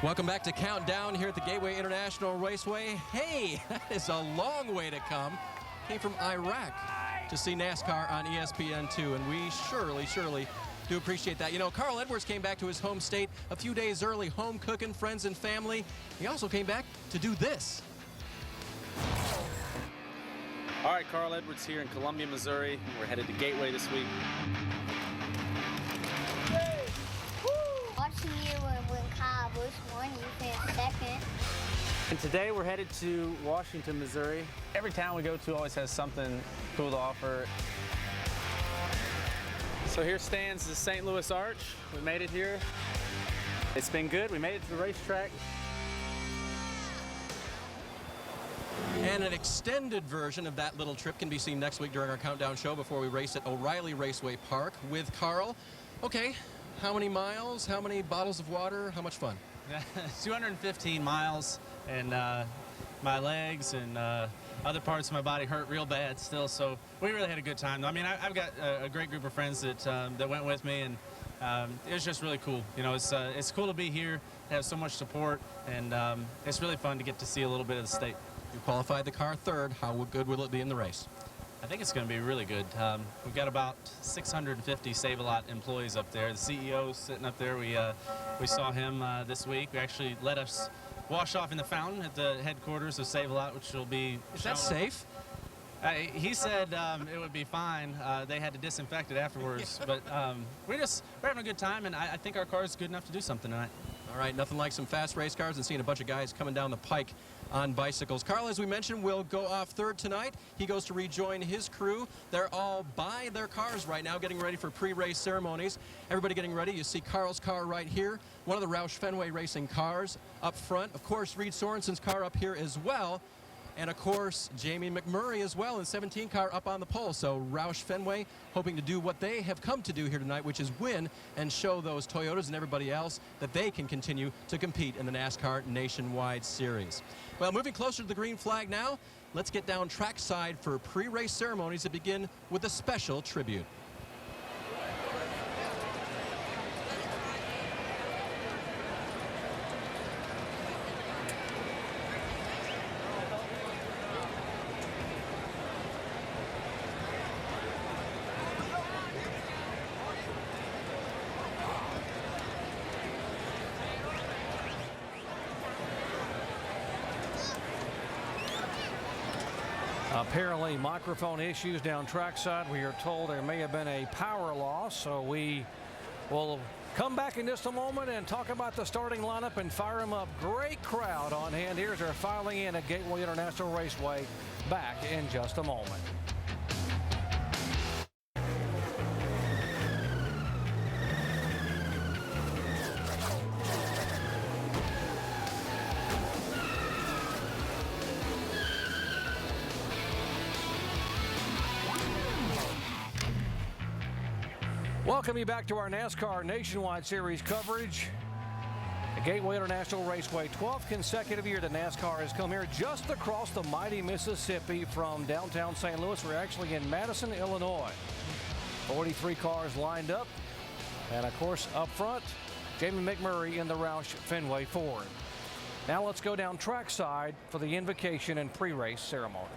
Welcome back to Countdown here at the Gateway International Raceway. Hey, that is a long way to come. Came from Iraq to see NASCAR on ESPN2, and we surely do appreciate that. You know, Carl Edwards came back to his home state a few days early, home cooking, friends and family. He also came back to do this. All right, Carl Edwards here in Columbia, Missouri. We're headed to Gateway this week. Watching you when Kyle Busch won, you finished second. And today we're headed to Washington, Missouri. Every town we go to always has something cool to offer. So here stands the St. Louis Arch. We made it here. It's been good. We made it to the racetrack. And an extended version of that little trip can be seen next week during our countdown show before we race at O'Reilly Raceway Park with Carl. Okay, how many miles, how many bottles of water, how much fun? 215 miles, and my legs and other parts of my body hurt real bad still, so we really had a good time. I mean, I've got a great group of friends that went with me, and it was just really cool. You know, it's cool to be here, have so much support, and it's really fun to get to see a little bit of the state. You qualified the car third. How good will it be in the race? I think it's going to be really good. We've got about 650 Save-A-Lot employees up there. The CEO's sitting up there. We saw him this week. We actually let us wash off in the fountain at the headquarters of Save-A-Lot, which will be... Is that safe? He said it would be fine. They had to disinfect it afterwards. But we're having a good time, and I think our car is good enough to do something tonight. All right, nothing like some fast race cars and seeing a bunch of guys coming down the pike on bicycles. Carl, as we mentioned, will go off third tonight. He goes to rejoin his crew. They're all by their cars right now, getting ready for pre-race ceremonies. Everybody getting ready. You see Carl's car right here, one of the Roush Fenway Racing cars up front. Of course, Reed Sorensen's car up here as well. And of course, Jamie McMurray as well in 17 car up on the pole. So Roush Fenway hoping to do what they have come to do here tonight, which is win and show those Toyotas and everybody else that they can continue to compete in the NASCAR Nationwide Series. Well, moving closer to the green flag now, let's get down trackside for pre-race ceremonies that begin with a special tribute. Apparently microphone issues down trackside. We are told there may have been a power loss, so we will come back in just a moment and talk about the starting lineup and fire them up. Great crowd on hand. Here's our filing in at Gateway International Raceway. Back in just a moment. Welcome you back to our NASCAR Nationwide Series coverage. The Gateway International Raceway, 12th consecutive year that NASCAR has come here just across the mighty Mississippi from downtown St. Louis. We're actually in Madison, Illinois. 43 cars lined up. And of course, up front, Jamie McMurray in the Roush Fenway Ford. Now let's go down trackside for the invocation and pre-race ceremonies.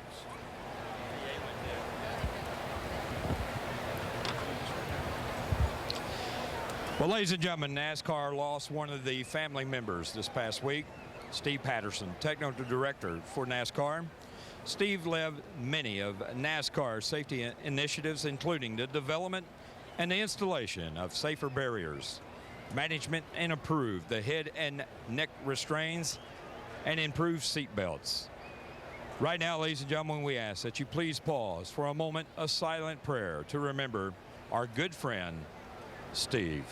Well, ladies and gentlemen, NASCAR lost one of the family members this past week, Steve Patterson, technical director for NASCAR. Steve led many of NASCAR's safety initiatives, including the development and the installation of safer barriers, management and improved the head and neck restraints, and improved seat belts. Right now, ladies and gentlemen, we ask that you please pause for a moment of silent prayer to remember our good friend, Steve.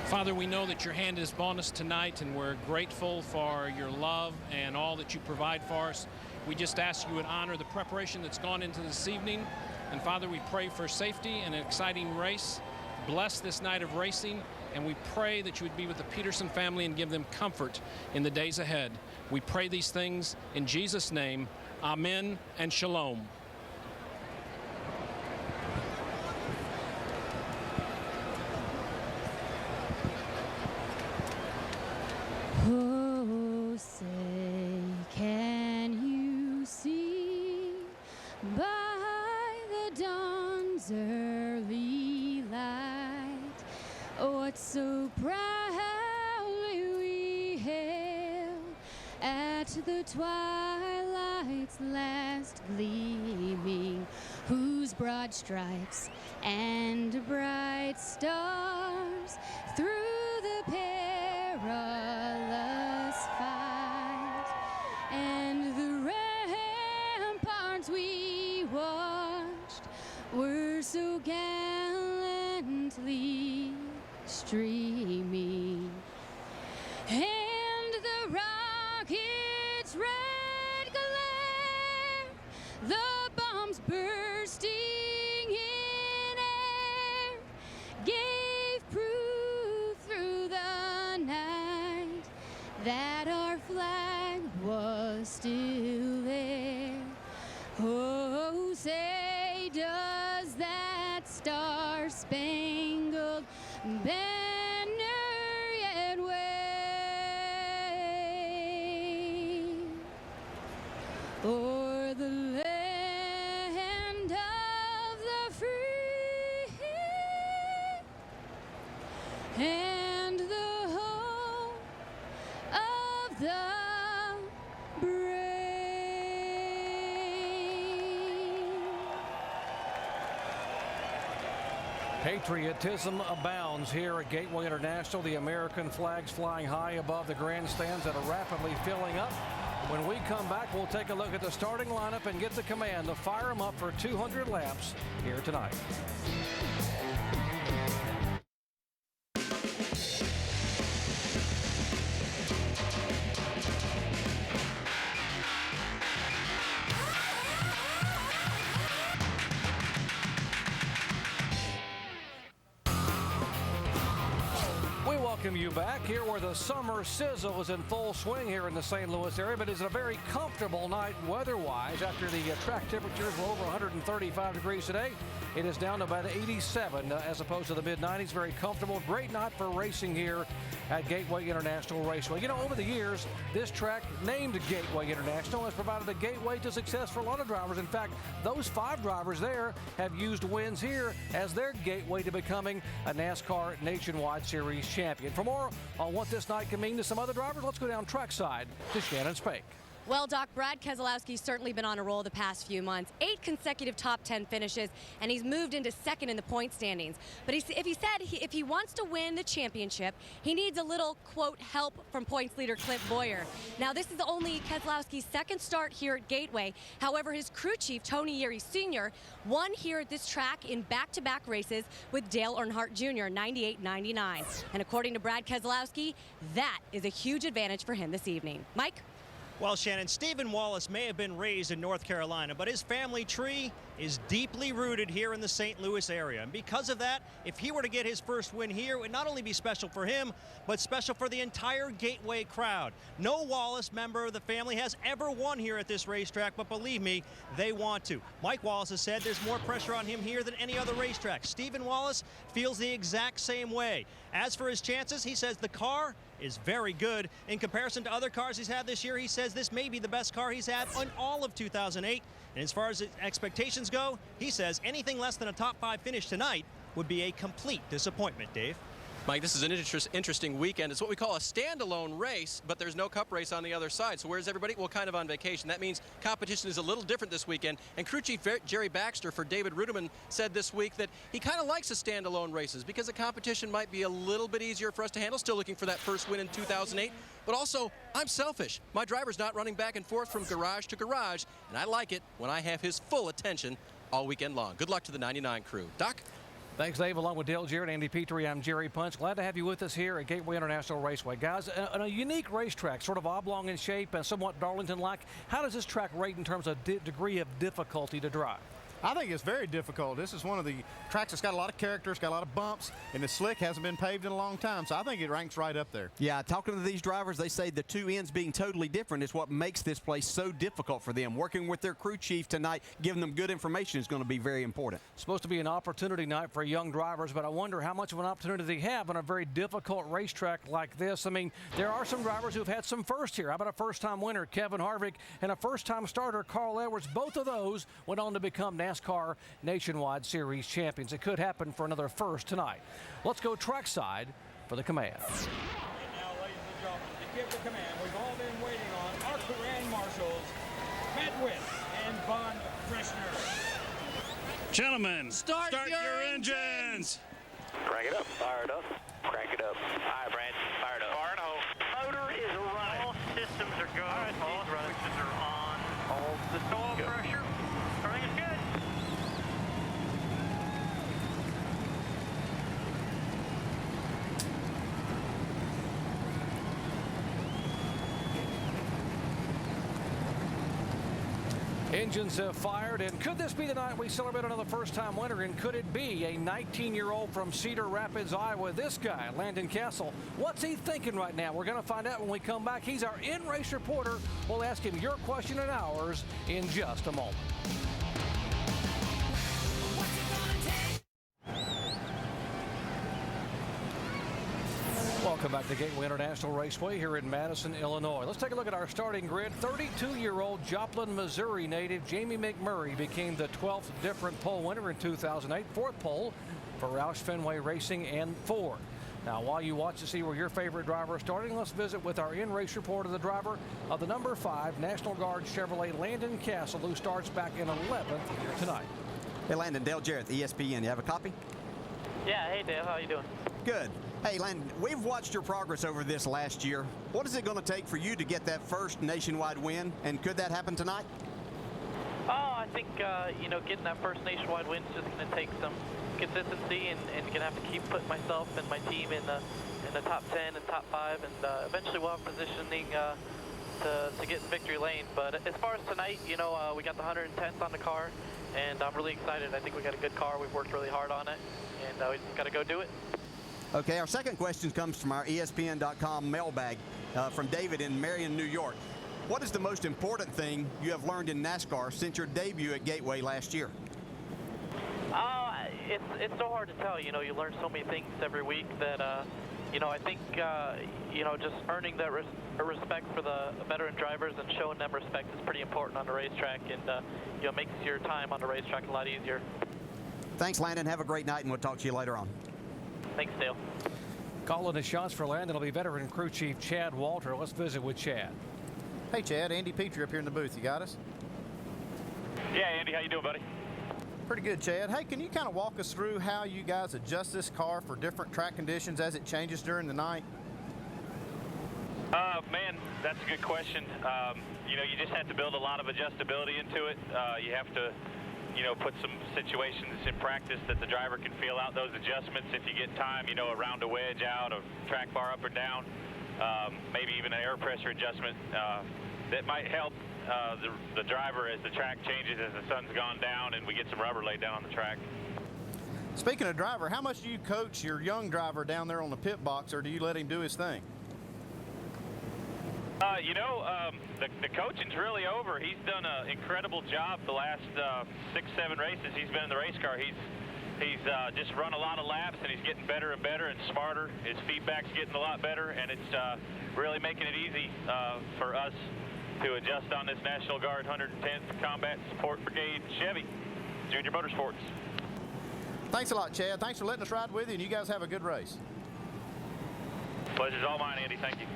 Father, we know that your hand is upon us tonight, and we're grateful for your love and all that you provide for us. We just ask you would honor the preparation that's gone into this evening. And Father, we pray for safety and an exciting race. bless this night of racing, and we pray that you would be with the Peterson family and give them comfort in the days ahead. We pray these things in Jesus' name. Amen and shalom. Oh, say, can you see by the dawn's early light what so proudly we hail at the twilight's last gleaming, whose broad stripes and bright stars through the perilous fight, and the ramparts we watched were so gallantly streaming, and the rockets' red glare, the bombs bursting in air, gave proof through the night that our flag was still there. Oh, say, does that star-spangled banner yet wave o'er the land of the free and the home of the brave? Patriotism abounds here at Gateway International. The American flags flying high above the grandstands that are rapidly filling up. When we come back, we'll take a look at the starting lineup and get the command to fire them up for 200 laps here tonight. Welcome you back here where the summer sizzle is in full swing here in the St. Louis area, but it's a very comfortable night weather-wise. After the track temperatures were over 135 degrees today, it is down to about 87 as opposed to the mid-90s. Very comfortable. Great night for racing here at Gateway International Raceway. You know, over the years, this track named Gateway International has provided a gateway to success for a lot of drivers. In fact, those 5 drivers there have used wins here as their gateway to becoming a NASCAR Nationwide Series champion. For more on what this night can mean to some other drivers, let's go down trackside to Shannon Spake. Well, Doc, Brad Keselowski's certainly been on a roll the past few months. 8 consecutive top 10 finishes, and he's moved into second in the point standings. But if he wants to win the championship, he needs a little, quote, help from points leader Clint Boyer. Now, this is only Keselowski's second start here at Gateway. However, his crew chief, Tony Yeary Sr., won here at this track in back-to-back races with Dale Earnhardt Jr. 98-99. And according to Brad Keselowski, that is a huge advantage for him this evening. Mike? Well, Shannon, Stephen Wallace may have been raised in North Carolina, but his family tree is deeply rooted here in the St. Louis area. And because of that, if he were to get his first win here, it would not only be special for him, but special for the entire Gateway crowd. No Wallace member of the family has ever won here at this racetrack, but believe me, they want to. Mike Wallace has said there's more pressure on him here than any other racetrack. Stephen Wallace feels the exact same way. As for his chances, he says the car is very good. In comparison to other cars he's had this year, he says this may be the best car he's had on all of 2008. And as far as expectations go, he says anything less than a top 5 finish tonight would be a complete disappointment, Dave. Mike, this is an interesting weekend. It's what we call a standalone race, but there's no cup race on the other side. So where's everybody? Well, kind of on vacation. That means competition is a little different this weekend. And crew chief Jerry Baxter for David Reutimann said this week that he kind of likes the standalone races because the competition might be a little bit easier for us to handle. Still looking for that first win in 2008. But also, I'm selfish. My driver's not running back and forth from garage to garage, and I like it when I have his full attention all weekend long. Good luck to the 99 crew. Doc? Thanks, Dave. Along with Dale Jarrett, Andy Petrie, I'm Jerry Punch. Glad to have you with us here at Gateway International Raceway. Guys, a unique racetrack, sort of oblong in shape and somewhat Darlington-like. How does this track rate in terms of degree of difficulty to drive? I think it's very difficult. This is one of the tracks that's got a lot of character, it's got a lot of bumps, and the slick hasn't been paved in a long time, so I think it ranks right up there. Yeah, talking to these drivers, they say the two ends being totally different is what makes this place so difficult for them. Working with their crew chief tonight, giving them good information is going to be very important. It's supposed to be an opportunity night for young drivers, but I wonder how much of an opportunity they have on a very difficult racetrack like this. I mean, there are some drivers who've had some firsts here. How about a first-time winner, Kevin Harvick, and a first-time starter, Carl Edwards? Both of those went on to become NASCAR Nationwide Series champions. It could happen for another first tonight. Let's go trackside for the command. And now, ladies and gentlemen, to give the command, we've all been waiting on our Grand Marshals, Medwin and Von Frischner. Gentlemen, start your engines. Crank it up. Fired up. Crank it up. Hi, Brand. Fired up. Fire and home. Motor is running. All systems are go. All right, all switches are on. All systems oil go. Pressure. Everything is good. Engines have fired, and could this be the night we celebrate another first-time winner? And could it be a 19-year-old from Cedar Rapids, Iowa? This guy, Landon Castle, what's he thinking right now? We're going to find out when we come back. He's our in-race reporter. We'll ask him your question and ours in just a moment. Welcome back to Gateway International Raceway here in Madison, Illinois. Let's take a look at our starting grid. 32-year-old Joplin, Missouri native Jamie McMurray became the 12th different pole winner in 2008. Fourth pole for Roush Fenway Racing and Ford. Now, while you watch to see where your favorite driver is starting, let's visit with our in-race report of the driver of the number 5 National Guard Chevrolet, Landon Castle, who starts back in 11th here tonight. Hey, Landon, Dale Jarrett, ESPN. You have a copy? Yeah, hey, Dale. How you doing? Good. Hey, Landon, we've watched your progress over this last year. What is it going to take for you to get that first nationwide win, and could that happen tonight? Oh, I think, you know, getting that first nationwide win is just going to take some consistency, and going to have to keep putting myself and my team in the top 10 and top 5, and eventually we'll have positioning to get in victory lane. But as far as tonight, you know, we got the 110th on the car, and I'm really excited. I think we got a good car. We've worked really hard on it, and we just got to go do it. Okay, our second question comes from our ESPN.com mailbag from David in Marion, New York. What is the most important thing you have learned in NASCAR since your debut at Gateway last year? It's so hard to tell. You know, you learn so many things every week that, you know, I think, you know, just earning that respect for the veteran drivers and showing them respect is pretty important on the racetrack, and, you know, makes your time on the racetrack a lot easier. Thanks, Landon. Have a great night, and we'll talk to you later on. Thanks, Dale. Calling the shots for Landon will be veteran crew chief Chad Walter. Let's visit with Chad. Hey, Chad. Andy Petrie up here in the booth. You got us? Yeah, Andy, how you doing, buddy? Pretty good, Chad. Hey, can you kind of walk us through how you guys adjust this car for different track conditions as it changes during the night? Man, that's a good question. You know, you just have to build a lot of adjustability into it. You have to, you know, put some situations in practice that the driver can feel out those adjustments. If you get time, you know, around a wedge out, a track bar up or down, maybe even an air pressure adjustment, that might help the driver as the track changes, as the sun's gone down and we get some rubber laid down on the track. Speaking of driver, how much do you coach your young driver down there on the pit box, or do you let him do his thing? You know, the coaching's really over. He's done an incredible job the last 6-7 races he's been in the race car. He's just run a lot of laps, and he's getting better and better and smarter. His feedback's getting a lot better, and it's really making it easy for us to adjust on this National Guard 110th Combat Support Brigade Chevy Junior Motorsports. Thanks a lot, Chad. Thanks for letting us ride with you, and you guys have a good race. Pleasure's all mine, Andy. Thank you.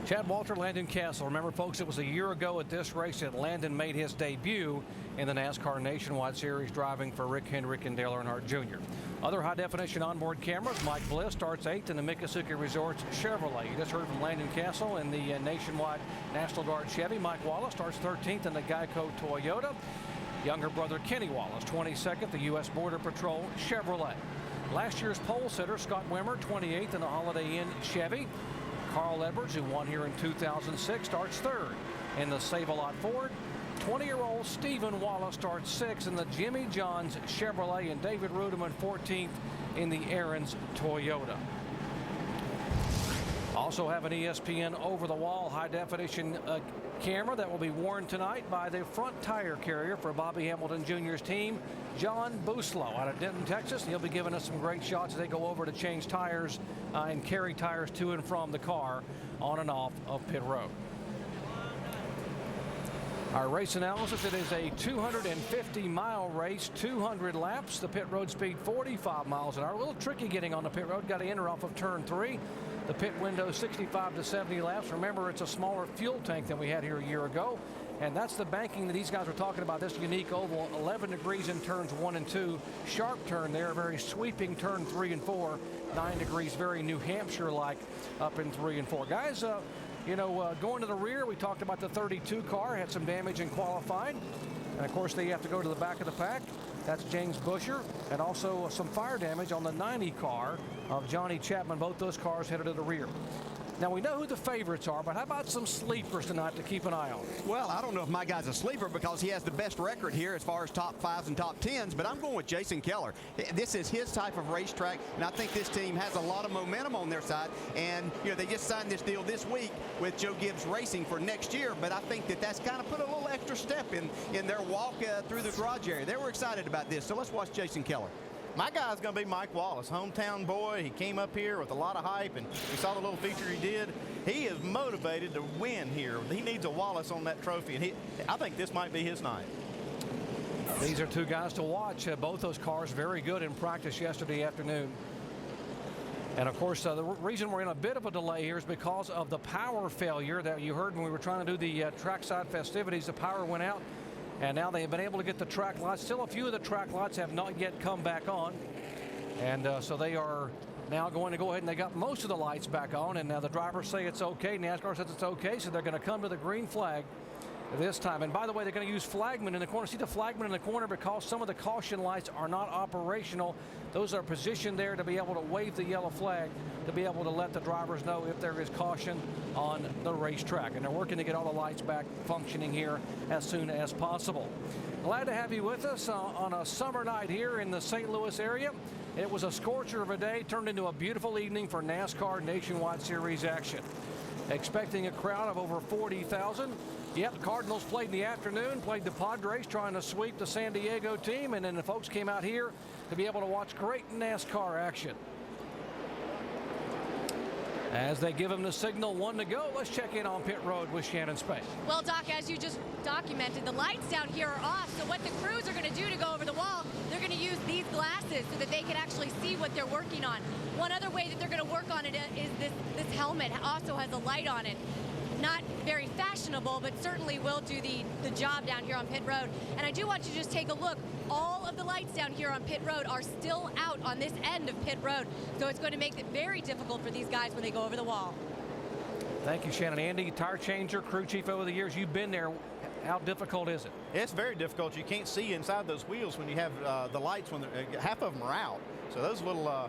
Chad Walter, Landon Castle. Remember, folks, it was a year ago at this race that Landon made his debut in the NASCAR Nationwide Series, driving for Rick Hendrick and Dale Earnhardt Jr. Other high-definition onboard cameras. Mike Bliss starts 8th in the Miccosukee Resorts Chevrolet. You just heard from Landon Castle in the Nationwide National Guard Chevy. Mike Wallace starts 13th in the Geico Toyota. Younger brother Kenny Wallace, 22nd, the U.S. Border Patrol Chevrolet. Last year's pole sitter, Scott Wimmer, 28th in the Holiday Inn Chevy. Carl Edwards, who won here in 2006, starts 3rd in the Save-A-Lot Ford. 20-year-old Stephen Wallace starts 6th in the Jimmy John's Chevrolet, and David Reutimann 14th in the Aaron's Toyota. Also have an ESPN over-the-wall high-definition camera that will be worn tonight by the front tire carrier for Bobby Hamilton Jr.'s team, John Buslow, out of Denton, Texas. He'll be giving us some great shots as they go over to change tires and carry tires to and from the car on and off of pit road. Our race analysis, it is a 250-mile race, 200 laps. The pit road speed 45 miles an hour. A little tricky getting on the pit road. Got to enter off of turn 3. The pit window 65 to 70 laps. Remember, it's a smaller fuel tank than we had here a year ago. And that's the banking that these guys were talking about, this unique oval, 11 degrees in turns 1 and 2. Sharp turn there, very sweeping turn 3 and 4. 9 degrees, very New Hampshire-like up in 3 and 4. Guys, going to the rear, we talked about the 32 car, had some damage in qualifying. And of course, they have to go to the back of the pack. That's James Busher, and also some fire damage on the 90 car of Johnny Chapman. Both those cars headed to the rear. Now, we know who the favorites are, but how about some sleepers tonight to keep an eye on? Well, I don't know if my guy's a sleeper because he has the best record here as far as top 5s and top 10s, but I'm going with Jason Keller. This is his type of racetrack, and I think this team has a lot of momentum on their side. And, they just signed this deal this week with Joe Gibbs Racing for next year, but I think that's kind of put a little extra step in their walk through the garage area. They were excited about this, so let's watch Jason Keller. My guy's going to be Mike Wallace, hometown boy. He came up here with a lot of hype, and we saw the little feature he did. He is motivated to win here. He needs a Wallace on that trophy, and I think this might be his night. These are two guys to watch. Both those cars very good in practice yesterday afternoon. And, of course, the reason we're in a bit of a delay here is because of the power failure that you heard when we were trying to do the trackside festivities. The power went out. And now they have been able to get the track lights. Still, a few of the track lights have not yet come back on. And so they are now going to go ahead, and they got most of the lights back on. And now the drivers say it's okay. NASCAR says it's okay. So they're going to come to the green flag this time. And by the way, they're going to use flagmen in the corner. See the flagmen in the corner because some of the caution lights are not operational. Those are positioned there to be able to wave the yellow flag to be able to let the drivers know if there is caution on the racetrack. And they're working to get all the lights back functioning here as soon as possible. Glad to have you with us on a summer night here in the St. Louis area. It was a scorcher of a day, turned into a beautiful evening for NASCAR Nationwide Series action. Expecting a crowd of over 40,000. Yep, the Cardinals played in the afternoon, played the Padres trying to sweep the San Diego team, and then the folks came out here to be able to watch great NASCAR action. As they give them the signal, 1 to go, let's check in on pit road with Shannon Space. Well, Doc, as you just documented, the lights down here are off. So what the crews are going to do to go over the wall, they're going to use these glasses so that they can actually see what they're working on. One other way that they're going to work on it is this helmet also has a light on it. Not very fashionable, but certainly will do the job down here on pit road. And I do want you to just take a look. All of the lights down here on pit road are still out on this end of pit road. So it's going to make it very difficult for these guys when they go over the wall. Thank you, Shannon. Andy, tire changer, crew chief over the years. You've been there. How difficult is it? It's very difficult. You can't see inside those wheels when you have the lights when half of them are out. So those little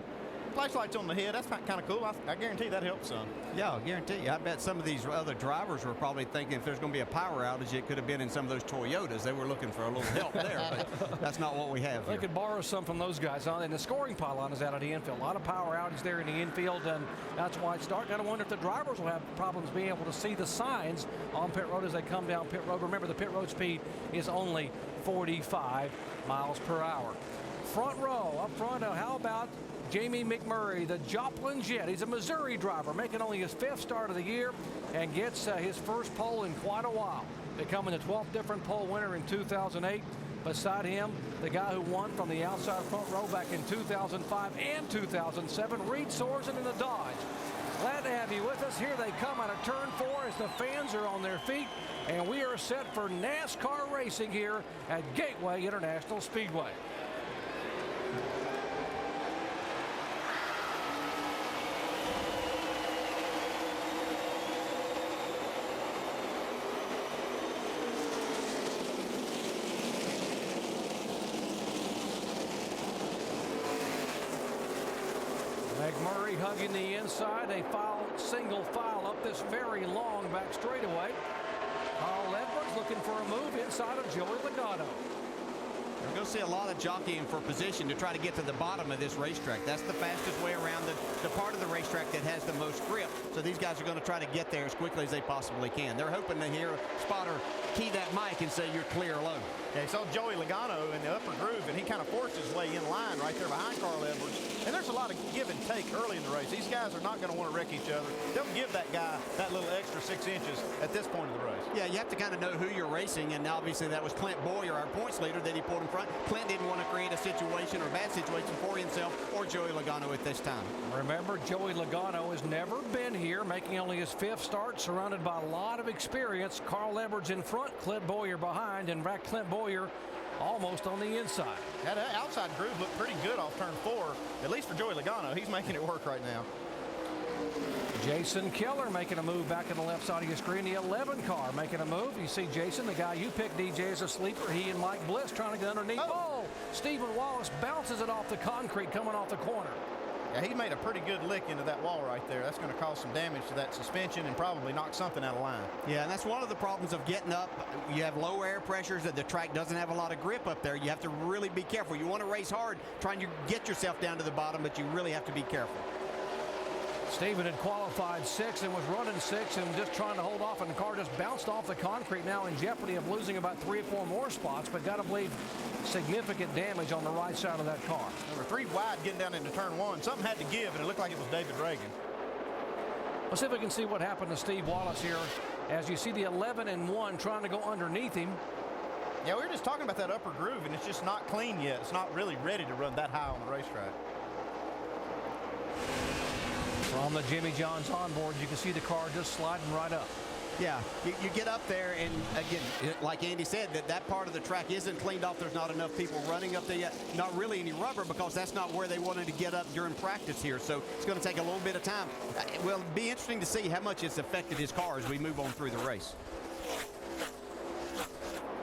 flashlights on the head, that's kind of cool. I guarantee that helps some. Yeah, I guarantee you. I bet some of these other drivers were probably thinking if there's going to be a power outage, it could have been in some of those Toyotas. They were looking for a little help there, but that's not what we have They here. could borrow some from those guys. And the scoring pylon is out of the infield. A lot of power outage there in the infield, and that's why it's dark. I wonder if the drivers will have problems being able to see the signs on pit road as they come down pit road. Remember, the pit road speed is only 45 miles per hour. Front row, up front, how about Jamie McMurray, the Joplin Jet? He's a Missouri driver, making only his 5th start of the year and gets his first pole in quite a while, becoming the 12th different pole winner in 2008. Beside him, the guy who won from the outside front row back in 2005 and 2007, Reed Sorensen in the Dodge. Glad to have you with us. Here they come out of turn 4 as the fans are on their feet, and we are set for NASCAR racing here at Gateway International Speedway. McMurray hugging the inside. A single file up this very long back straightaway. Carl Edwards looking for a move inside of Joey Logano. We're going to see a lot of jockeying for position to try to get to the bottom of this racetrack. That's the fastest way around the part of the racetrack that has the most grip. So these guys are going to try to get there as quickly as they possibly can. They're hoping to hear a spotter key that mic and say you're clear low. Yeah, he saw Joey Logano in the upper groove, and he kind of forced his way in line right there behind Carl Edwards. And there's a lot of give and take early in the race. These guys are not going to want to wreck each other. They'll give that guy that little extra 6 inches at this point of the race. Yeah, you have to kind of know who you're racing, and obviously that was Clint Boyer, our points leader, that he pulled in front. Clint didn't want to create a situation or a bad situation for himself or Joey Logano at this time. Remember, Joey Logano has never been here, making only his 5th start, surrounded by a lot of experience. Carl Edwards in front, Clint Boyer behind, and Clint Boyer almost on the inside. That outside groove looked pretty good off turn 4, at least for Joey Logano. He's making it work right now. Jason Keller making a move back in the left side of your screen. The 11 car making a move. You see Jason, the guy you picked, DJ, as a sleeper. He and Mike Bliss trying to get underneath. Oh, Stephen Wallace bounces it off the concrete coming off the corner. Yeah, he made a pretty good lick into that wall right there. That's going to cause some damage to that suspension and probably knock something out of line. Yeah, and that's one of the problems of getting up. You have low air pressures, that the track doesn't have a lot of grip up there. You have to really be careful. You want to race hard, trying to get yourself down to the bottom, but you really have to be careful. Stephen had qualified 6 and was running 6 and just trying to hold off, and the car just bounced off the concrete, now in jeopardy of losing about 3 or 4 more spots, but got to believe significant damage on the right side of that car. Number 3 wide getting down into turn 1. Something had to give, and it looked like it was David Reagan. Let's see if we can see what happened to Steve Wallace here as you see the 11 and 1 trying to go underneath him. Yeah, we were just talking about that upper groove, and it's just not clean yet. It's not really ready to run that high on the racetrack. From the Jimmy John's onboard, you can see the car just sliding right up. Yeah, you get up there, and again, like Andy said, that part of the track isn't cleaned off. There's not enough people running up there yet. Not really any rubber, because that's not where they wanted to get up during practice here. So it's going to take a little bit of time. Well, it'll be interesting to see how much it's affected his car as we move on through the race.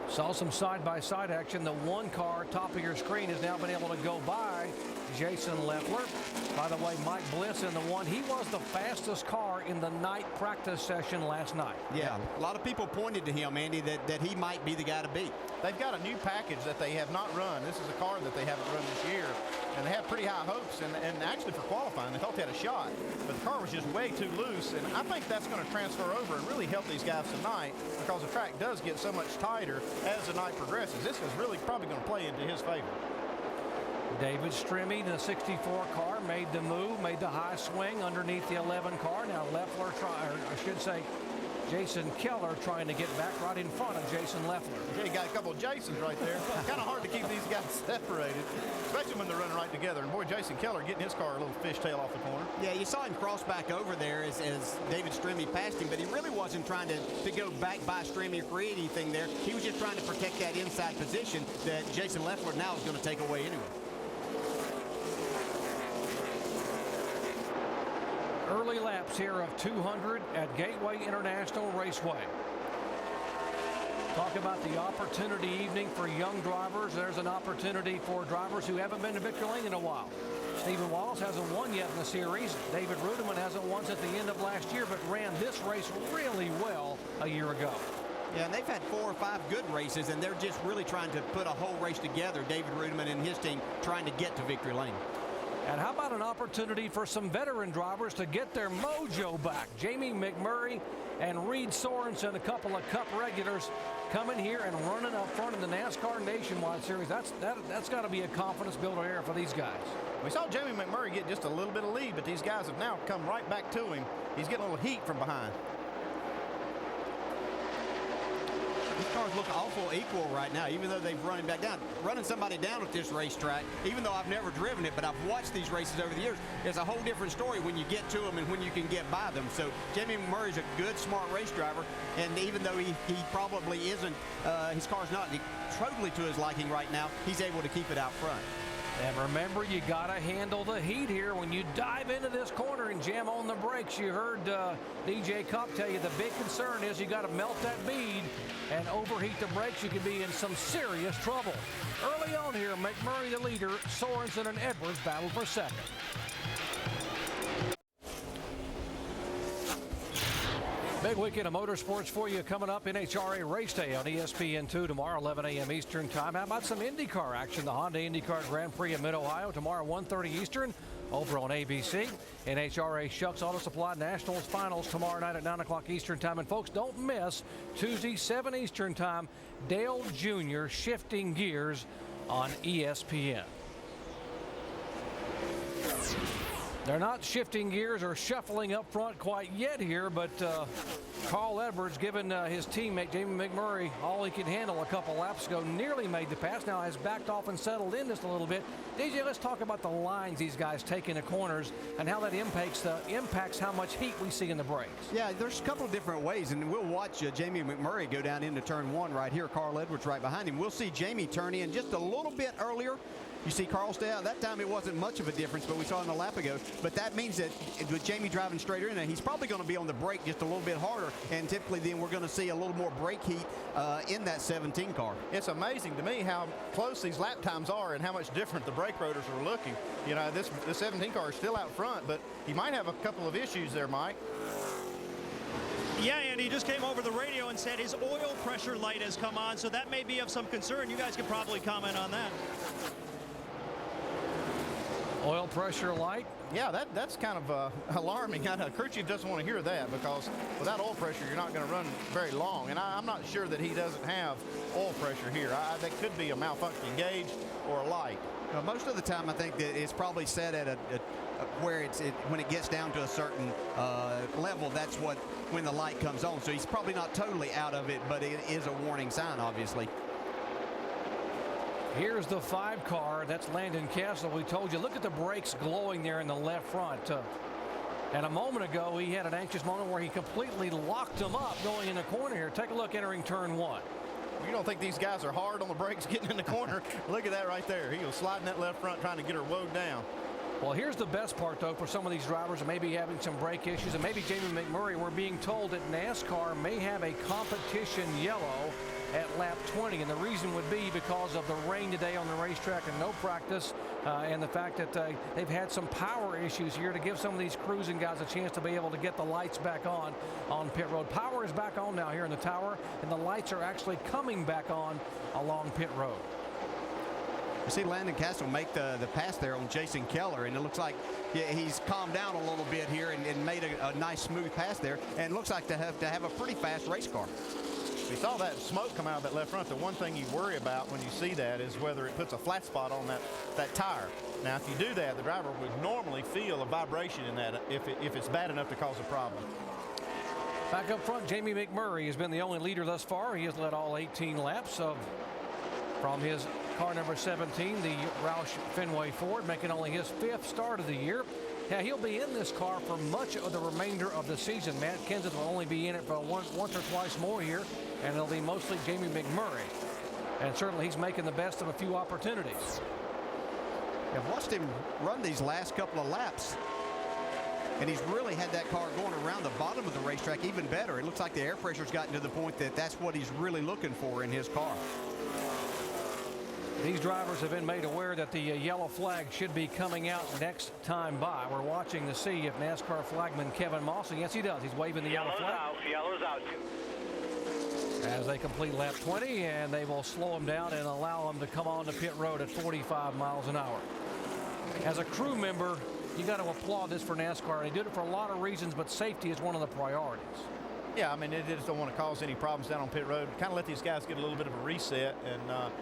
Saw some side-by-side action. The 1 car, top of your screen, has now been able to go by Jason Leffler. By the way, Mike Bliss in the 1. He was the fastest car in the night practice session last night. Yeah, a lot of people pointed to him, Andy, that he might be the guy to beat. They've got a new package that they have not run. This is a car that they haven't run this year, and they have pretty high hopes, and actually for qualifying, they thought they had a shot, but the car was just way too loose, and I think that's going to transfer over and really help these guys tonight, because the track does get so much tighter as the night progresses. This is really probably going to play into his favor. David Strimmy, the 64 car, made the move, made the high swing underneath the 11 car. Now Leffler, Jason Keller trying to get back right in front of Jason Leffler. Yeah, you got a couple of Jasons right there. Kind of hard to keep these guys separated, especially when they're running right together. And boy, Jason Keller getting his car a little fishtail off the corner. Yeah, you saw him cross back over there as David Strimmy passed him, but he really wasn't trying to go back by Strimmy or create anything there. He was just trying to protect that inside position that Jason Leffler now is going to take away anyway. Early laps here of 200 at Gateway International Raceway. Talk about the opportunity evening for young drivers. There's an opportunity for drivers who haven't been to Victory Lane in a while. Stephen Wallace hasn't won yet in the series. David Reutimann hasn't won since the end of last year, but ran this race really well a year ago. Yeah, and they've had 4 or 5 good races, and they're just really trying to put a whole race together. David Reutimann and his team trying to get to Victory Lane. And how about an opportunity for some veteran drivers to get their mojo back? Jamie McMurray and Reed Sorensen, a couple of Cup regulars, coming here and running up front in the NASCAR Nationwide Series. That's got to be a confidence builder here for these guys. We saw Jamie McMurray get just a little bit of lead, but these guys have now come right back to him. He's getting a little heat from behind. These cars look awful equal right now, even though they've run him back down. Running somebody down at this racetrack, even though I've never driven it, but I've watched these races over the years, it's a whole different story when you get to them and when you can get by them. So Jamie McMurray's a good, smart race driver, and even though he probably isn't, his car's not totally to his liking right now, he's able to keep it out front. And remember, you got to handle the heat here when you dive into this corner and jam on the brakes. You heard DJ Cup tell you the big concern is you got to melt that bead and overheat the brakes. You could be in some serious trouble. Early on here, McMurray the leader, Sorensen and Edwards battle for second. Big weekend of motorsports for you coming up. NHRA Race Day on ESPN2 tomorrow, 11 a.m. Eastern Time. How about some IndyCar action? The Honda IndyCar Grand Prix in Mid-Ohio tomorrow, 1:30 Eastern, over on ABC. NHRA Shucks Auto Supply Nationals Finals tomorrow night at 9 o'clock Eastern Time. And folks, don't miss Tuesday, 7 Eastern Time, Dale Jr. Shifting Gears on ESPN. They're not shifting gears or shuffling up front quite yet here, but Carl Edwards, given his teammate Jamie McMurray all he could handle a couple laps ago, nearly made the pass. Now has backed off and settled in just a little bit. DJ, let's talk about the lines these guys take in the corners and how that impacts how much heat we see in the brakes. Yeah, there's a couple of different ways, and we'll watch Jamie McMurray go down into turn 1 right here. Carl Edwards right behind him. We'll see Jamie turn in just a little bit earlier. You see Carl stay out. That time it wasn't much of a difference, but we saw him a lap ago. But that means that with Jamie driving straighter in there, he's probably going to be on the brake just a little bit harder. And typically then we're going to see a little more brake heat in that 17 car. It's amazing to me how close these lap times are and how much different the brake rotors are looking. You know, this 17 car is still out front, but he might have a couple of issues there, Mike. Yeah, Andy, he just came over the radio and said his oil pressure light has come on, so that may be of some concern. You guys could probably comment on that. Oil pressure light? Yeah, that's kind of alarming. Crew chief doesn't want to hear that because without oil pressure, you're not going to run very long. And I'm not sure that he doesn't have oil pressure here. That could be a malfunctioning gauge or a light. Well, most of the time, I think that it's probably set at where when it gets down to a certain level, that's when the light comes on. So he's probably not totally out of it, but it is a warning sign, obviously. Here's the 5 car. That's Landon Castle. We told you, look at the brakes glowing there in the left front. And a moment ago, he had an anxious moment where he completely locked them up going in the corner here. Take a look entering turn 1. You don't think these guys are hard on the brakes getting in the corner? Look at that right there. He was sliding that left front trying to get her woed down. Well, here's the best part, though, for some of these drivers that may be having some brake issues, and maybe Jamie McMurray, we're being told that NASCAR may have a competition yellow at lap 20, and the reason would be because of the rain today on the racetrack and no practice, and the fact that they've had some power issues here to give some of these cruising guys a chance to be able to get the lights back on pit road. Power is back on now here in the tower, and the lights are actually coming back on along pit road. You see Landon Castle make the pass there on Jason Keller, and it looks like he's calmed down a little bit here and made a nice smooth pass there, and looks like to have a pretty fast race car. We saw that smoke come out of that left front. The one thing you worry about when you see that is whether it puts a flat spot on that tire. Now, if you do that, the driver would normally feel a vibration in that if it's bad enough to cause a problem. Back up front, Jamie McMurray has been the only leader thus far. He has led all 18 laps from his car number 17, the Roush Fenway Ford, making only his 5th start of the year. Now, he'll be in this car for much of the remainder of the season. Matt Kenseth will only be in it for once or twice more here, and it'll be mostly Jamie McMurray. And certainly he's making the best of a few opportunities. I've watched him run these last couple of laps, and he's really had that car going around the bottom of the racetrack even better. It looks like the air pressure's gotten to the point that that's what he's really looking for in his car. These drivers have been made aware that the yellow flag should be coming out next time by. We're watching to see if NASCAR flagman Kevin Moss, yes he does, he's waving the yellow flag. Yellow's out. As they complete lap 20, and they will slow them down and allow them to come on to pit road at 45 miles an hour. As a crew member, you got to applaud this for NASCAR. They did it for a lot of reasons, but safety is one of the priorities. Yeah, I mean, they just don't want to cause any problems down on pit road. Kind of let these guys get a little bit of a reset, and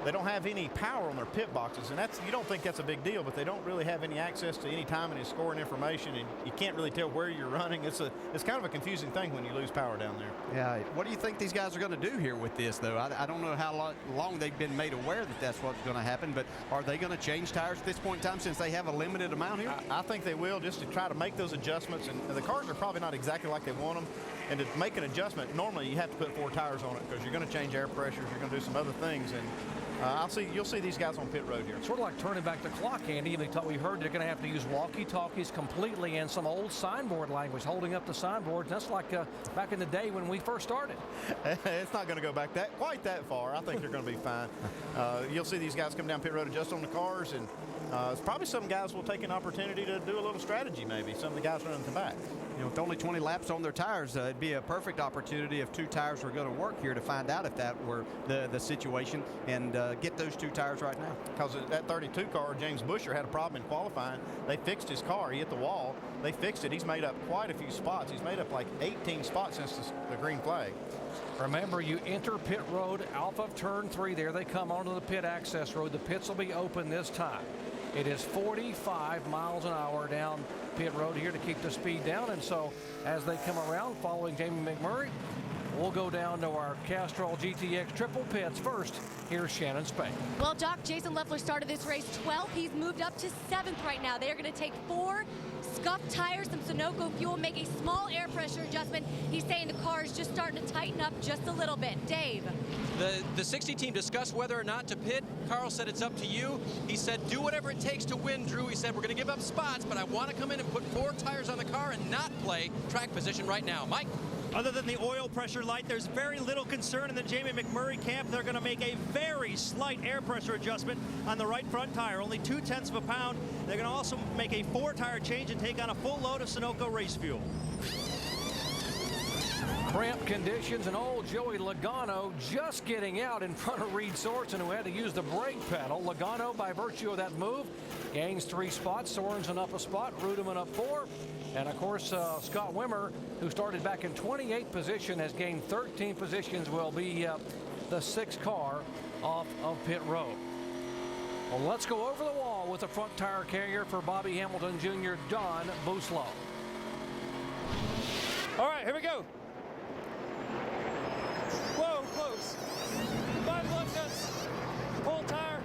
they don't have any power on their pit boxes, and you don't think that's a big deal, but they don't really have any access to any timing and scoring information, and you can't really tell where you're running. It's kind of a confusing thing when you lose power down there. Yeah. What do you think these guys are going to do here with this, though? I don't know how long they've been made aware that that's what's going to happen, but are they going to change tires at this point in time since they have a limited amount here? I think they will, just to try to make those adjustments, and the cars are probably not exactly like they want them. And to make an adjustment, normally you have to put 4 tires on it because you're going to change air pressures, you're going to do some other things, and you'll see these guys on pit road here. Sort of like turning back the clock, Andy. We heard they're going to have to use walkie-talkies completely and some old signboard language, holding up the signboards. That's like back in the day when we first started. It's not going to go back quite that far. I think they're going to be fine. You'll see these guys come down pit road, adjust on the cars, and Probably some guys will take an opportunity to do a little strategy maybe. Some of the guys running to the back. You know, with only 20 laps on their tires, it'd be a perfect opportunity if 2 tires were going to work here to find out if that were the situation and get those 2 tires right now. Because that 32 car, James Busher, had a problem in qualifying. They fixed his car. He hit the wall. They fixed it. He's made up quite a few spots. He's made up like 18 spots since the green flag. Remember, you enter pit road off of turn 3 there. They come onto the pit access road. The pits will be open this time. It is 45 miles an hour down pit road here to keep the speed down. And so as they come around following Jamie McMurray, we'll go down to our Castrol GTX triple pits first. Here's Shannon Spain. Well, Doc, Jason Leffler started this race 12th. He's moved up to 7th right now. They're going to take 4 scuffed tires, some Sunoco fuel, make a small air pressure adjustment. He's saying the car is just starting to tighten up just a little bit. Dave. The 60 team discussed whether or not to pit. Carl said it's up to you. He said do whatever it takes to win, Drew. He said we're going to give up spots, but I want to come in and put 4 tires on the car and not play track position right now. Mike? Other than the oil pressure light, there's very little concern in the Jamie McMurray camp. They're going to make a very slight air pressure adjustment on the right front tire, only 0.2 of a pound. They're going to also make a 4-tire change and take on a full load of Sunoco race fuel. Cramped conditions, and old Joey Logano just getting out in front of Reed Sorensen, who had to use the brake pedal. Logano, by virtue of that move, gains 3 spots. Sorensen up a spot, Reutimann up 4. And of course, Scott Wimmer, who started back in 28th position, has gained 13 positions, will be the 6th car off of pit road. Well, let's go over the wall with the front tire carrier for Bobby Hamilton Jr., Don Buslow. All right, here we go. Whoa, close. 5 lug nuts. Pull tire.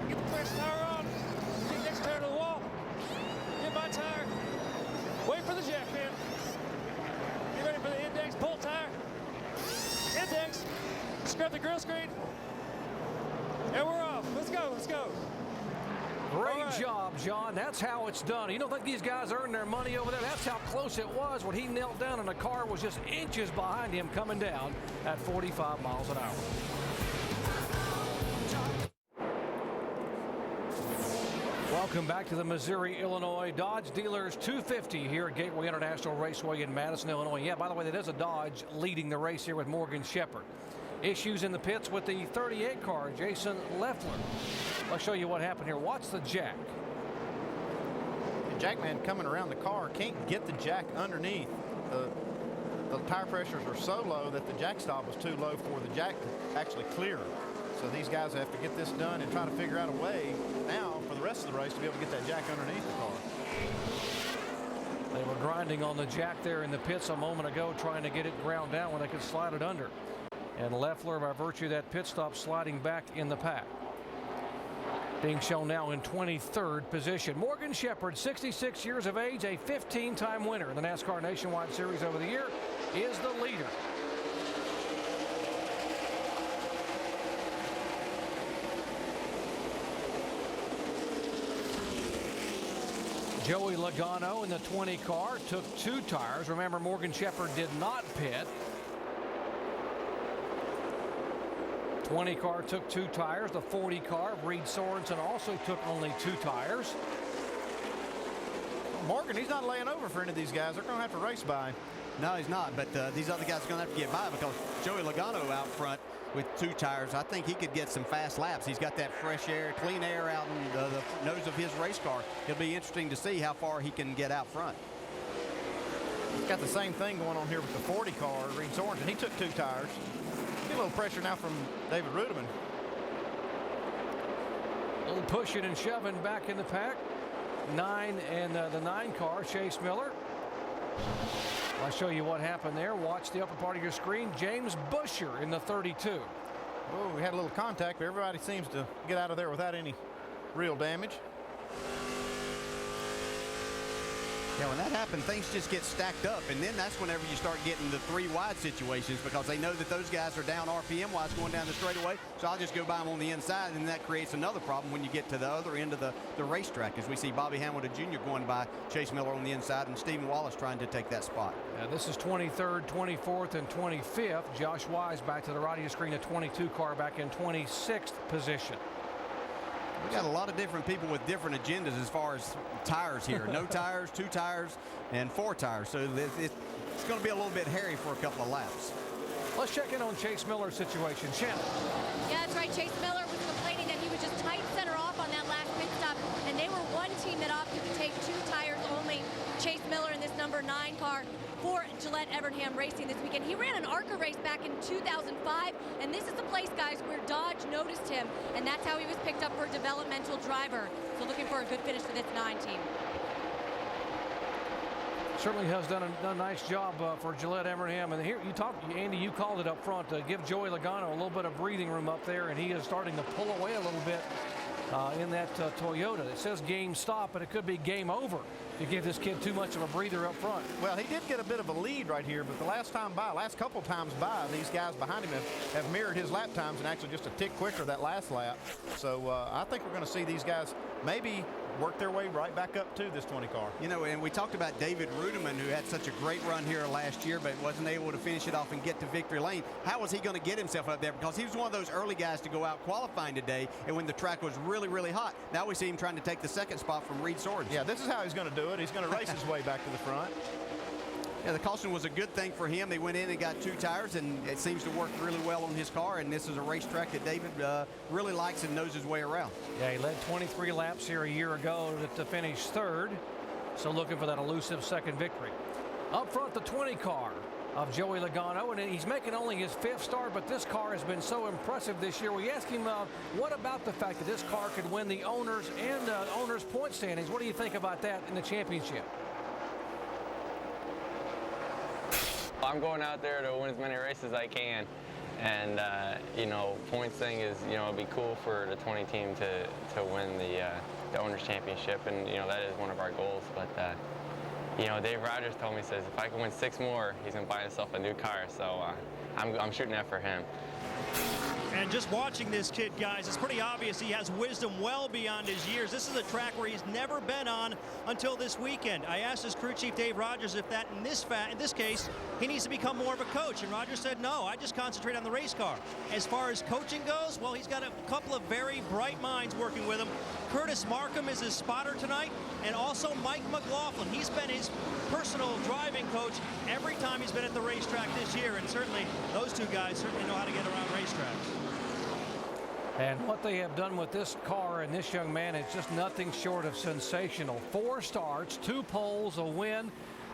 Get the fresh tire on. Get the next tire to the wall. Get my tire. Wait for the jack man. Get ready for the index. Pull tire. Index. Scrub the grill screen. And we're off. Let's go. Let's go. Great job, John. That's how it's done. You don't think these guys earned their money over there? That's how close it was when he knelt down and the car was just inches behind him coming down at 45 miles an hour. Welcome back to the Missouri-Illinois Dodge Dealers 250 here at Gateway International Raceway in Madison, Illinois. Yeah, by the way, that is a Dodge leading the race here with Morgan Shepherd. Issues in the pits with the 38 car, Jason Leffler. I'll show you what happened here. Watch the jack. The jackman coming around the car can't get the jack underneath. The tire pressures are so low that the jack stop was too low for the jack to actually clear. So these guys have to get this done and try to figure out a way now for the rest of the race to be able to get that jack underneath the car. They were grinding on the jack there in the pits a moment ago, trying to get it ground down when they could slide it under. And Leffler, by virtue of that pit stop, sliding back in the pack. Being shown now in 23rd position. Morgan Shepherd, 66 years of age, a 15-time winner in the NASCAR Nationwide Series over the year, is the leader. Joey Logano in the 20 car took 2 tires. Remember, Morgan Shepherd did not pit. 20 car took 2 tires. The 40 car, Reed Sorensen, also took only 2 tires. Morgan, he's not laying over for any of these guys. They're going to have to race by. No, he's not, but these other guys are going to have to get by because Joey Logano out front with 2 tires. I think he could get some fast laps. He's got that fresh air, clean air out in the nose of his race car. It'll be interesting to see how far he can get out front. He's got the same thing going on here with the 40 car, Reed Sorensen. He took 2 tires. Get a little pressure now from David Reutimann. A little pushing and shoving back in the pack. 9 and the 9 car, Chase Miller. I'll show you what happened there. Watch the upper part of your screen. James Busher in the 32. Oh, we had a little contact, but everybody seems to get out of there without any real damage. Yeah, when that happens, things just get stacked up, and then that's whenever you start getting the 3 wide situations because they know that those guys are down RPM-wise going down the straightaway, so I'll just go by them on the inside, and that creates another problem when you get to the other end of the racetrack, as we see Bobby Hamilton Jr. going by Chase Miller on the inside and Stephen Wallace trying to take that spot. This is 23rd, 24th, and 25th. Josh Wise back to the right of your screen, a 22 car back in 26th position. We got a lot of different people with different agendas as far as tires here. No tires, 2 tires, and 4 tires. So it's going to be a little bit hairy for a couple of laps. Let's check in on Chase Miller's situation. Shannon. Yeah, that's right. Chase Miller was complaining that he was just tight center off on that last pit stop, and they were one team that opted to take 2 tires only. Chase Miller in this number 9 car for Gillette Evernham Racing this weekend. He ran an ARCA race back in 2005, and this is the place, guys, where Dodge noticed him, and that's how he was picked up for a developmental driver. So looking for a good finish for this 9 team. Certainly has done a nice job for Gillette Evernham. And here you talked, Andy, you called it up front to give Joey Logano a little bit of breathing room up there, and he is starting to pull away a little bit in that Toyota. It says game stop, but it could be game over. You give this kid too much of a breather up front. Well, he did get a bit of a lead right here, but the last couple times by, these guys behind him have mirrored his lap times and actually just a tick quicker that last lap. So I think we're going to see these guys maybe work their way right back up to this 20 car. You know, and we talked about David Reutimann, who had such a great run here last year, but wasn't able to finish it off and get to victory lane. How was he going to get himself up there? Because he was one of those early guys to go out qualifying today, and when the track was really, really hot. Now we see him trying to take the second spot from Reed Swords. Yeah, this is how he's going to do it. He's going to race his way back to the front. Yeah, the caution was a good thing for him. They went in and got 2 tires, and it seems to work really well on his car. And this is a racetrack that David really likes and knows his way around. Yeah, he led 23 laps here a year ago to finish 3rd. So looking for that elusive second victory. Up front, the 20 car of Joey Logano, and he's making only his 5th start, but this car has been so impressive this year. We asked him, what about the fact that this car could win the owners and owners point standings? What do you think about that in the championship? I'm going out there to win as many races as I can, and you know, points thing is, you know, it'd be cool for the 20 team to win the owners championship, and you know that is one of our goals. But you know, Dave Rogers told me, says if I can win 6 more, he's gonna buy himself a new car. So I'm shooting that for him. And just watching this kid, guys, it's pretty obvious he has wisdom well beyond his years. This is a track where he's never been on until this weekend. I asked his crew chief, Dave Rogers, if that in this case, he needs to become more of a coach. And Rogers said, no, I just concentrate on the race car. As far as coaching goes, well, he's got a couple of very bright minds working with him. Curtis Markham is his spotter tonight, and also Mike McLaughlin. He's been his personal driving coach every time he's been at the racetrack this year, and certainly those 2 guys certainly know how to get around racetracks. And what they have done with this car and this young man is just nothing short of sensational. 4 starts, 2 poles, a win,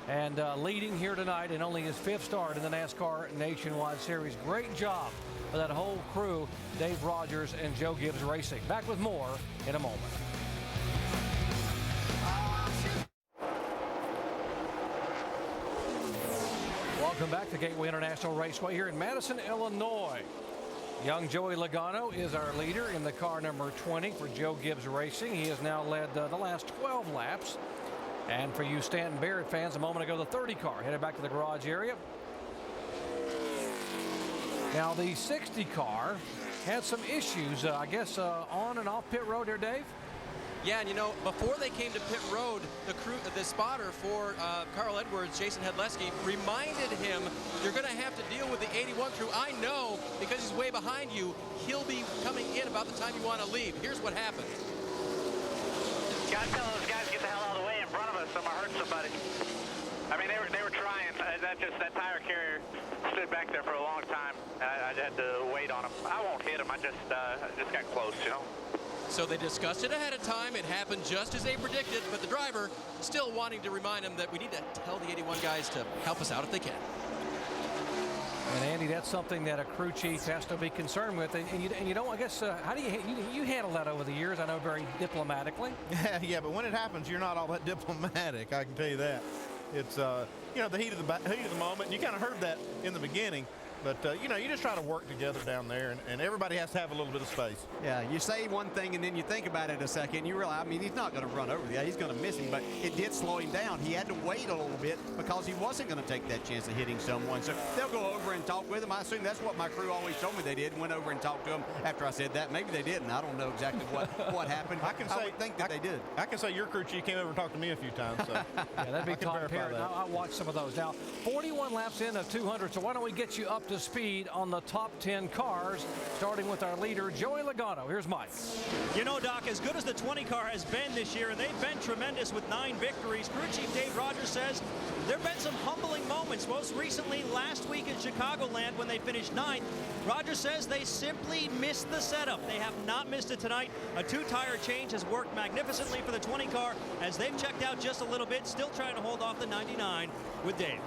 and leading here tonight in only his 5th start in the NASCAR Nationwide Series. Great job for that whole crew, Dave Rogers and Joe Gibbs Racing. Back with more in a moment. Welcome back to Gateway International Raceway here in Madison, Illinois. Young Joey Logano is our leader in the car number 20 for Joe Gibbs Racing. He has now led the last 12 laps. And for you Stanton Barrett fans, a moment ago, the 30 car headed back to the garage area. Now the 60 car had some issues, I guess, on and off pit road there, Dave? Yeah, and you know, before they came to pit road, the spotter for Carl Edwards, Jason Hedleski, reminded him, you're going to have to deal with the 81 crew. I know, because he's way behind you, he'll be coming in about the time you want to leave. Here's what happened. Got to tell those guys to get the hell out of the way in front of us. I'm going to hurt somebody. I mean, they were trying. That tire carrier stood back there for a long time. I had to wait on him. I won't hit him. I just got close, you know. So they discussed it ahead of time. It happened just as they predicted, but the driver still wanting to remind him that we need to tell the 81 guys to help us out if they can. And Andy, that's something that a crew chief has to be concerned with. And you don't, I guess, how do you handle that over the years? I know very diplomatically. Yeah, but when it happens, you're not all that diplomatic. I can tell you that. It's you know, the heat of the moment. You kind of heard that in the beginning. But, you know, you just try to work together down there, and everybody has to have a little bit of space. Yeah, you say one thing, and then you think about it a second, and you realize, I mean, he's not going to run over the guy. He's going to miss him, but it did slow him down. He had to wait a little bit because he wasn't going to take that chance of hitting someone. So they'll go over and talk with him. I assume that's what my crew always told me they did, went over and talked to him after I said that. Maybe they didn't. I don't know exactly what happened. I would think that they did. I can say your crew chief came over and talked to me a few times. So yeah, that'd be top pair. I watched some of those. Now, 41 laps in of 200, so why don't we get you up up to speed on the top 10 cars, starting with our leader, Joey Logano. Here's Mike. You know, Doc, as good as the 20 car has been this year, and they've been tremendous with 9 victories, crew chief Dave Rogers says there have been some humbling moments. Most recently, last week in Chicagoland when they finished 9th. Rogers says they simply missed the setup. They have not missed it tonight. A 2-tire change has worked magnificently for the 20 car as they've checked out just a little bit, still trying to hold off the 99 with Dave.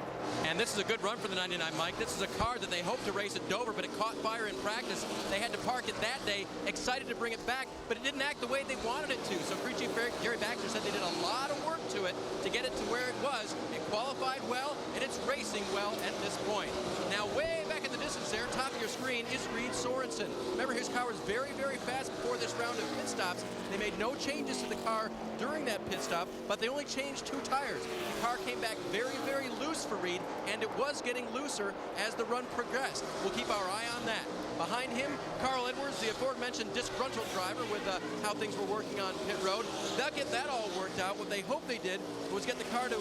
And this is a good run for the 99, Mike. This is a car that they hoped to race at Dover, but it caught fire in practice. They had to park it that day, excited to bring it back, but it didn't act the way they wanted it to. So crew chief Gary Baxter said they did a lot of work to it to get it to where it was. It qualified well, and it's racing well at this point. Now, way back in the distance there, top of your screen, is Reed Sorensen. Remember, his car was very, very fast before this round of pit stops. They made no changes to the car during that pit stop, but they only changed 2 tires. The car came back very, very loose for Reed, and it was getting looser as the run progressed. We'll keep our eye on that. Behind him, Carl Edwards, the aforementioned disgruntled driver with how things were working on pit road. They'll get that all worked out. What they hoped they did was get the car to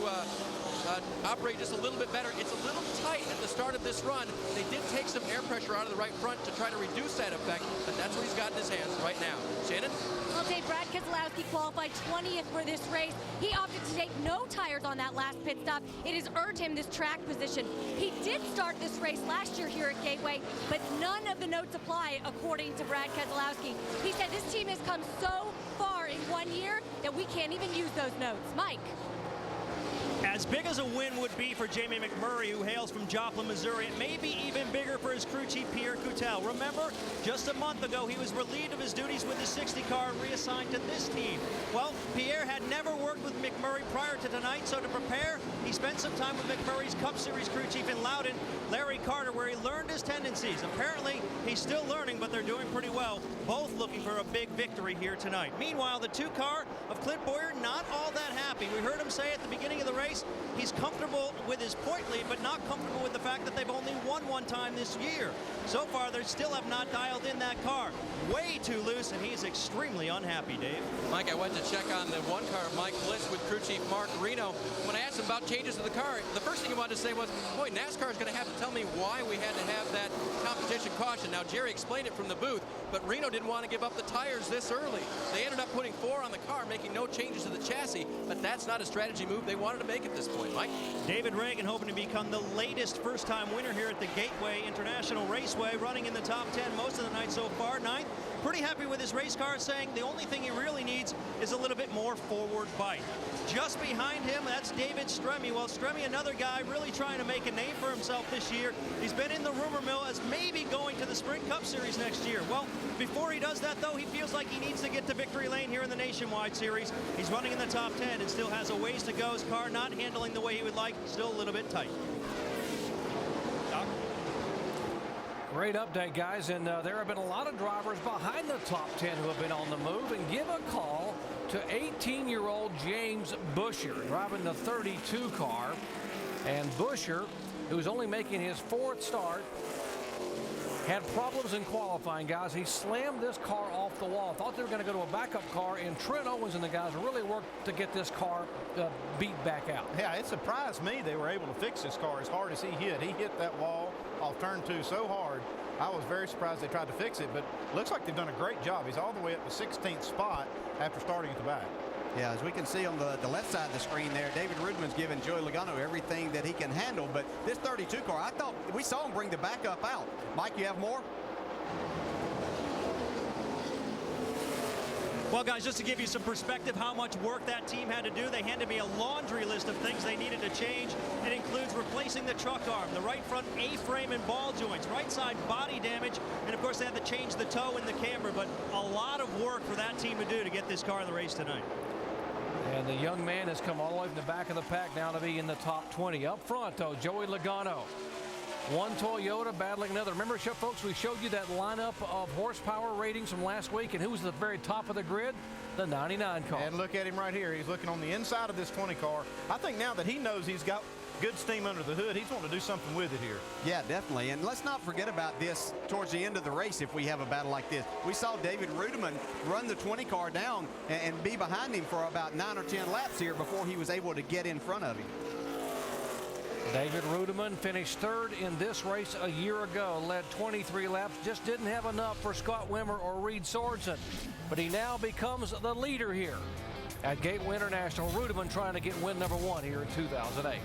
operate just a little bit better. It's a little tight at the start of this run. They did take some air pressure out of the right front to try to reduce that effect, but that's what he's got in his hands right now. Shannon? Well, Dave, Brad Keselowski qualified 20th for this race. He opted to take no tires on that last pit stop. It has earned him this track position. He did start this race last year here at Gateway, but none of the notes apply, according to Brad Keselowski. He said this team has come so far in 1 year that we can't even use those notes. Mike? As big as a win would be for Jamie McMurray, who hails from Joplin, Missouri, it may be even bigger for his crew chief, Pierre Coutel. Remember, just a month ago, he was relieved of his duties with the 60 car and reassigned to this team. Well, Pierre had never worked with McMurray prior to tonight, so to prepare, he spent some time with McMurray's Cup Series crew chief in Loudon, Larry Carter, where he learned his tendencies. Apparently, he's still learning, but they're doing pretty well, both looking for a big victory here tonight. Meanwhile, the 2 car of Clint Boyer, not all that happy. We heard him say at the beginning of the race, he's comfortable with his point lead, but not comfortable with the fact that they've only won 1 time this year. So far, they still have not dialed in that car. Way too loose, and he's extremely unhappy, Dave. Mike, I went to check on the 1 car of Mike Bliss with crew chief Mark Reno. When I asked him about changes to the car, the first thing he wanted to say was, boy, NASCAR is going to have to tell me why we had to have that competition caution. Now, Jerry explained it from the booth, but Reno didn't want to give up the tires this early. They ended up putting 4 on the car, making no changes to the chassis, but that's not a strategy move they wanted to make at this point. Mike? David Reagan hoping to become the latest first-time winner here at the Gateway International Raceway, running in the top 10 most of the night so far. 9th, pretty happy with his race car, saying the only thing he really needs is a little bit more forward bite. Just behind him, that's David Stremme. Well, Stremme, another guy really trying to make a name for himself this year. He's been in the rumor mill as maybe going to the Sprint Cup Series next year. Well, before he does that, though, he feels like he needs to get to victory lane here in the Nationwide Series. He's running in the top 10 and still has a ways to go. His car not handling the way he would like, still a little bit tight. Doc? Great update, guys, and there have been a lot of drivers behind the top 10 who have been on the move, and give a call to 18-year-old James Busher, driving the 32 car. And Busher, who's only making his 4th start, had problems in qualifying, guys. He slammed this car off the wall. Thought they were going to go to a backup car, and Trent Owens and the guys really worked to get this car beat back out. Yeah, it surprised me they were able to fix this car as hard as he hit. He hit that wall off turn 2 so hard, I was very surprised they tried to fix it, but looks like they've done a great job. He's all the way up to 16th spot after starting at the back. Yeah, as we can see on the left side of the screen there, David Reutimmann's giving Joey Logano everything that he can handle, but this 32 car, I thought we saw him bring the backup out. Mike, you have more? Well, guys, just to give you some perspective how much work that team had to do, they handed me a laundry list of things they needed to change. It includes replacing the truck arm, the right front A-frame and ball joints, right side body damage, and of course they had to change the toe and the camber, but a lot of work for that team to do to get this car in the race tonight. And the young man has come all the way from the back of the pack now to be in the top 20. Up front, though, Joey Logano. One Toyota battling another. Remember, folks, we showed you that lineup of horsepower ratings from last week, and who was at the very top of the grid? The 99 car. And look at him right here. He's looking on the inside of this 20 car. I think now that he knows he's got good steam under the hood, he's wanting to do something with it here. Yeah, definitely. And let's not forget about this towards the end of the race if we have a battle like this. We saw David Reutimann run the 20 car down and be behind him for about 9 or 10 laps here before he was able to get in front of him. David Reutimann finished third in this race a year ago, led 23 laps, just didn't have enough for Scott Wimmer or Reed Sorensen. But he now becomes the leader here at Gateway International. Reutimann trying to get win number 1 here in 2008.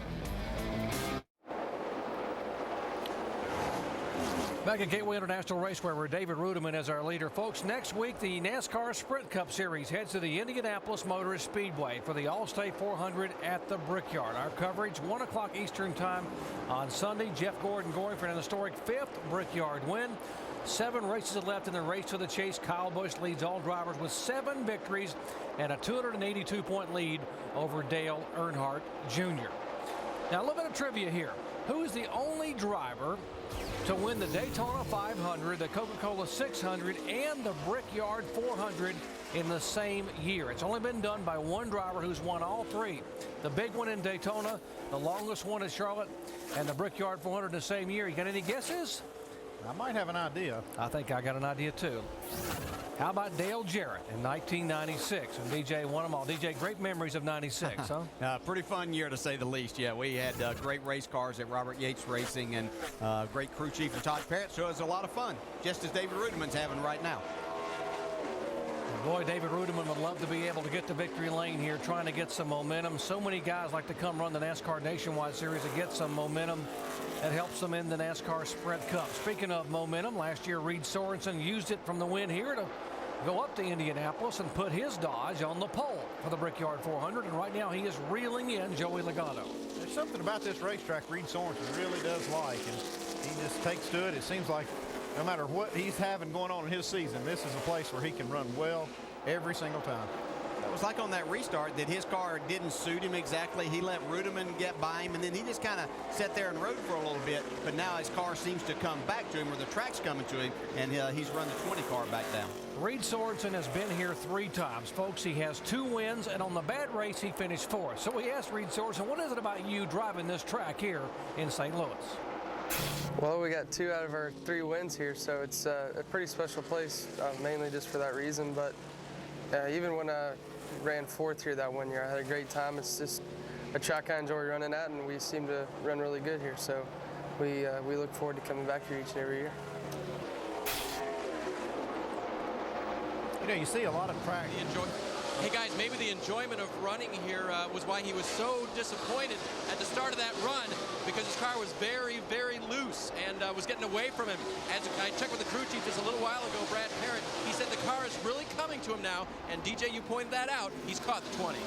Back at Gateway International Raceway, where David Reutimann is our leader. Folks, next week the NASCAR Sprint Cup Series heads to the Indianapolis Motor Speedway for the All-State 400 at the Brickyard. Our coverage 1 o'clock Eastern time on Sunday. Jeff Gordon going for an historic 5th Brickyard win. 7 races left in the race to the chase. Kyle Busch leads all drivers with 7 victories and a 282-point lead over Dale Earnhardt Jr. Now, a little bit of trivia here. Who is the only driver to win the Daytona 500, the Coca-Cola 600, and the Brickyard 400 in the same year? It's only been done by one driver who's won all 3. The big one in Daytona, the longest one in Charlotte, and the Brickyard 400 in the same year. You got any guesses? I might have an idea. I think I got an idea too. How about Dale Jarrett in 1996? And DJ won them all. DJ, great memories of 96, huh? Pretty fun year, to say the least. Yeah, we had great race cars at Robert Yates Racing and great crew chief and Todd Parrott, so it was a lot of fun, just as David Reutimann's having right now. Boy, David Reutimann would love to be able to get to victory lane here, trying to get some momentum. So many guys like to come run the NASCAR Nationwide Series to get some momentum that helps them in the NASCAR Sprint Cup. Speaking of momentum, last year Reed Sorensen used it from the win here to go up to Indianapolis and put his Dodge on the pole for the Brickyard 400, and right now he is reeling in Joey Logano. There's something about this racetrack Reed Sorensen really does like, and he just takes to it. It seems like no matter what he's having going on in his season, this is a place where he can run well every single time. It was like on that restart that his car didn't suit him exactly. He let Reutimann get by him, and then he just kind of sat there and rode for a little bit. But now his car seems to come back to him, or the track's coming to him, and he's run the 20 car back down. Reed Sorensen has been here 3 times. Folks, he has 2 wins, and on the bad race, he finished 4th. So we asked Reed Sorensen, what is it about you driving this track here in St. Louis? Well, we got 2 out of our 3 wins here, so it's a pretty special place, mainly just for that reason. But even when I ran 4th here that one year, I had a great time. It's just a track I enjoy running at, and we seem to run really good here. So we look forward to coming back here each and every year. You know, you see a lot of track. Hey guys, maybe the enjoyment of running here was why he was so disappointed at the start of that run, because his car was very, very loose and was getting away from him. As I checked with the crew chief just a little while ago, Brad Parrott, he said the car is really coming to him now, and DJ, you pointed that out, he's caught the 20.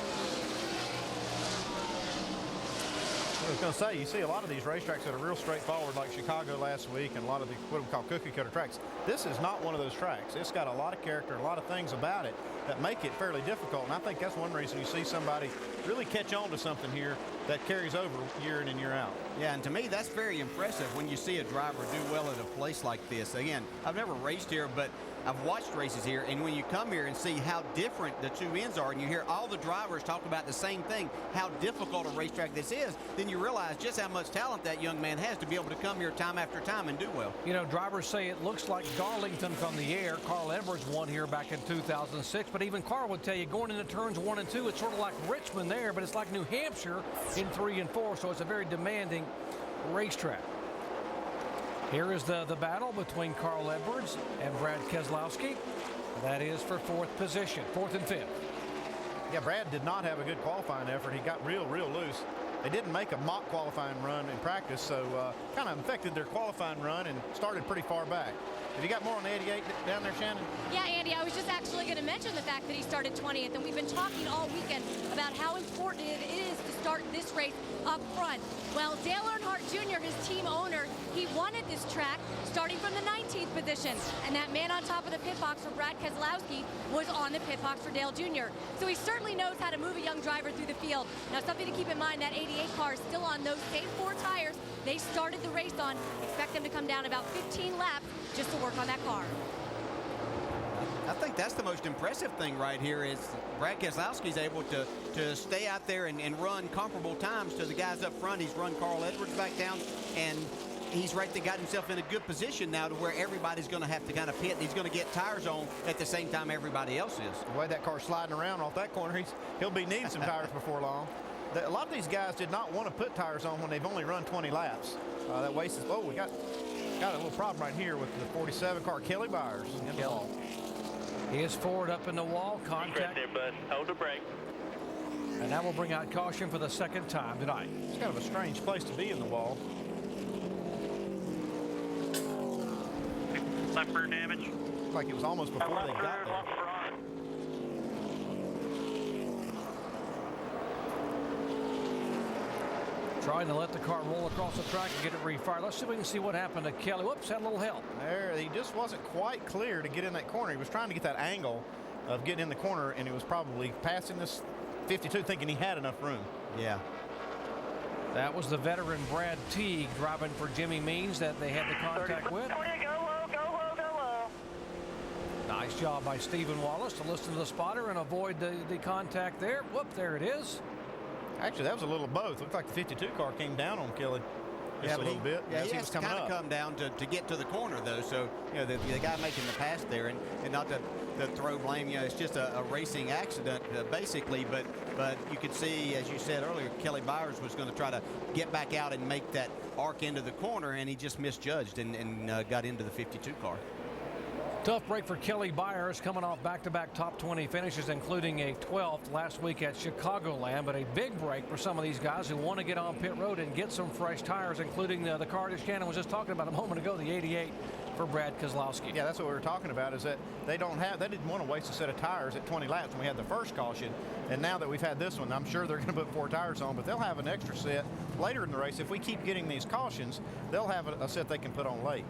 I was going to say, you see a lot of these racetracks that are real straightforward, like Chicago last week, and a lot of the what we call cookie cutter tracks. This is not one of those tracks. It's got a lot of character, a lot of things about it that make it fairly difficult, and I think that's one reason you see somebody really catch on to something here that carries over year in and year out. Yeah, and to me, that's very impressive when you see a driver do well at a place like this. Again, I've never raced here, but I've watched races here, and when you come here and see how different the 2 ends are, and you hear all the drivers talk about the same thing, how difficult a racetrack this is, then you realize just how much talent that young man has to be able to come here time after time and do well. You know, drivers say it looks like Darlington from the air. Carl Edwards won here back in 2006, but even Carl would tell you going into turns 1 and 2, it's sort of like Richmond there, but it's like New Hampshire in 3 and 4, so it's a very demanding racetrack. Here is the battle between Carl Edwards and Brad Keselowski. That is for 4th position, 4th and 5th. Yeah, Brad did not have a good qualifying effort. He got real loose. They didn't make a mock qualifying run in practice, so kind of affected their qualifying run and started pretty far back. Have you got more on the 88 down there, Shannon? Yeah, Andy, I was just actually going to mention the fact that he started 20th, and we've been talking all weekend about how important it is to start this race up front. Well, Dale Earnhardt Jr., his team owner, he wanted this track starting from the 19th position, and that man on top of the pit box for Brad Keselowski was on the pit box for Dale Jr. So he certainly knows how to move a young driver through the field. Now, something to keep in mind, that 88 car is still on those same 4 tires they started the race on. Expect them to come down about 15 laps just to work on that car. I think that's the most impressive thing right here is Brad Keselowski's able to stay out there and run comparable times to the guys up front. He's run Carl Edwards back down, and he's right there, got himself in a good position now to where everybody's going to have to kind of pit. He's going to get tires on at the same time everybody else is. The way that car's sliding around off that corner, he'll be needing some tires before long. a lot of these guys did not want to put tires on when they've only run 20 laps. That wastes. Oh, we got a little problem right here with the 47 car, Kelly Byers in the wall. He is forward up in the wall. Contact. Right there, bud. Hold the brake. And that will bring out caution for the second time tonight. It's kind of a strange place to be in the wall. Left rear damage. Looks like it was almost before they got there. Trying to let the car roll across the track and get it refired. Let's see if we can see what happened to Kelly. Whoops, had a little help. There, he just wasn't quite clear to get in that corner. He was trying to get that angle of getting in the corner, and he was probably passing this 52 thinking he had enough room. Yeah. That was the veteran Brad Teague driving for Jimmy Means that they had the contact with. Nice job by Stephen Wallace to listen to the spotter and avoid the contact there. Whoop, there it is. Actually, that was a little both. Looked like the 52 car came down on Kelly just a little bit. Yeah, as he was has to coming kind of up. come down to get to the corner, though. So, you know, the guy making the pass there, and not to throw blame, you know, it's just a racing accident, basically. But you could see, as you said earlier, Kelly Byers was going to try to get back out and make that arc into the corner, and he just misjudged and got into the 52 car. Tough break for Kelly Byers, coming off back-to-back top 20 finishes, including a 12th last week at Chicagoland. But a big break for some of these guys who want to get on pit road and get some fresh tires, including the car that Shannon was just talking about a moment ago, the 88 for Brad Keselowski. Yeah, that's what we were talking about, is that they didn't want to waste a set of tires at 20 laps when we had the first caution. And now that we've had this one, I'm sure they're going to put 4 tires on, but they'll have an extra set later in the race. If we keep getting these cautions, they'll have a set they can put on late.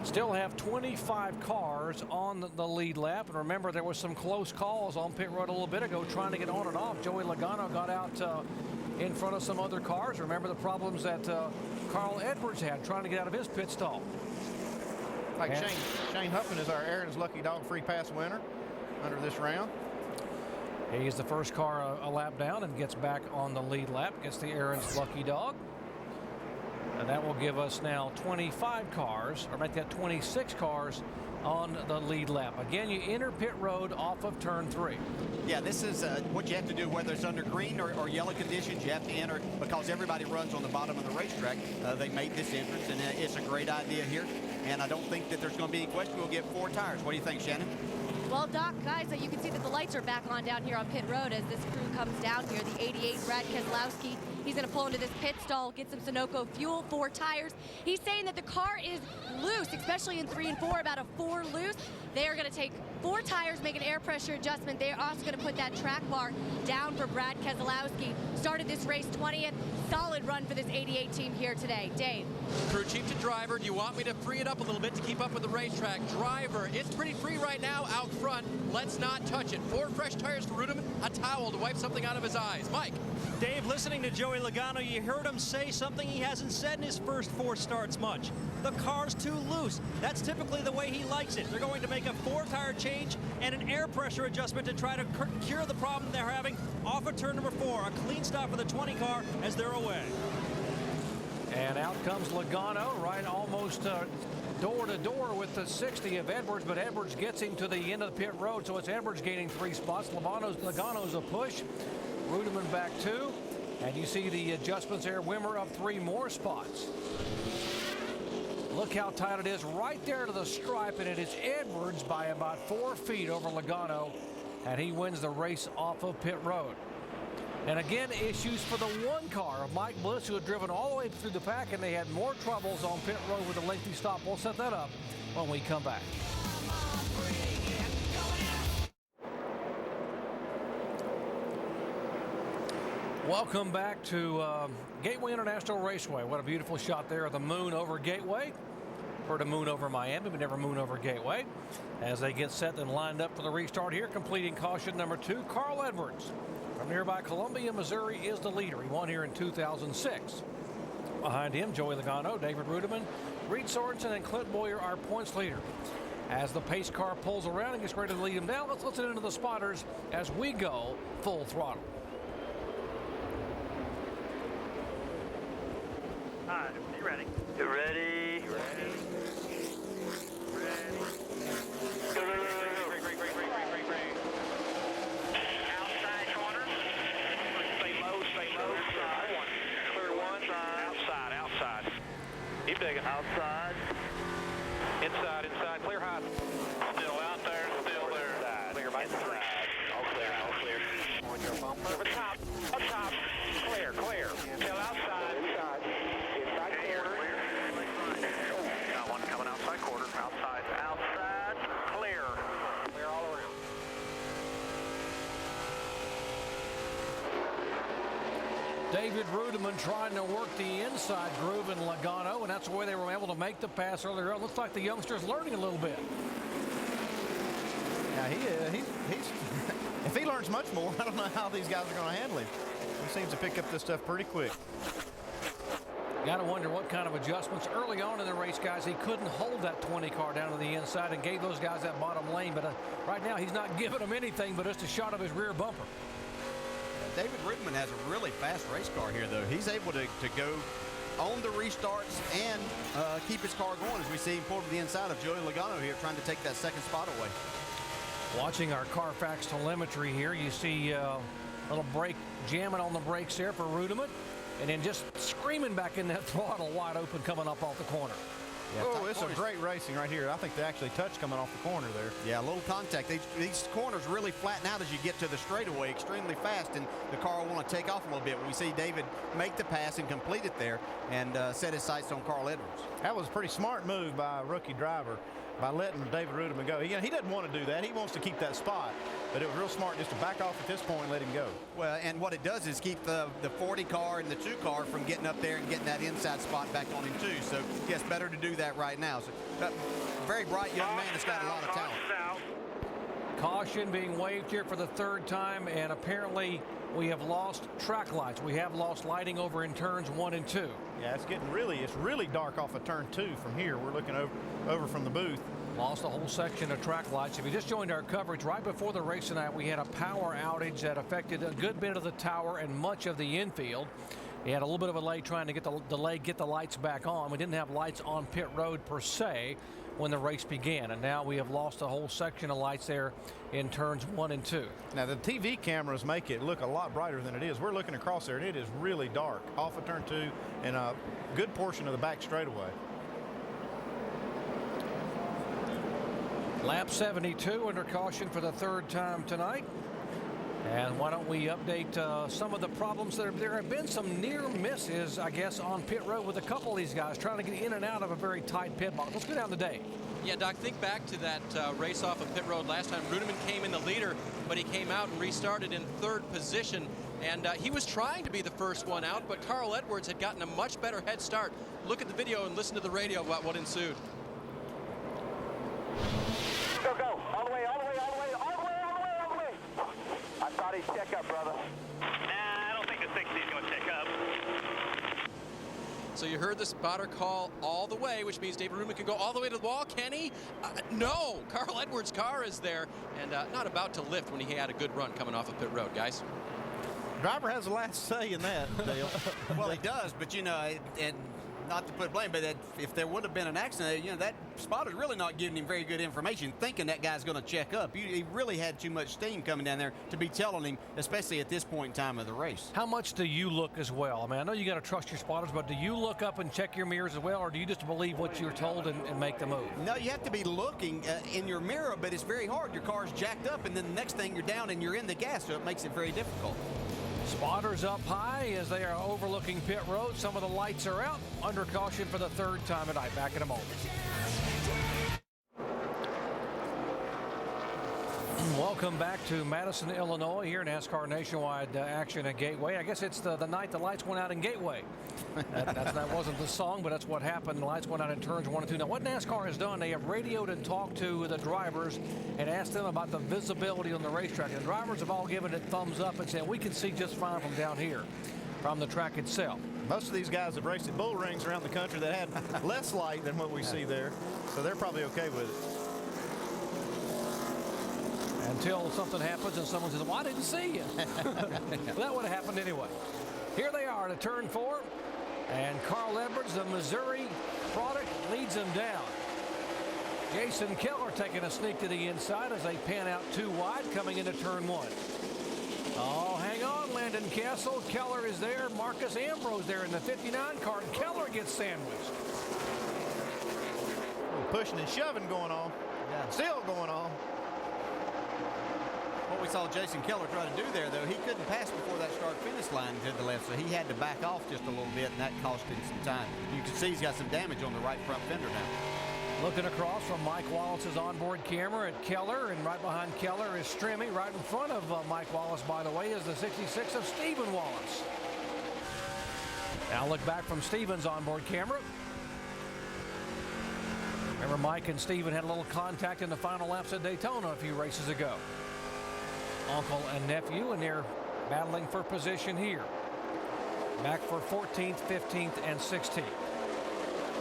Still have 25 cars on the lead lap. And remember, there was some close calls on pit road a little bit ago trying to get on and off. Joey Logano got out in front of some other cars. Remember the problems that Carl Edwards had trying to get out of his pit stall. Like Shane Huffman is our Aaron's Lucky Dog free pass winner under this round. He's the first car a lap down and gets back on the lead lap. Gets the Aaron's Lucky Dog. And that will give us now 25 cars, or make that 26 cars on the lead lap. Again, you enter pit road off of turn 3. Yeah, this is what you have to do, whether it's under green or yellow conditions. You have to enter because everybody runs on the bottom of the racetrack. They made this entrance, and it's a great idea here. And I don't think that there's going to be any question. We'll get 4 tires. What do you think, Shannon? Well, Doc, guys, you can see that the lights are back on down here on pit road as this crew comes down here. The 88 Brad Keselowski, he's going to pull into this pit stall, get some Sunoco fuel, 4 tires. He's saying that the car is loose, especially in 3 and 4, about a 4 loose. They are going to take 4 tires, make an air pressure adjustment. They're also going to put that track bar down for Brad Keselowski. Started this race 20th. Solid run for this 88 team here today. Dave. Crew chief to driver, do you want me to free it up a little bit to keep up with the racetrack? Driver, it's pretty free right now out front. Let's not touch it. 4 fresh tires for Reutimann, a towel to wipe something out of his eyes. Mike. Dave, listening to Joey Logano, you heard him say something he hasn't said in his first 4 starts much. The car's too loose. That's typically the way he likes it. They're going to make a 4-tire change and an air pressure adjustment to try to cure the problem they're having off of turn number 4. A clean stop for the 20 car as they're away. And out comes Logano, right almost door to door with the 60 of Edwards, but Edwards gets him to the end of the pit road, so it's Edwards gaining 3 spots. Logano's a push. Reutimann back 2. And you see the adjustments there. Wimmer up 3 more spots. Look how tight it is right there to the stripe, and it is Edwards by about 4 feet over Logano, and he wins the race off of pit road. And again, issues for the 1 car of Mike Bliss, who had driven all the way through the pack, and they had more troubles on pit road with a lengthy stop. We'll set that up when we come back. Welcome back to Gateway International Raceway. What a beautiful shot there of the moon over Gateway. Heard a moon over Miami, but never moon over Gateway. As they get set and lined up for the restart here, completing caution number 2, Carl Edwards. From nearby Columbia, Missouri is the leader. He won here in 2006. Behind him, Joey Logano, David Reutimann, Reed Sorensen, and Clint Boyer are points leader. As the pace car pulls around and gets ready to lead him down, let's listen into the spotters as we go full throttle. All right, you ready? You ready? Ready. Go, go, go, go, go. Great. Outside corner. Stay low, Keep digging. Outside. Inside, inside. Clear high. Still out there, still there. Inside. Clear by inside. All clear, all clear. On your bumper. Over top. Up top. Clear, clear. Still outside. Inside. Inside quarter. Got one coming outside quarter. Outside. Outside. Clear. Clear all around. David Reutimann trying to work the inside groove in Logano, and that's the way they were able to make the pass earlier on. Looks like the youngster's learning a little bit. Yeah, he's if he learns much more, I don't know how these guys are going to handle him. He seems to pick up this stuff pretty quick. Got to wonder what kind of adjustments early on in the race, guys. He couldn't hold that 20 car down to the inside and gave those guys that bottom lane, but right now he's not giving them anything but just a shot of his rear bumper. David Reutimann has a really fast race car here, though. He's able to go on the restarts and keep his car going, as we see him pull to the inside of Joey Logano here, trying to take that second spot away. Watching our Carfax telemetry here, you see a little brake jamming on the brakes there for Reutimann, and then just screaming back in that throttle wide open coming up off the corner. Yeah, oh, it's a great racing right here. I think they actually touched coming off the corner there. Yeah, a little contact. These corners really flatten out as you get to the straightaway extremely fast, and the car will want to take off a little bit. We see David make the pass and complete it there and set his sights on Carl Edwards. That was a pretty smart move by a rookie driver by letting David Reutimann go. He doesn't want to do that. He wants to keep that spot, but it was real smart just to back off at this point and let him go. Well, and what it does is keep the 40 car and the 2 car from getting up there and getting that inside spot back on him too. So yes, better to do that right now. So very bright young man that's got a lot of talent. Caution being waved here for the 3rd time, and apparently we have lost track lights. We have lost lighting over in turns 1 and 2. Yeah, it's really dark off of turn 2 from here. We're looking over from the booth. Lost a whole section of track lights. If you just joined our coverage right before the race tonight, we had a power outage that affected a good bit of the tower and much of the infield. He had a little bit of a delay trying to get the lights back on. We didn't have lights on pit road per se when the race began, and now we have lost a whole section of lights there in turns 1 and 2. Now the TV cameras make it look a lot brighter than it is. We're looking across there and it is really dark off of turn 2 and a good portion of the back straightaway. Lap 72 under caution for the 3rd time tonight. And why don't we update some of the problems? There have been some near misses, I guess, on pit road with a couple of these guys trying to get in and out of a very tight pit box. Let's go down the day. Yeah, Doc, think back to that race off of pit road last time. Reutimann came in the leader, but he came out and restarted in 3rd position. And he was trying to be the first one out, but Carl Edwards had gotten a much better head start. Look at the video and listen to the radio about what ensued. Go, go. All the way, all the way, all the way, all the way, all the way, all the way. I thought he'd check up, brother. Nah, I don't think the 60's going to check up. So you heard the spotter call all the way, which means David Reutimann can go all the way to the wall. Can he? No. Carl Edwards' car is there and not about to lift when he had a good run coming off of pit road, guys. Driver has the last say in that, Dale. Well, he does, but you know, and not to put blame, but that if there would have been an accident, you know, that spotter's really not giving him very good information, thinking that guy's going to check up. He really had too much steam coming down there to be telling him, especially at this point in time of the race. How much do you look as well? I mean, I know you got to trust your spotters, but do you look up and check your mirrors as well, or do you just believe what you're told and make the move? No, you have to be looking in your mirror, but it's very hard. Your car's jacked up, and then the next thing you're down and you're in the gas, so it makes it very difficult. Spotters up high as they are overlooking pit road. Some of the lights are out. Under caution for the 3rd time tonight. Back in a moment. Welcome back to Madison, Illinois, here in NASCAR Nationwide action at Gateway. I guess it's the night the lights went out in Gateway. That wasn't the song, but that's what happened. The lights went out in turns 1 and 2. Now, what NASCAR has done, they have radioed and talked to the drivers and asked them about the visibility on the racetrack. The drivers have all given it thumbs up and said, we can see just fine from down here, from the track itself. Most of these guys have raced at bull rings around the country that had less light than what we see there, so they're probably okay with it. Until something happens and someone says, well, I didn't see you. Well, that would have happened anyway. Here they are to turn 4. And Carl Edwards, the Missouri product, leads them down. Jason Keller taking a sneak to the inside as they pan out 2 wide coming into turn 1. Oh, hang going on. Landon Castle, Keller is there. Marcus Ambrose there in the 59 car. Keller gets sandwiched. Pushing and shoving going on. Yeah. Still going on. What we saw Jason Keller try to do there, though, he couldn't pass before that start-finish line to the left, so he had to back off just a little bit, and that cost him some time. You can see he's got some damage on the right front fender now. Looking across from Mike Wallace's onboard camera at Keller, and right behind Keller is Strimmy. Right in front of Mike Wallace, by the way, is the 66 of Stephen Wallace. Now look back from Stephen's onboard camera. Remember, Mike and Stephen had a little contact in the final laps at Daytona a few races ago. Uncle and nephew, and they're battling for position here. Back for 14th, 15th, and 16th.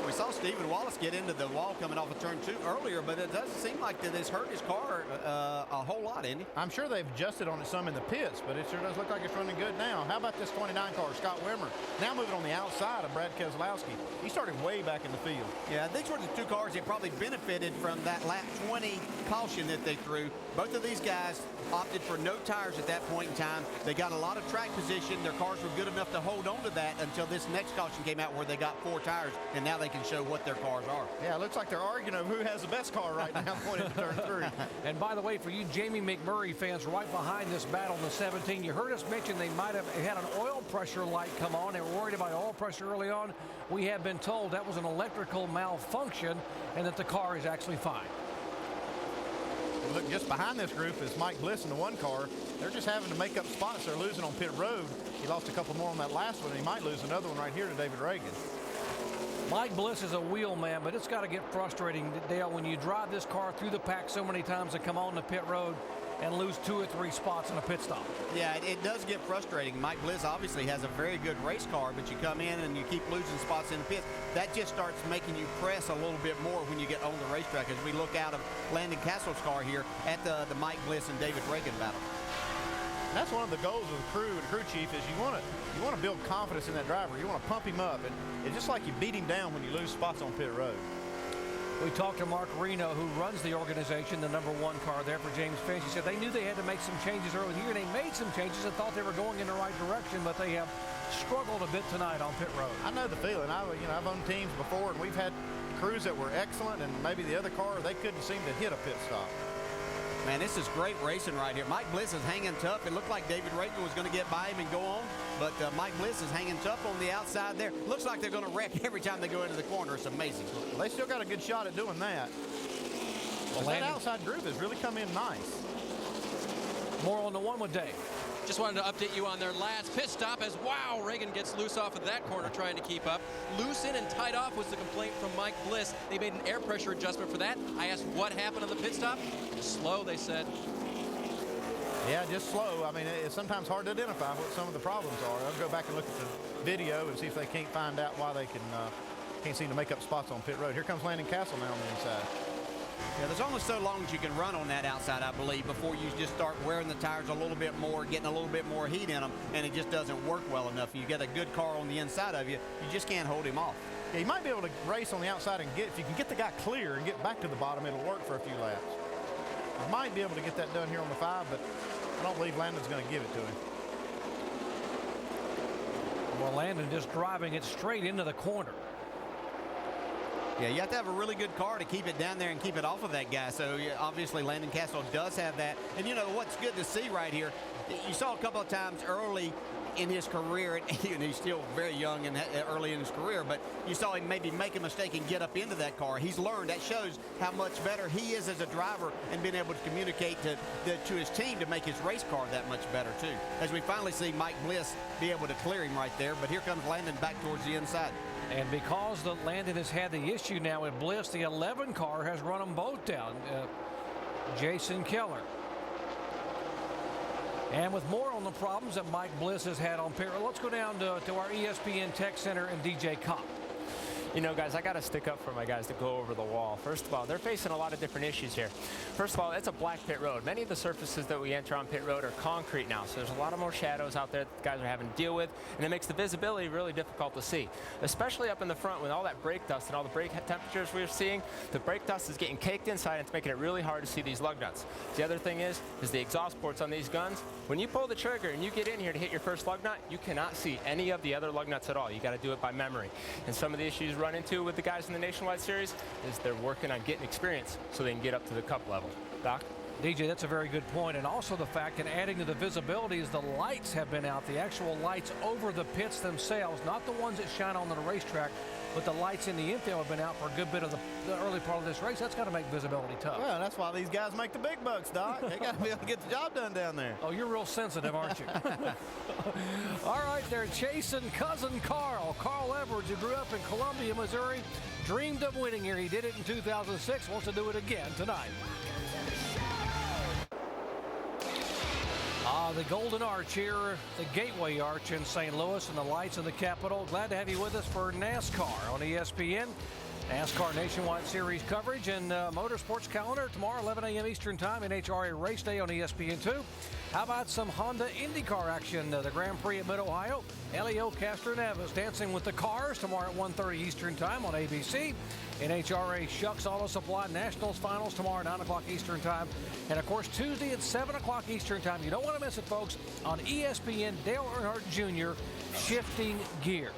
We saw Stephen Wallace get into the wall coming off of turn 2 earlier, but it doesn't seem like that it's hurt his car a whole lot, Andy. I'm sure they've adjusted on it some in the pits, but it sure does look like it's running good now. How about this 29 car, Scott Wimmer? Now moving on the outside of Brad Keselowski. He started way back in the field. Yeah, these were the two cars that probably benefited from that lap 20 caution that they threw. Both of these guys opted for no tires at that point in time. They got a lot of track position. Their cars were good enough to hold on to that until this next caution came out where they got 4 tires, and now they can show what their cars are. Yeah, it looks like they're arguing over who has the best car right now going into turn 3. And by the way, for you Jamie McMurray fans right behind this battle in the 17, you heard us mention they might have had an oil pressure light come on. They were worried about oil pressure early on. We have been told that was an electrical malfunction and that the car is actually fine. Look, just behind this group is Mike Bliss in the 1 car. They're just having to make up spots. They're losing on pit road. He lost a couple more on that last one, and he might lose another one right here to David Reagan. Mike Bliss is a wheel man, but it's got to get frustrating, Dale, when you drive this car through the pack so many times and come on the pit road and lose 2 or 3 spots in a pit stop. Yeah, it does get frustrating. Mike Bliss obviously has a very good race car, but you come in and you keep losing spots in the pits. That just starts making you press a little bit more when you get on the racetrack as we look out of Landon Castle's car here at the Mike Bliss and David Reagan battle. And that's one of the goals of the crew and crew chief is you want to build confidence in that driver. You want to pump him up, and it's just like you beat him down when you lose spots on pit road. We talked to Mark Reno, who runs the organization, the #1 car there for James Finch. He said they knew they had to make some changes early in the year. They made some changes and thought they were going in the right direction, but they have struggled a bit tonight on pit road. I know the feeling. I've owned teams before, and we've had crews that were excellent, and maybe the other car, they couldn't seem to hit a pit stop. Man, this is great racing right here. Mike Bliss is hanging tough. It looked like David Reagan was going to get by him and go on, but Mike Bliss is hanging tough on the outside there. Looks like they're going to wreck every time they go into the corner. It's amazing. Well, they still got a good shot at doing that. Well, that outside group has really come in nice. More on the one with Dave. Just wanted to update you on their last pit stop as, wow, Reagan gets loose off of that corner trying to keep up. Loose in and tied off was the complaint from Mike Bliss. They made an air pressure adjustment for that. I asked what happened on the pit stop. Slow, they said. Yeah, just slow. I mean, it's sometimes hard to identify what some of the problems are. I'll go back and look at the video and see if they can't find out why they can't seem to make up spots on pit road. Here comes Landon Castle now on the inside. Yeah, there's only so long as you can run on that outside, I believe, before you just start wearing the tires a little bit more, getting a little bit more heat in them, and it just doesn't work well enough. You get a good car on the inside of you, you just can't hold him off. Yeah, you might be able to race on the outside and if you can get the guy clear and get back to the bottom, it'll work for a few laps. You might be able to get that done here on the 5, but I don't believe Landon's going to give it to him. Well, Landon just driving it straight into the corner. Yeah, you have to have a really good car to keep it down there and keep it off of that guy. So yeah, obviously Landon Castle does have that. And you know what's good to see right here, you saw a couple of times early in his career, and he's still very young and early in his career, but you saw him maybe make a mistake and get up into that car. He's learned. That shows how much better he is as a driver and being able to communicate to his team to make his race car that much better too. As we finally see Mike Bliss be able to clear him right there, but here comes Landon back towards the inside. And because Landon has had the issue now with Bliss, the 11 car has run them both down. Jason Keller. And with more on the problems that Mike Bliss has had on pit road, let's go down to our ESPN Tech Center and DJ Kopp. You know, guys, I got to stick up for my guys to go over the wall. First of all, they're facing a lot of different issues here. First of all, it's a black pit road. Many of the surfaces that we enter on pit road are concrete now, so there's a lot of more shadows out there that guys are having to deal with, and it makes the visibility really difficult to see, especially up in the front with all that brake dust and all the brake temperatures we're seeing. The brake dust is getting caked inside, and it's making it really hard to see these lug nuts. The other thing is the exhaust ports on these guns. When you pull the trigger and you get in here to hit your first lug nut, you cannot see any of the other lug nuts at all. You got to do it by memory. And some of the issues run into with the guys in the Nationwide Series is they're working on getting experience so they can get up to the Cup level. Doc? DJ, that's a very good point. And also the fact that adding to the visibility is the lights have been out, the actual lights over the pits themselves, not the ones that shine on the racetrack, but the lights in the infield have been out for a good bit of the early part of this race. That's got to make visibility tough. Well, that's why these guys make the big bucks, Doc. They got to be able to get the job done down there. Oh, you're real sensitive, aren't you? All right, they're chasing cousin Carl. Carl Edwards, who grew up in Columbia, Missouri, dreamed of winning here. He did it in 2006, wants to do it again tonight. The Golden Arch here, the Gateway Arch in St. Louis, and the lights in the Capitol. Glad to have you with us for NASCAR on ESPN. NASCAR Nationwide Series coverage and motorsports calendar tomorrow, 11 a.m. Eastern Time, NHRA Race Day on ESPN2. How about some Honda IndyCar action? The Grand Prix at Mid-Ohio. Elio Castroneves dancing with the cars tomorrow at 1:30 Eastern Time on ABC. NHRA Shucks Auto Supply Nationals Finals tomorrow at 9 o'clock Eastern Time. And, of course, Tuesday at 7 o'clock Eastern Time. You don't want to miss it, folks, on ESPN. Dale Earnhardt Jr. Shifting Gears.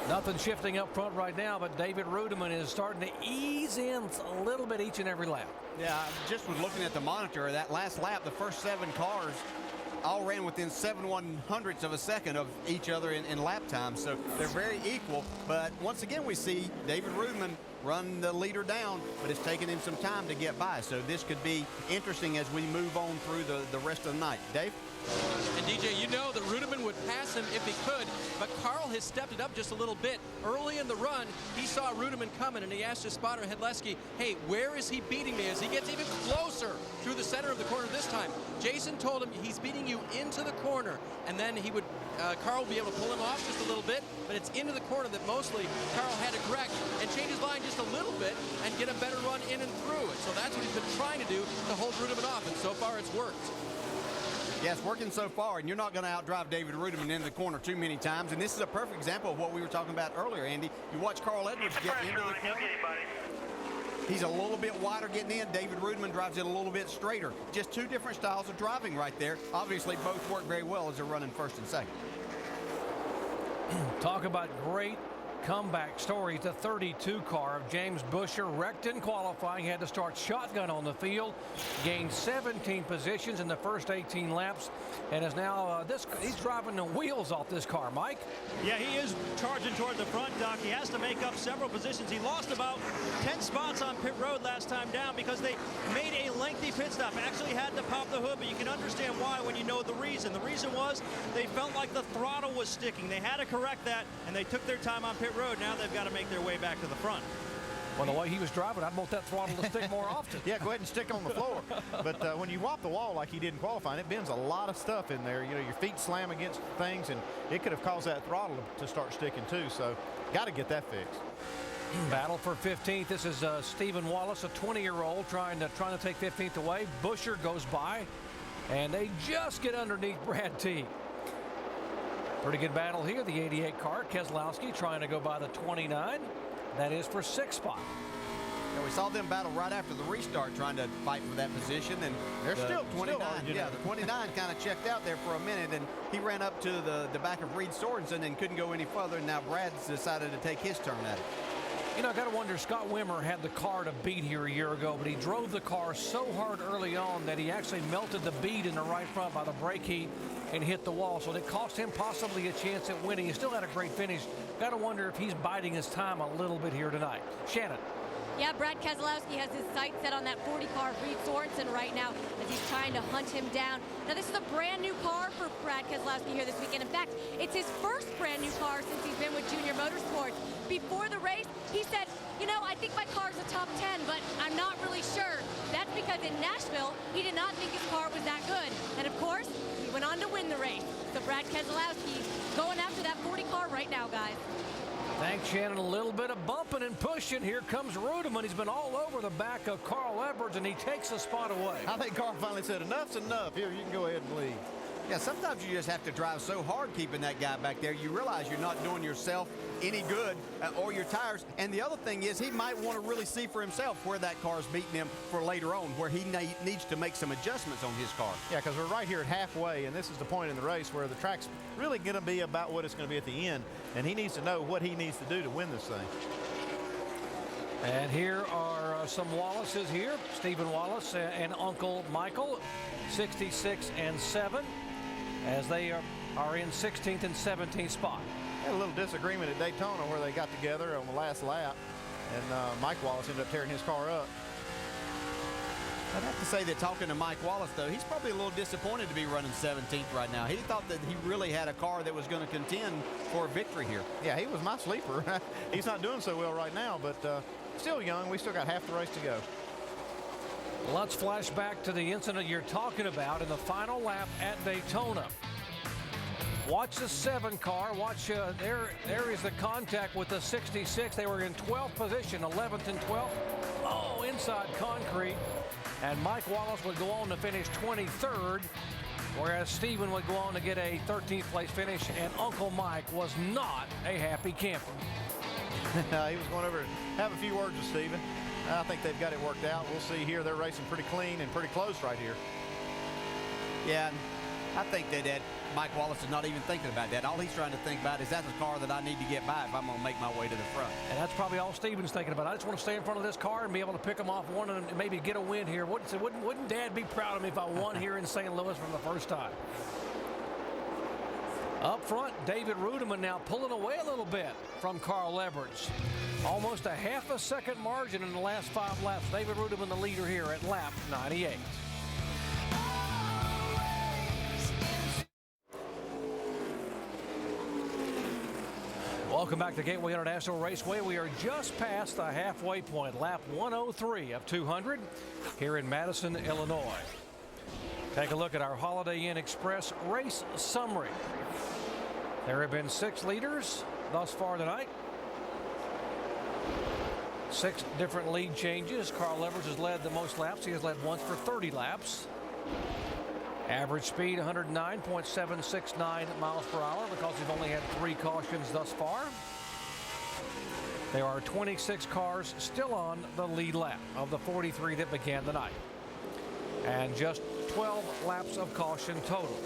Nothing shifting up front right now, but David Reutimann is starting to ease in a little bit each and every lap. Yeah, just was looking at the monitor, that last lap, the first 7 cars all ran within 7/100ths of a second of each other in lap time, so they're very equal. But once again, we see David Reutimann run the leader down, but it's taking him some time to get by. So this could be interesting as we move on through the rest of the night. Dave? And DJ, you know that Reutimann would pass him if he could, but Carl has stepped it up just a little bit. Early in the run, he saw Reutimann coming, and he asked his spotter, Hedleski, hey, where is he beating me? As he gets even closer through the center of the corner this time. Jason told him he's beating you into the corner, and then he would, Carl would be able to pull him off just a little bit, but it's into the corner that mostly Carl had to correct and change his line just a little bit and get a better run in and through it. So that's what he's been trying to do to hold Reutimann off, and so far it's worked. Yeah, it's working so far, and you're not going to outdrive David Reutimann into the corner too many times. And this is a perfect example of what we were talking about earlier, Andy. You watch Carl Edwards get into the corner. He's a little bit wider getting in. David Reutimann drives it a little bit straighter. Just two different styles of driving right there. Obviously, both work very well as they're running first and second. Talk about great comeback stories. The 32 car of James Buescher wrecked in qualifying, had to start shotgun on the field, gained 17 positions in the first 18 laps, and is now he's driving the wheels off this car. Mike? Yeah, he is charging toward the front, Doc. He has to make up several positions. He lost about 10 spots on pit road last time down because they made a lengthy pit stop. Actually had to pop the hood, but you can understand why when you know the reason. The reason was they felt like the throttle was sticking. They had to correct that, and they took their time on pit road. Now they've got to make their way back to the front. Well, the way he was driving, I'd want that throttle to stick more often. Yeah, go ahead and stick on the floor. But when you whop the wall like he did in qualifying, it bends a lot of stuff in there. You know, your feet slam against things, and it could have caused that throttle to start sticking too. So got to get that fixed. Battle for 15th. This is Stephen Wallace, a 20-year-old, trying to take 15th away. Buescher goes by, and they just get underneath Brad Teague. Pretty good battle here. The 88 car, Keselowski trying to go by the 29. That is for 6th spot. Yeah, we saw them battle right after the restart, trying to fight for that position, and they're still 29. Yeah, the 29 kind of checked out there for a minute, and he ran up to the back of Reed Sorensen and couldn't go any further. And now Brad's decided to take his turn at it. You know, I got to wonder, Scott Wimmer had the car to beat here a year ago, but he drove the car so hard early on that he actually melted the bead in the right front by the brake heat and hit the wall. So it cost him possibly a chance at winning. He still had a great finish. Got to wonder if he's biding his time a little bit here tonight. Shannon. Yeah, Brad Keselowski has his sights set on that 40 car of Reed Sorensen right now as he's trying to hunt him down. Now, this is a brand new car for Brad Keselowski here this weekend. In fact, it's his first brand new car since he's been with Junior Motorsports. Before the race, he said, you know, I think my car's a top 10, but I'm not really sure. That's because in Nashville, he did not think his car was that good. And of course, he went on to win the race. So Brad Keselowski going after that 40 car right now, guys. Thanks, Shannon. A little bit of bumping and pushing. Here comes Reutimann. He's been all over the back of Carl Edwards, and he takes the spot away. I think Carl finally said, enough's enough. Here, you can go ahead and leave. Yeah, sometimes you just have to drive so hard keeping that guy back there. You realize you're not doing yourself any good or your tires. And the other thing is he might want to really see for himself where that car's beating him for later on, where he needs to make some adjustments on his car. Yeah, because we're right here at halfway, and this is the point in the race where the track's really going to be about what it's going to be at the end, and he needs to know what he needs to do to win this thing. And here are some Wallaces here. Stephen Wallace and Uncle Michael, 66 and 7, as they are in 16th and 17th spot. Had a little disagreement at Daytona where they got together on the last lap, and Mike Wallace ended up tearing his car up. I'd have to say that talking to Mike Wallace, though, he's probably a little disappointed to be running 17th right now. He thought that he really had a car that was going to contend for a victory here. Yeah, he was my sleeper. He's not doing so well right now, but still young. We still got half the race to go. Let's flash back to the incident you're talking about in the final lap at Daytona. Watch the 7 car. Watch, there is the contact with the 66. They were in 12th position, 11th and 12th. Oh, inside concrete. And Mike Wallace would go on to finish 23rd, whereas Stephen would go on to get a 13th place finish, and Uncle Mike was not a happy camper. He was going over to have a few words with Stephen. I think they've got it worked out. We'll see here. They're racing pretty clean and pretty close right here. Yeah, I think that Mike Wallace is not even thinking about that. All he's trying to think about is that's a car that I need to get by if I'm going to make my way to the front. And that's probably all Stephen's thinking about. I just want to stay in front of this car and be able to pick him off one and maybe get a win here. Wouldn't Dad be proud of me if I won here in St. Louis for the first time? Up front, David Reutimann now pulling away a little bit from Carl Edwards. Almost a half a second margin in the last 5 laps. David Reutimann the leader here at lap 98. Welcome back to Gateway International Raceway. We are just past the halfway point, lap 103 of 200 here in Madison, Illinois. Take a look at our Holiday Inn Express race summary. There have been 6 leaders thus far tonight. 6 different lead changes. Carl Edwards has led the most laps. He has led once for 30 laps. Average speed 109.769 miles per hour because we've only had 3 cautions thus far. There are 26 cars still on the lead lap of the 43 that began the night. And just 12 laps of caution total.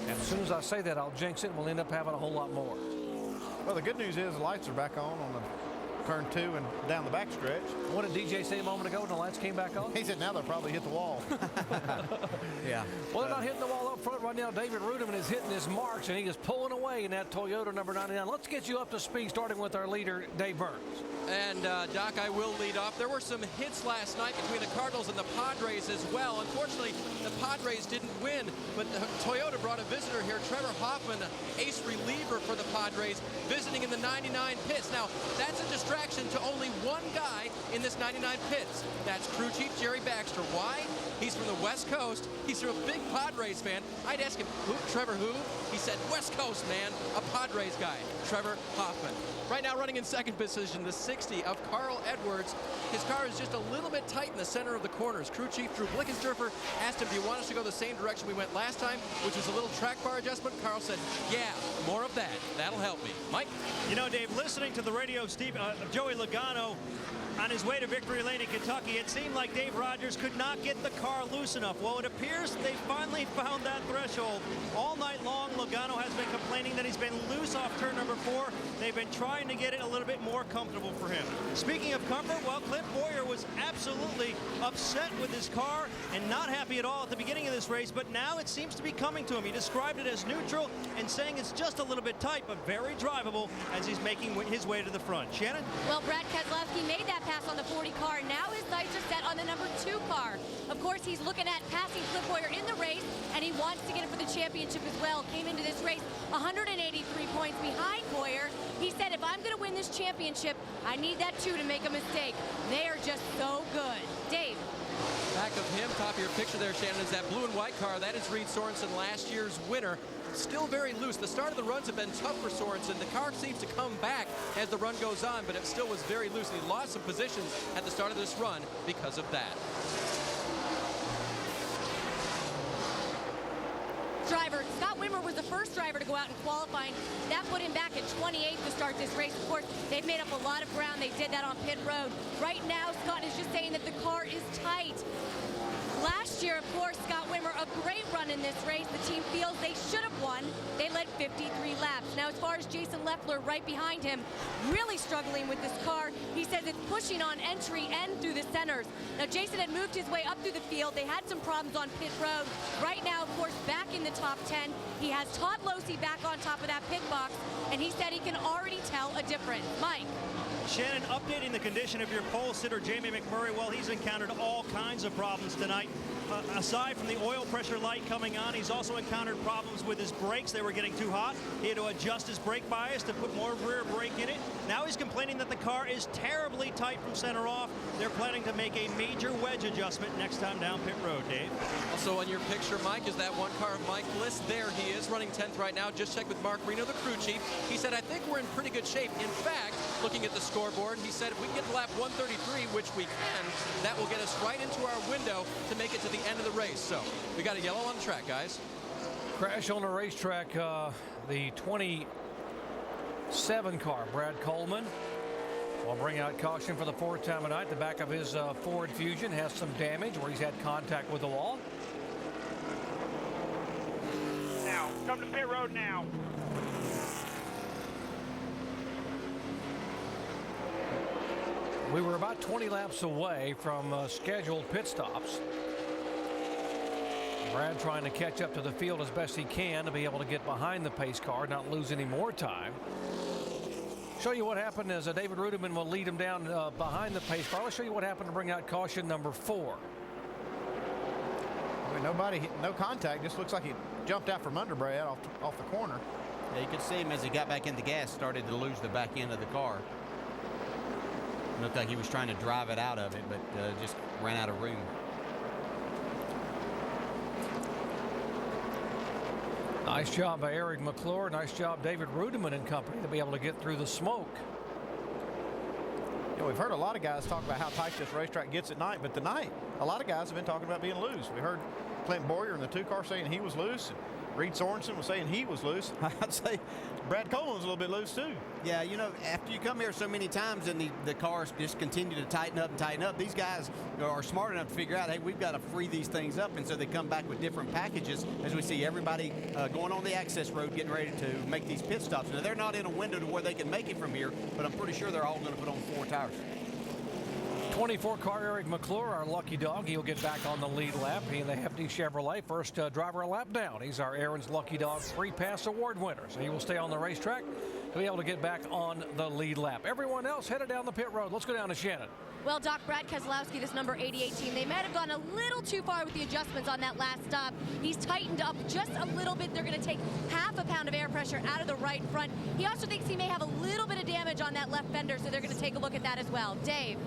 And as soon as I say that, I'll jinx it. We'll end up having a whole lot more. Well, the good news is the lights are back on the turn 2 and down the back stretch. What did DJ say a moment ago when the lights came back on? He said now they'll probably hit the wall. Yeah. Well, they're not hitting the wall up front right now. David Reutimann is hitting his marks, and he is pulling away in that Toyota number 99. Let's get you up to speed, starting with our leader, Dave Burns. And, Doc, I will lead off. There were some hits last night between the Cardinals and the Padres as well. Unfortunately, the Padres didn't win, but Toyota brought a visitor here, Trevor Hoffman, ace reliever for the Padres, visiting in the 99 pits. Now, that's a distraction to only one guy in this 99 pits. That's crew chief Jerry Baxter. Why? He's from the West Coast. He's a big Padres fan. I'd ask him, who, Trevor who? He said, West Coast, man, a Padres guy, Trevor Hoffman. Right now running in second position, the 60 of Carl Edwards. His car is just a little bit tight in the center of the corners. Crew chief Drew Blickensderfer asked him, do you want us to go the same direction we went last time, which was a little track bar adjustment? Carl said, yeah, more of that. That'll help me. Mike? You know, Dave, listening to the radio of Joey Logano on his way to Victory Lane in Kentucky, it seemed like Dave Rogers could not get the car loose enough. Well, it appears they finally found that threshold. All night long, Logano has been complaining that he's been loose off turn number 4. They've been trying to get it a little bit more comfortable for him. Speaking of comfort, well, Clint Boyer was absolutely upset with his car and not happy at all at the beginning of this race, but now it seems to be coming to him. He described it as neutral and saying it's just a little bit tight, but very drivable as he's making his way to the front. Shannon? Well, Brad Keselowski made that pass on the 40 car. Now his sights are set on the number 2 car. Of course, he's looking at passing Clint Boyer in the race, and he wants to get it for the championship as well. Came into this race 183 points behind Boyer. He said, if I'm going to win this championship, I need that 2 to make a mistake. They are just so good. Dave? Back of him, top of your picture there, Shannon, is that blue and white car. That is Reed Sorensen, last year's winner. Still very loose. The start of the runs have been tough for Sorensen. The car seems to come back as the run goes on, but it still was very loose. And he lost some positions at the start of this run because of that. Driver Scott Wimmer was the first driver to go out in qualifying. That put him back at 28th to start this race. Of course, they've made up a lot of ground. They did that on pit road. Right now, Scott is just saying that the car is tight. Last year, of course, Scott Wimmer, a great run in this race. The team feels they should have won. They led 53 laps. Now, as far as Jason Leffler right behind him, really struggling with this car. He says it's pushing on entry and through the centers. Now, Jason had moved his way up through the field. They had some problems on pit road. Right now, of course, back in the top 10. He has Todd Losey back on top of that pit box, and he said he can already tell a difference. Mike. Shannon, updating the condition of your pole sitter, Jamie McMurray. Well, he's encountered all kinds of problems tonight. Aside from the oil pressure light coming on, he's also encountered problems with his brakes. They were getting too hot. He had to adjust his brake bias to put more rear brake in it. Now he's complaining that the car is terribly tight from center off. They're planning to make a major wedge adjustment next time down pit road, Dave. Also on your picture, Mike, is that one car of Mike Bliss. There he is, running 10th right now. Just checked with Mark Reno, the crew chief. He said, I think we're in pretty good shape. In fact, looking at the scoreboard, he said if we can get to lap 133, which we can, that will get us right into our window to make it to the end of the race. So we got a yellow on the track, guys. Crash on the racetrack, the 27 car, Brad Coleman, will bring out caution for the fourth time tonight. The back of his Ford Fusion has some damage where he's had contact with the wall. Now, come to pit road now. We were about 20 laps away from scheduled pit stops. Brad trying to catch up to the field as best he can to be able to get behind the pace car, not lose any more time. Show you what happened as David Reutimann will lead him down behind the pace car. Let's show you what happened to bring out caution number 4. I mean, no contact. Just looks like he jumped out from under Brad off the corner. Yeah, you could see him as he got back in the gas, started to lose the back end of the car. Looked like he was trying to drive it out of it, but just ran out of room. Nice job by Eric McClure. Nice job David Reutimann and company to be able to get through the smoke. You know, we've heard a lot of guys talk about how tight this racetrack gets at night, but tonight a lot of guys have been talking about being loose. We heard Clint Boyer in the 2-car saying he was loose. Reed Sorensen was saying he was loose. I'd say Brad Coleman was a little bit loose too. Yeah, you know, after you come here so many times and the cars just continue to tighten up, these guys are smart enough to figure out, hey, we've got to free these things up, and so they come back with different packages as we see everybody going on the access road getting ready to make these pit stops. Now, they're not in a window to where they can make it from here, but I'm pretty sure they're all going to put on 4 tires. 24 car Eric McClure, our lucky dog. He'll get back on the lead lap. He and the Hefty Chevrolet, first driver a lap down. He's our Aaron's Lucky Dog Free Pass Award winner. So he will stay on the racetrack to be able to get back on the lead lap. Everyone else headed down the pit road. Let's go down to Shannon. Well, Doc, Brad Keselowski, this number 88 team, they might have gone a little too far with the adjustments on that last stop. He's tightened up just a little bit. They're going to take half a pound of air pressure out of the right front. He also thinks he may have a little bit of damage on that left fender, so they're going to take a look at that as well. Dave.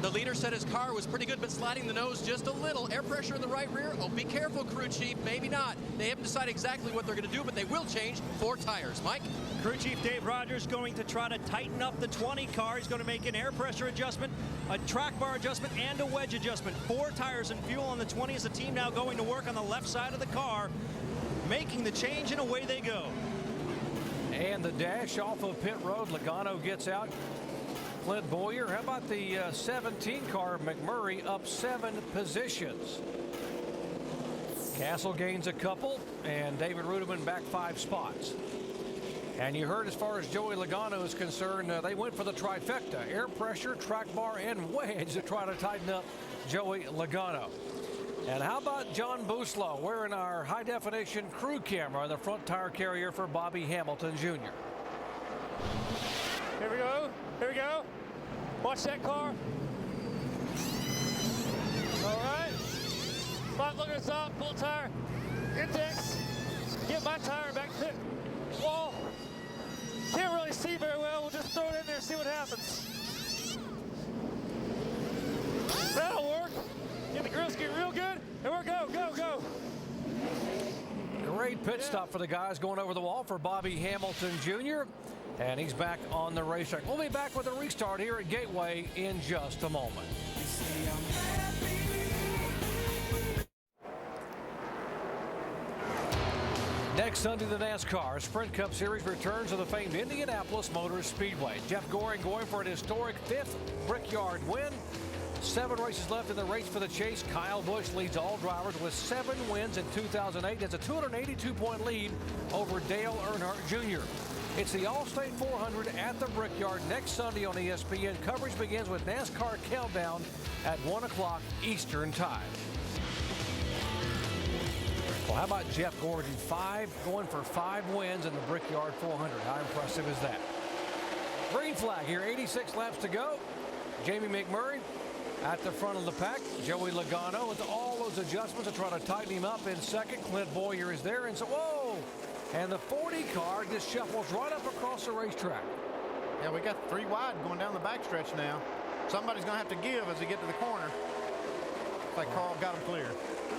The leader said his car was pretty good, but sliding the nose just a little. Air pressure in the right rear. Oh, be careful, crew chief. Maybe not. They haven't decided exactly what they're going to do, but they will change 4 tires. Mike? Crew chief Dave Rogers going to try to tighten up the 20 car. He's going to make an air pressure adjustment, a track bar adjustment, and a wedge adjustment. 4 tires and fuel on the 20 as the team now going to work on the left side of the car, making the change, and away they go. And the dash off of pit road. Logano gets out. Clint Boyer. How about the 17 car McMurray up 7 positions? Castle gains a couple, and David Reutimann back 5 spots. And you heard as far as Joey Logano is concerned, they went for the trifecta: air pressure, track bar, and wedge to try to tighten up Joey Logano. And how about John Booslow wearing our high-definition crew camera on the front tire carrier for Bobby Hamilton Jr. Here we go. Here we go. Watch that car. All right. Spot looking us up. Full tire. Index. Get my tire back to the wall. Can't really see very well. We'll just throw it in there and see what happens. That'll work. Get the grip let's get real good, and we're go, go, go. Great pit stop for the guys going over the wall for Bobby Hamilton Jr. And he's back on the racetrack. We'll be back with a restart here at Gateway in just a moment. Next Sunday, the NASCAR Sprint Cup Series returns to the famed Indianapolis Motor Speedway. Jeff Goring going for an historic 5th Brickyard win. 7 races left in the race for the chase. Kyle Busch leads all drivers with 7 wins in 2008. Has a 282-point lead over Dale Earnhardt Jr. It's the All-State 400 at the Brickyard next Sunday on ESPN. Coverage begins with NASCAR Countdown at 1 o'clock Eastern Time. Well, how about Jeff Gordon? Going for 5 wins in the Brickyard 400. How impressive is that? Green flag here, 86 laps to go. Jamie McMurray at the front of the pack. Joey Logano with all those adjustments to try to tighten him up in second. Clint Boyer is there, and so, whoa! And the 40 car just shuffles right up across the racetrack. Yeah, we got 3 wide going down the backstretch now. Somebody's going to have to give as they get to the corner. Looks like Carl got him clear.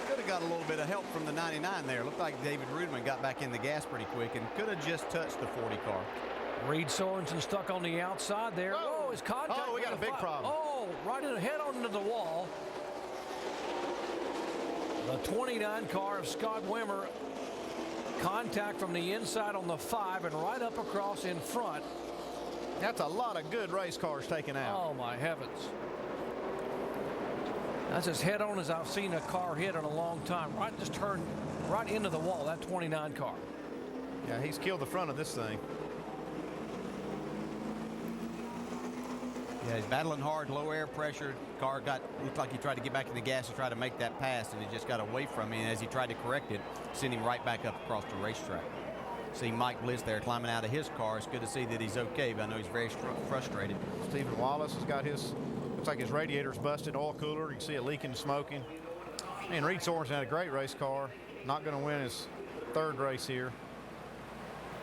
Could have got a little bit of help from the 99 there. Looked like David Reutimann got back in the gas pretty quick and could have just touched the 40 car. Reed Sorensen stuck on the outside there. Oh, his contact. Oh, we got a big problem. Oh, right in the head on into the wall. The 29 car of Scott Wimmer. Contact from the inside on the 5 and right up across in front. That's a lot of good race cars taken out. Oh, my heavens. That's as head-on as I've seen a car hit in a long time. Right, just turned right into the wall, that 29 car. Yeah, he's killed the front of this thing. Yeah, he's battling hard, low air pressure. Car looked like he tried to get back in the gas to try to make that pass, and it just got away from him. And as he tried to correct it, sent him right back up across the racetrack. See Mike Bliss there climbing out of his car. It's good to see that he's okay, but I know he's very frustrated. Stephen Wallace has got his, looks like his radiator's busted, oil cooler. You can see it leaking, smoking. And Reed Sorensen had a great race car. Not going to win his 3rd race here.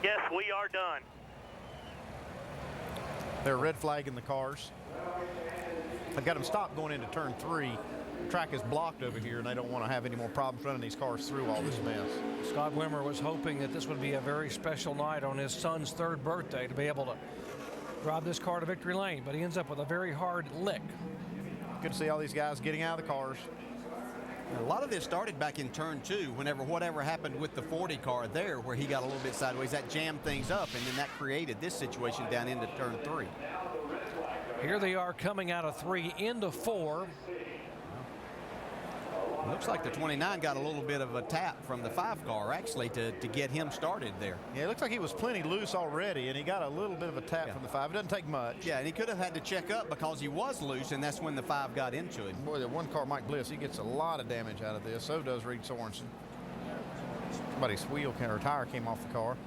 Yes, we are done. They're red flagging the cars. They've got them stopped going into turn 3. The track is blocked over here, and they don't want to have any more problems running these cars through all this mess. Scott Wimmer was hoping that this would be a very special night on his son's 3rd birthday to be able to drive this car to victory lane, but he ends up with a very hard lick. Good to see all these guys getting out of the cars. A lot of this started back in turn 2, whatever happened with the 40 car there, where he got a little bit sideways. That jammed things up, and then that created this situation down into turn 3. Here they are coming out of 3 into 4. Looks like the 29 got a little bit of a tap from the 5 car, actually, to get him started there. Yeah, it looks like he was plenty loose already, and he got a little bit of a tap from the 5. It doesn't take much. Yeah, and he could have had to check up because he was loose, and that's when the 5 got into him. Boy, the 1 car, Mike Bliss, he gets a lot of damage out of this. So does Reed Sorensen. Somebody's wheel or tire came off the car.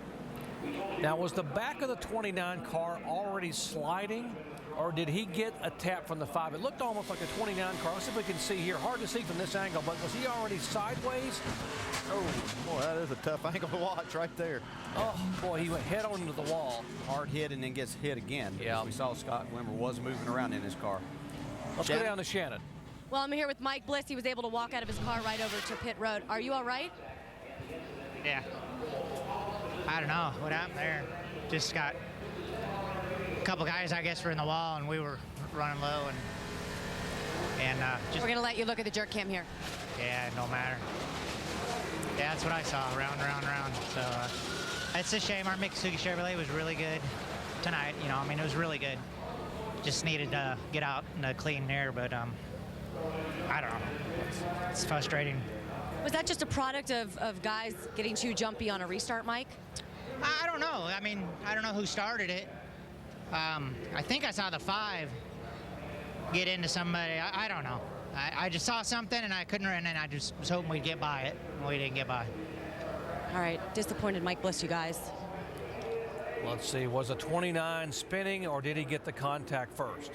Now, was the back of the 29 car already sliding, or did he get a tap from the 5? It looked almost like a 29 car. Let's see if we can see here. Hard to see from this angle, but was he already sideways? Oh, boy, that is a tough angle to watch right there. Oh, boy, he went head on into the wall. Hard hit and then gets hit again. Yeah. We saw Scott Wimmer was moving around in his car. Let's go down to Shannon. Well, I'm here with Mike Bliss. He was able to walk out of his car right over to pit road. Are you all right? Yeah. I don't know what happened there. Just got a couple guys, I guess, were in the wall, and we were running low, and just. We're gonna let you look at the jerk cam here. Yeah, no matter. Yeah, that's what I saw. Round, round, round. So it's a shame. Our Mitsubishi Chevrolet was really good tonight. You know, I mean, it was really good. Just needed to get out in the clean air, but I don't know. It's frustrating. Was that just a product of guys getting too jumpy on a restart, Mike? I don't know. I mean, I don't know who started it. I think I saw the 5 get into somebody. I don't know. I just saw something and I couldn't run, and I just was hoping we'd get by it. We didn't get by. All right, disappointed Mike Bliss, you guys. Let's see, was a 29 spinning, or did he get the contact first?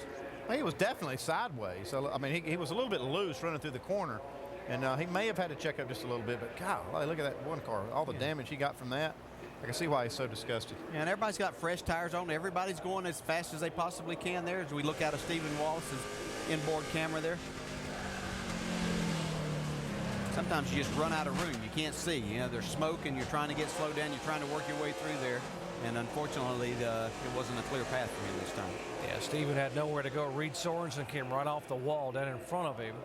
Well, he was definitely sideways. So, I mean, he was a little bit loose running through the corner, and he may have had to check up just a little bit, but God, look at that 1 car. All the damage he got from that. I can see why he's so disgusted. Yeah, and everybody's got fresh tires on. Everybody's going as fast as they possibly can there as we look out of Stephen Wallace's inboard camera there. sometimes you just run out of room. You can't see. You know, there's smoke and you're trying to get slowed down. You're trying to work your way through there. And unfortunately, it wasn't a clear path for him this time. Yeah, Steven had nowhere to go. Reed Sorensen came right off the wall down in front of him.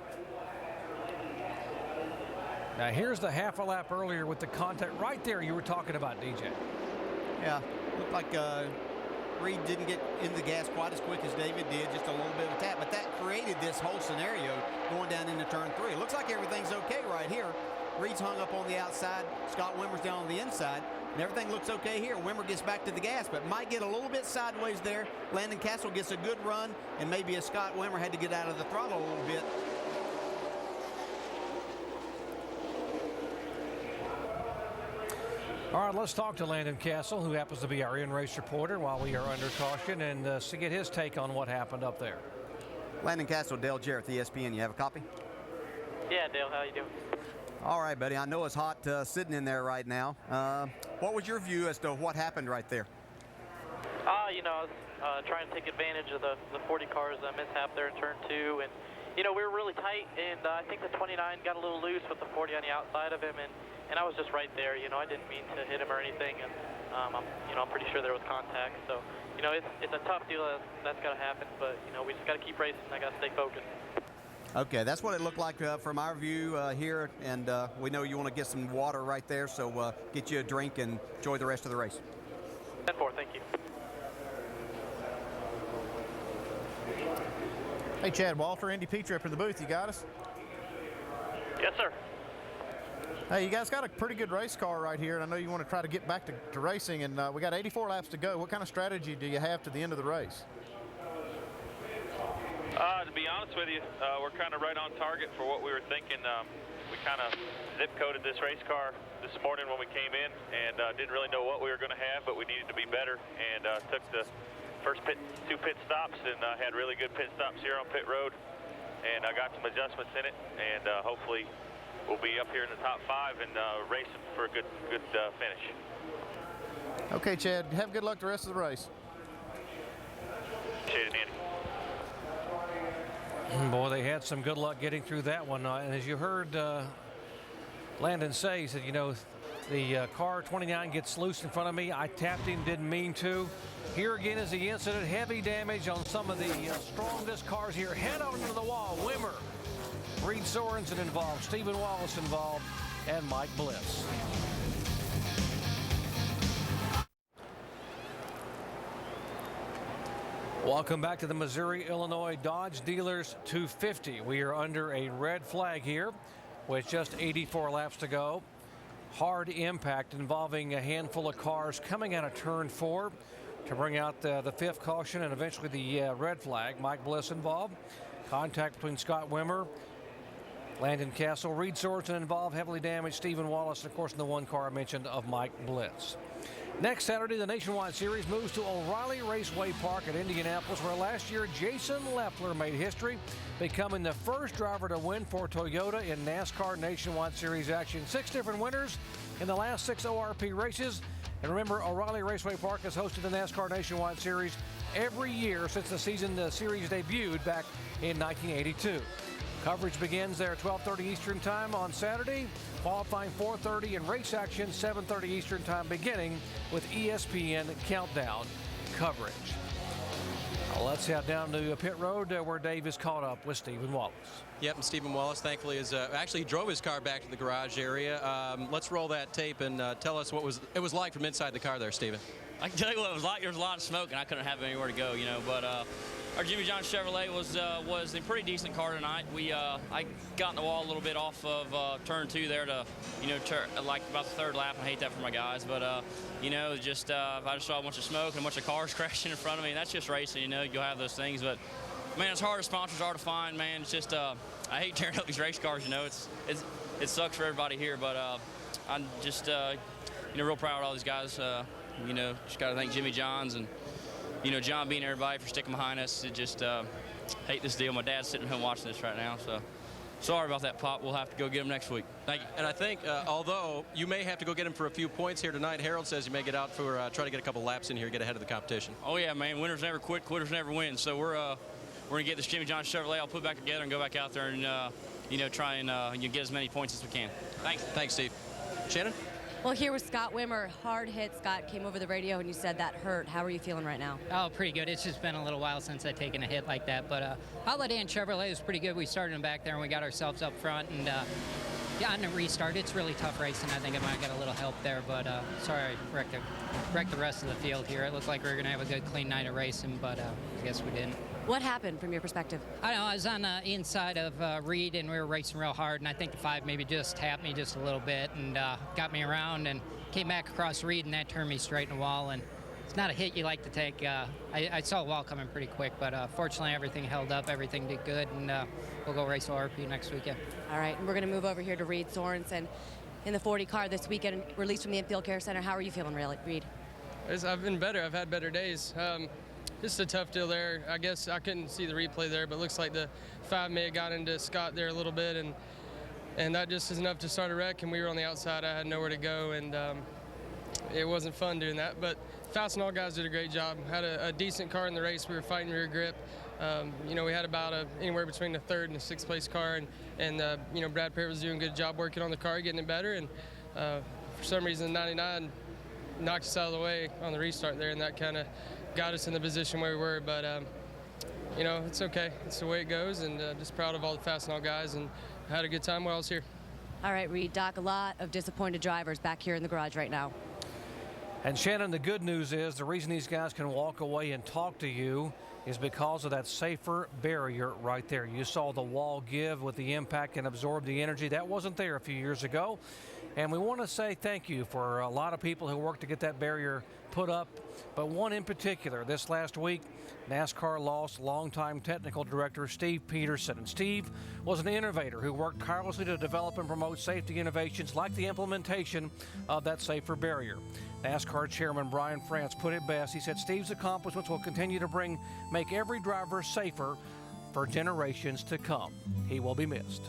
Now here's the half a lap earlier with the contact right there you were talking about, DJ. Yeah, looked like Reed didn't get in the gas quite as quick as David did, just a little bit of a tap, but that created this whole scenario going down into turn 3. It looks like everything's okay right here. Reed's hung up on the outside, Scott Wimmer's down on the inside, and everything looks okay here. Wimmer gets back to the gas, but might get a little bit sideways there. Landon Castle gets a good run, and maybe a Scott Wimmer had to get out of the throttle a little bit. All right, let's talk to Landon Castle, who happens to be our in-race reporter while we are under caution, and to get his take on what happened up there. Landon Castle, Dale Jarrett, ESPN. You have a copy? Yeah, Dale, how you doing? All right, buddy. I know it's hot sitting in there right now. What was your view as to what happened right there? You know, I was trying to take advantage of the 40 cars mishap there in turn 2, and you know, we were really tight, and I think the 29 got a little loose with the 40 on the outside of him, and I was just right there. You know, I didn't mean to hit him or anything, and I'm pretty sure there was contact. So, you know, it's a tough deal that's got to happen, but you know, we just got to keep racing. I got to stay focused. Okay, that's what it looked like from our view here, and we know you want to get some water right there, so get you a drink and enjoy the rest of the race. 10-4, thank you. Hey, Chad Walter, Andy Petrie up in the booth. You got us? Yes, sir. Hey, you guys got a pretty good race car right here, and I know you want to try to get back to racing, and we got 84 laps to go. What kind of strategy do you have to the end of the race? To be honest with you, we're kind of right on target for what we were thinking. We kind of zip-coded this race car this morning when we came in, and didn't really know what we were going to have, but we needed to be better, and took the first two pit stops, and had really good pit stops here on pit road, and I got some adjustments in it, and hopefully we'll be up here in the top 5 and racing for a good finish. Okay, Chad, have good luck the rest of the race. Appreciate it, Andy. Boy, they had some good luck getting through that one. And as you heard Landon say, he said, you know, the car 29 gets loose in front of me. I tapped him, didn't mean to. Here again is the incident. Heavy damage on some of the strongest cars here. Head on into the wall. Wimmer, Reed Sorensen involved, Stephen Wallace involved, and Mike Bliss. Welcome back to the Missouri-Illinois Dodge Dealers 250. We are under a red flag here with just 84 laps to go. Hard impact involving a handful of cars coming out of turn 4 to bring out the 5th caution and eventually the red flag. Mike Bliss involved. Contact between Scott Wimmer, Landon Castle, Reed Sorensen involved, heavily damaged Stephen Wallace, and of course in the one car I mentioned of Mike Bliss. Next Saturday, the Nationwide Series moves to O'Reilly Raceway Park at Indianapolis, where last year Jason Leffler made history, becoming the first driver to win for Toyota in NASCAR Nationwide Series action. 6 different winners in the last 6 ORP races. And remember, O'Reilly Raceway Park has hosted the NASCAR Nationwide Series every year since the series debuted back in 1982. Coverage begins there at 12:30 Eastern Time on Saturday. Qualifying 4:30 and race action 7:30 Eastern Time, beginning with ESPN Countdown coverage. Now let's head down to pit road where Dave is caught up with Stephen Wallace. Yep, and Stephen Wallace, thankfully, is actually drove his car back to the garage area. Let's roll that tape and tell us what it was like from inside the car there, Stephen. I can tell you what it was like. There was a lot of smoke, and I couldn't have anywhere to go, you know. But our Jimmy John Chevrolet was a pretty decent car tonight. I got in the wall a little bit off of turn 2 there to, you know, like about the 3rd lap. I hate that for my guys, but you know, just I just saw a bunch of smoke and a bunch of cars crashing in front of me. And that's just racing, you know. You'll have those things, but man, as hard as sponsors are to find, man, it's just I hate tearing up these race cars. You know, it sucks for everybody here, but I'm just you know, real proud of all these guys. You know, just got to thank Jimmy Johns and, you know, John Bean and everybody for sticking behind us. It just hate this deal. My dad's sitting home watching this right now, so sorry about that, Pop. We'll have to go get him next week. Thank you. And I think, although you may have to go get him for a few points here tonight, Harold says you may get out for try to get a couple laps in here, get ahead of the competition. Oh yeah, man. Winners never quit. Quitters never win. So we're gonna get this Jimmy John Chevrolet all put back together and go back out there and try and get as many points as we can. Thanks. Thanks, Steve. Shannon? Well, here with Scott Wimmer, hard hit. Scott came over the radio and you said that hurt. How are you feeling right now? Oh, pretty good. It's just been a little while since I've taken a hit like that. But Holiday and Chevrolet was pretty good. We started them back there and we got ourselves up front. And yeah, on the restart, it's really tough racing. I think I might get a little help there. But sorry, I wrecked the rest of the field here. It looked like we were going to have a good, clean night of racing, but I guess we didn't. What happened from your perspective? I don't know. I was on the inside of Reed, and we were racing real hard, and I think the 5 maybe just tapped me just a little bit and got me around and came back across Reed, and that turned me straight in the wall. And it's not a hit you like to take. I saw the wall coming pretty quick, but fortunately everything held up. Everything did good, and we'll go race ORP next weekend. All right, and we're going to move over here to Reed Sorensen in the 40 car this weekend, released from the Infield Care Center. How are you feeling, Reed? I've been better. I've had better days. Just a tough deal there. I guess I couldn't see the replay there, but it looks like the 5 may have got into Scott there a little bit, and that just is enough to start a wreck, and we were on the outside. I had nowhere to go, and it wasn't fun doing that. But Fastenal guys did a great job. Had a decent car in the race. We were fighting rear grip. We had about anywhere between the 3rd and the 6th place car, and Brad Parrott was doing a good job working on the car, getting it better, and for some reason 99 knocked us out of the way on the restart there, and that kind of got us in the position where we were. But it's okay. It's the way it goes, and just proud of all the Fastenal guys, and had a good time while I was here. All right, Reed, Doc, a lot of disappointed drivers back here in the garage right now. And Shannon, the good news is the reason these guys can walk away and talk to you is because of that safer barrier right there. You saw the wall give with the impact and absorb the energy. That wasn't there a few years ago. And we want to say thank you for a lot of people who worked to get that barrier put up. But one in particular, this last week, NASCAR lost longtime technical director Steve Peterson. And Steve was an innovator who worked tirelessly to develop and promote safety innovations like the implementation of that safer barrier. NASCAR chairman Brian France put it best. He said Steve's accomplishments will continue to make every driver safer for generations to come. He will be missed.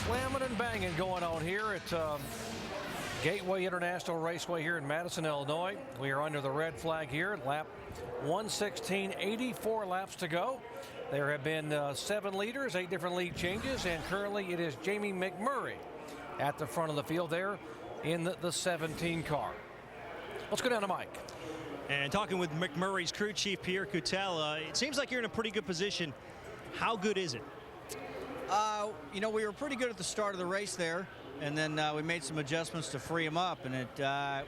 Slamming and banging going on here at Gateway International Raceway here in Madison, Illinois. We are under the red flag here, lap 116, 84 laps to go. There have been 7 leaders, 8 different lead changes, and currently it is Jamie McMurray at the front of the field there in the 17 car. Let's go down to Mike. And talking with McMurray's crew chief, Pierre Coutel, it seems like you're in a pretty good position. How good is it? We were pretty good at the start of the race there, and then we made some adjustments to free them up, and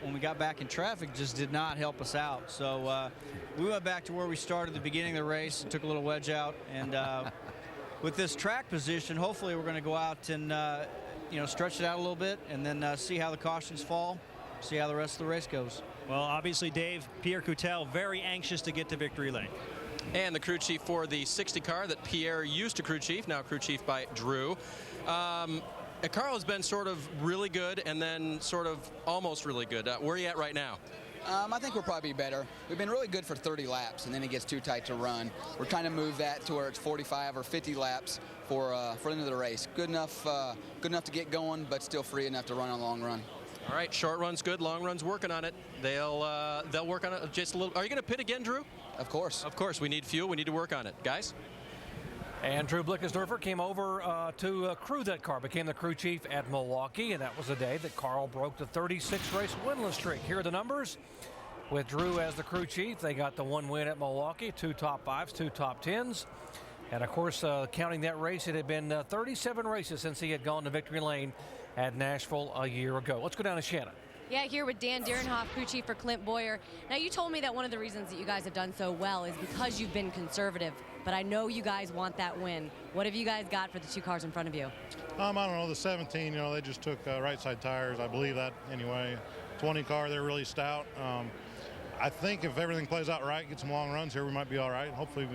when we got back in traffic, just did not help us out. So we went back to where we started at the beginning of the race and took a little wedge out, and with this track position, hopefully we're going to go out and stretch it out a little bit, and then see how the cautions fall, see how the rest of the race goes. Well, obviously, Dave, Pierre Coutel, very anxious to get to victory lane. And the crew chief for the 60 car that Pierre used to crew chief, now crew chief by Drew. Carl has been sort of really good and then sort of almost really good. Where are you at right now? I think we'll probably be better. We've been really good for 30 laps, and then it gets too tight to run. We're trying to move that to where it's 45 or 50 laps for the end of the race. Good enough to get going, but still free enough to run on a long run. All right, short run's good, long run's working on it. They'll work on it just a little. Are you going to pit again, Drew? Of course. Of course. We need fuel. We need to work on it, guys. And Drew Blickensdorfer came over to crew that car, became the crew chief at Milwaukee, and that was the day that Carl broke the 36-race winless streak. Here are the numbers. With Drew as the crew chief, they got the 1 win at Milwaukee, 2 top 5s, 2 top 10s. And, of course, counting that race, it had been 37 races since he had gone to victory lane at Nashville a year ago. Let's go down to Shannon. Yeah, here with Dan Dierenhoff, crew chief for Clint Boyer. Now, you told me that one of the reasons that you guys have done so well is because you've been conservative, but I know you guys want that win. What have you guys got for the 2 cars in front of you? I don't know, the 17, they just took right side tires. I believe that anyway. 20 car, they're really stout. I think if everything plays out right, get some long runs here, we might be all right. Hopefully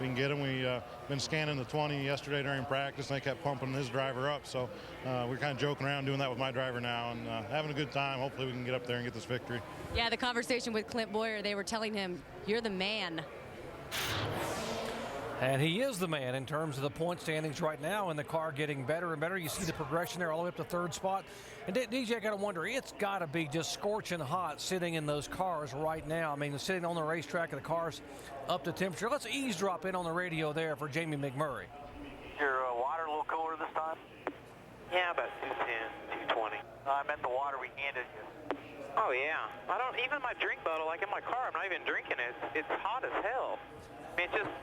we can get them. We've been scanning the 20 yesterday during practice, and they kept pumping his driver up. So we're kind of joking around doing that with my driver now and having a good time. Hopefully we can get up there and get this victory. Yeah, the conversation with Clint Boyer, they were telling him, you're the man. And he is the man in terms of the point standings right now, and the car getting better and better. You see the progression there all the way up to third spot. And DJ, I got to wonder, it's got to be just scorching hot sitting in those cars right now. I mean, sitting on the racetrack and the cars up to temperature. Let's eavesdrop in on the radio there for Jamie McMurray. Your water a little cooler this time? Yeah, about 210, 220. I meant the water we handed you. Oh yeah. I don't even my drink bottle, like in my car, I'm not even drinking it. It's hot as hell. I mean, it's just,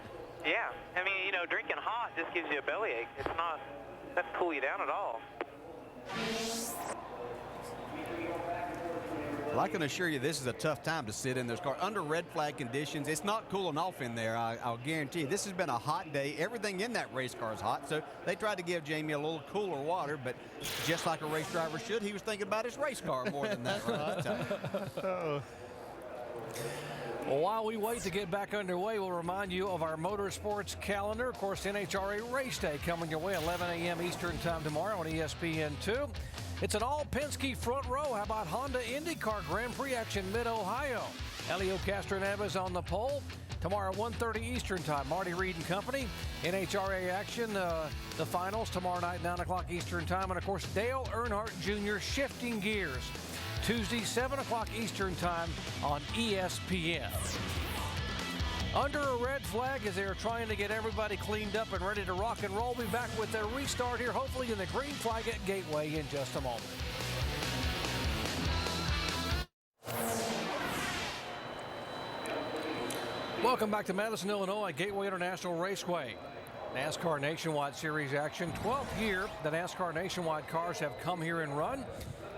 yeah. I mean, you know, drinking hot just gives you a bellyache. It's not, doesn't cool you down at all. Well, I can assure you this is a tough time to sit in those cars. Under red flag conditions, it's not cooling off in there, I'll guarantee you. This has been a hot day. Everything in that race car is hot, so they tried to give Jamie a little cooler water, but just like a race driver should, he was thinking about his race car more than that right Well, while we wait to get back underway, we'll remind you of our motorsports calendar. Of course, NHRA Race Day coming your way 11 a.m. Eastern Time tomorrow on ESPN2. It's an all-Penske front row. How about Honda IndyCar Grand Prix action mid-Ohio? Elio Castroneves on the pole. Tomorrow, 1:30 Eastern Time, Marty Reed and Company. NHRA action, the finals tomorrow night, 9 o'clock Eastern Time. And, of course, Dale Earnhardt Jr. shifting gears. Tuesday, 7 o'clock Eastern Time on ESPN. Under a red flag as they're trying to get everybody cleaned up and ready to rock and roll. We'll be back with their restart here, hopefully in the green flag at Gateway in just a moment. Welcome back to Madison, Illinois, Gateway International Raceway. NASCAR Nationwide Series action. 12th year the NASCAR Nationwide cars have come here and run.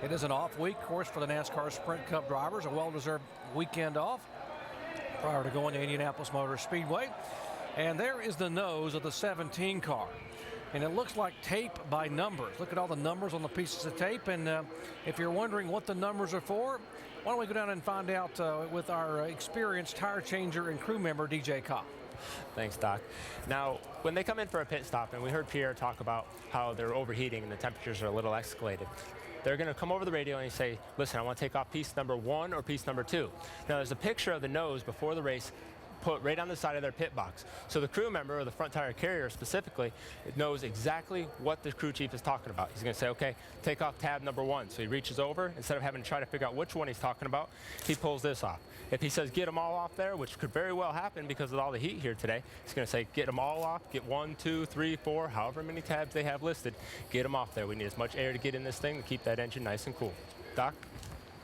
It is an off week, of course, for the NASCAR Sprint Cup drivers, a well-deserved weekend off prior to going to Indianapolis Motor Speedway. And there is the nose of the 17 car. And it looks like tape by numbers. Look at all the numbers on the pieces of tape. And if you're wondering what the numbers are for, why don't we go down and find out with our experienced tire changer and crew member, DJ Kopp. Thanks, Doc. Now, when they come in for a pit stop, and we heard Pierre talk about how they're overheating and the temperatures are a little escalated, they're going to come over the radio and say, listen, I want to take off piece number 1 or piece number 2. Now, there's a picture of the nose before the race put right on the side of their pit box. So the crew member, or the front tire carrier specifically, knows exactly what the crew chief is talking about. He's going to say, okay, take off tab number 1. So he reaches over. Instead of having to try to figure out which one he's talking about, he pulls this off. If he says get them all off there, which could very well happen because of all the heat here today, he's going to say get them all off, get 1, 2, 3, 4, however many tabs they have listed, get them off there. We need as much air to get in this thing to keep that engine nice and cool. Doc?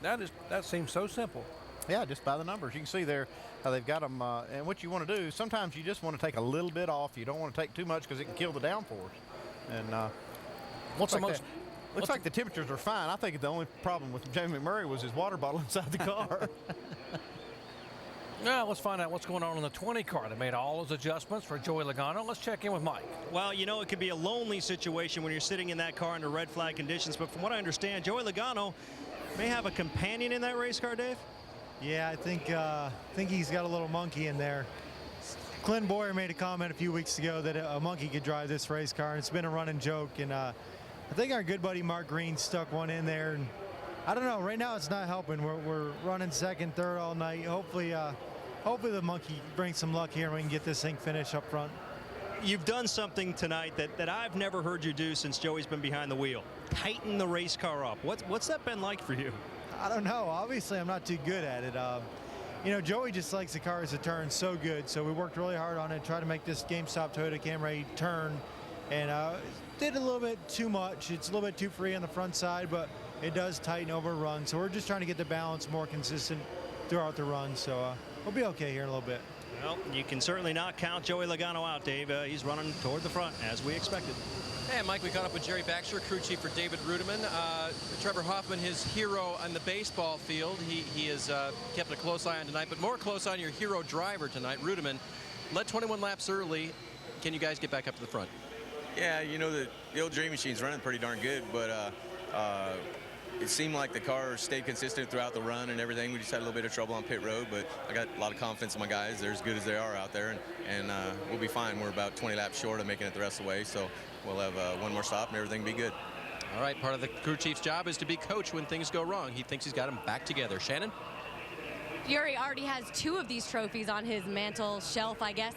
That seems so simple. Yeah, just by the numbers. You can see there how they've got them. And what you want to do, sometimes you just want to take a little bit off. You don't want to take too much because it can kill the downforce. And what's the most? Looks like the temperatures are fine. I think the only problem with Jamie McMurray was his water bottle inside the car. Now, let's find out what's going on in the 20 car. They made all those adjustments for Joey Logano. Let's check in with Mike. Well, you know, it can be a lonely situation when you're sitting in that car under red flag conditions. But from what I understand, Joey Logano may have a companion in that race car, Dave? Yeah, I think he's got a little monkey in there. Clint Boyer made a comment a few weeks ago that a monkey could drive this race car, and it's been a running joke. And I think our good buddy Mark Green stuck one in there. And I don't know. Right now, it's not helping. We're running second, third all night. Hopefully the monkey brings some luck here and we can get this thing finished up front. You've done something tonight that I've never heard you do since Joey's been behind the wheel. Tighten the race car up. What's that been like for you? I don't know. Obviously, I'm not too good at it. You know, Joey just likes the cars to turn so good, so we worked really hard on it, try to make this GameStop Toyota Camry turn, and did a little bit too much. It's a little bit too free on the front side, but it does tighten over run, so we're just trying to get the balance more consistent throughout the run, so we'll be okay here in a little bit. Well, you can certainly not count Joey Logano out, Dave. He's running toward the front, as we expected. And Mike, we caught up with Jerry Baxter, crew chief for David Reutimann. Trevor Hoffman, his hero on the baseball field. He has kept a close eye on tonight, but more close eye on your hero driver tonight, Reutimann. Led 21 laps early. Can you guys get back up to the front? Yeah, you know, the old Dream Machine's running pretty darn good, but it seemed like the car stayed consistent throughout the run and everything. We just had a little bit of trouble on pit road, but I got a lot of confidence in my guys. They're as good as they are out there, and we'll be fine. We're about 20 laps short of making it the rest of the way, so we'll have one more stop and everything will be good. All right, part of the crew chief's job is to be coach when things go wrong. He thinks he's got them back together. Shannon? Fury already has 2 of these trophies on his mantle shelf, I guess.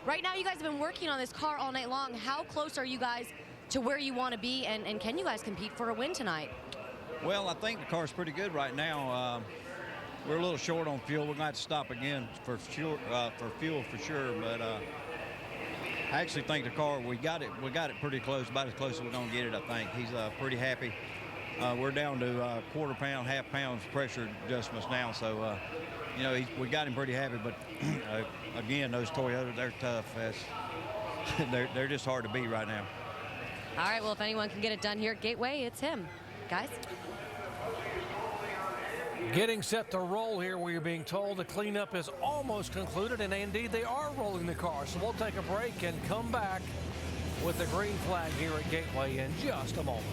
Right now, you guys have been working on this car all night long. How close are you guys to where you want to be, and can you guys compete for a win tonight? Well, I think the car's pretty good right now. We're a little short on fuel. We're going to have to stop again for fuel for sure. But I actually think the car, we got it pretty close, about as close as we're going to get it, I think. He's pretty happy. We're down to quarter pound, half pounds pressure adjustments now. So, you know, we got him pretty happy. But again, those Toyotas, they're tough. They're just hard to beat right now. All right, well, if anyone can get it done here at Gateway, it's him. Guys? Getting set to roll here, we're being told the cleanup is almost concluded, and indeed they are rolling the car. So we'll take a break and come back with the green flag here at Gateway in just a moment.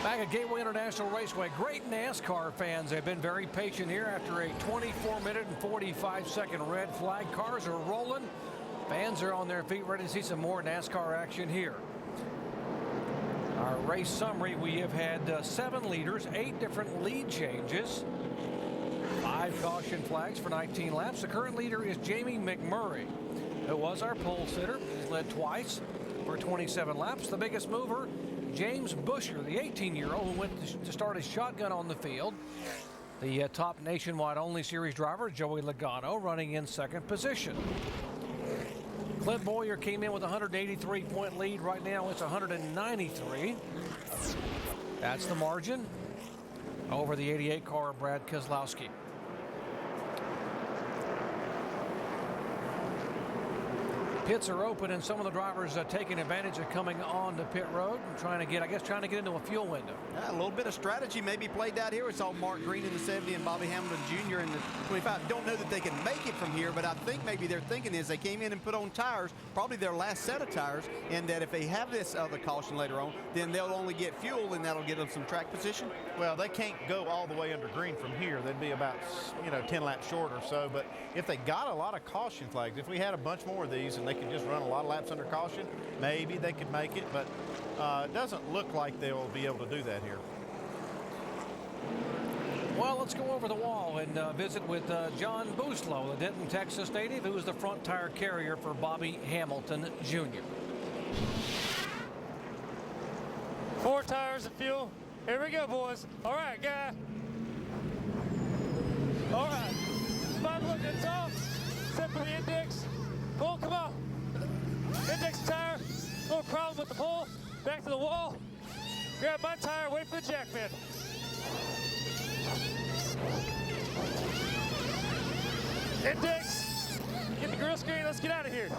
Back at Gateway International Raceway, great NASCAR fans have been very patient here after a 24-minute and 45-second red flag. Cars are rolling. Fans are on their feet ready to see some more NASCAR action here. Our race summary, we have had 7 leaders, 8 different lead changes, 5 caution flags for 19 laps. The current leader is Jamie McMurray, who was our pole sitter. He's led twice for 27 laps. The biggest mover, James Busher, the 18-year-old who went to start his shotgun on the field. The top nationwide only series driver, Joey Logano, running in second position. Clint Boyer came in with a 183-point lead. Right now it's 193. That's the margin over the 88 car, Brad Keselowski. Pits are open, and some of the drivers are taking advantage of coming on the pit road and trying to get into a fuel window. A little bit of strategy maybe played out here. We saw Mark Green in the 70 and Bobby Hamilton Jr. in the 25. Don't know that they can make it from here, but I think maybe they're thinking is they came in and put on tires, probably their last set of tires, and that if they have this other caution later on, then they'll only get fuel, and that'll get them some track position. Well, they can't go all the way under green from here. They'd be about 10 laps short or so. But if they got a lot of caution flags, if we had a bunch more of these and they could just run a lot of laps under caution, maybe they could make it. But it doesn't look like they'll be able to do that here. Well, let's go over the wall and visit with John Booslow, the Denton, Texas native, who is the front tire carrier for Bobby Hamilton Jr. 4 tires of fuel. Here we go, boys. All right, guy. All right. Spot looking soft. Except for the index. Pull, come on. Index tire. Little problem with the pull. Back to the wall. Grab my tire. Wait for the jack fin. Index. Get the grill screen. Let's get out of here.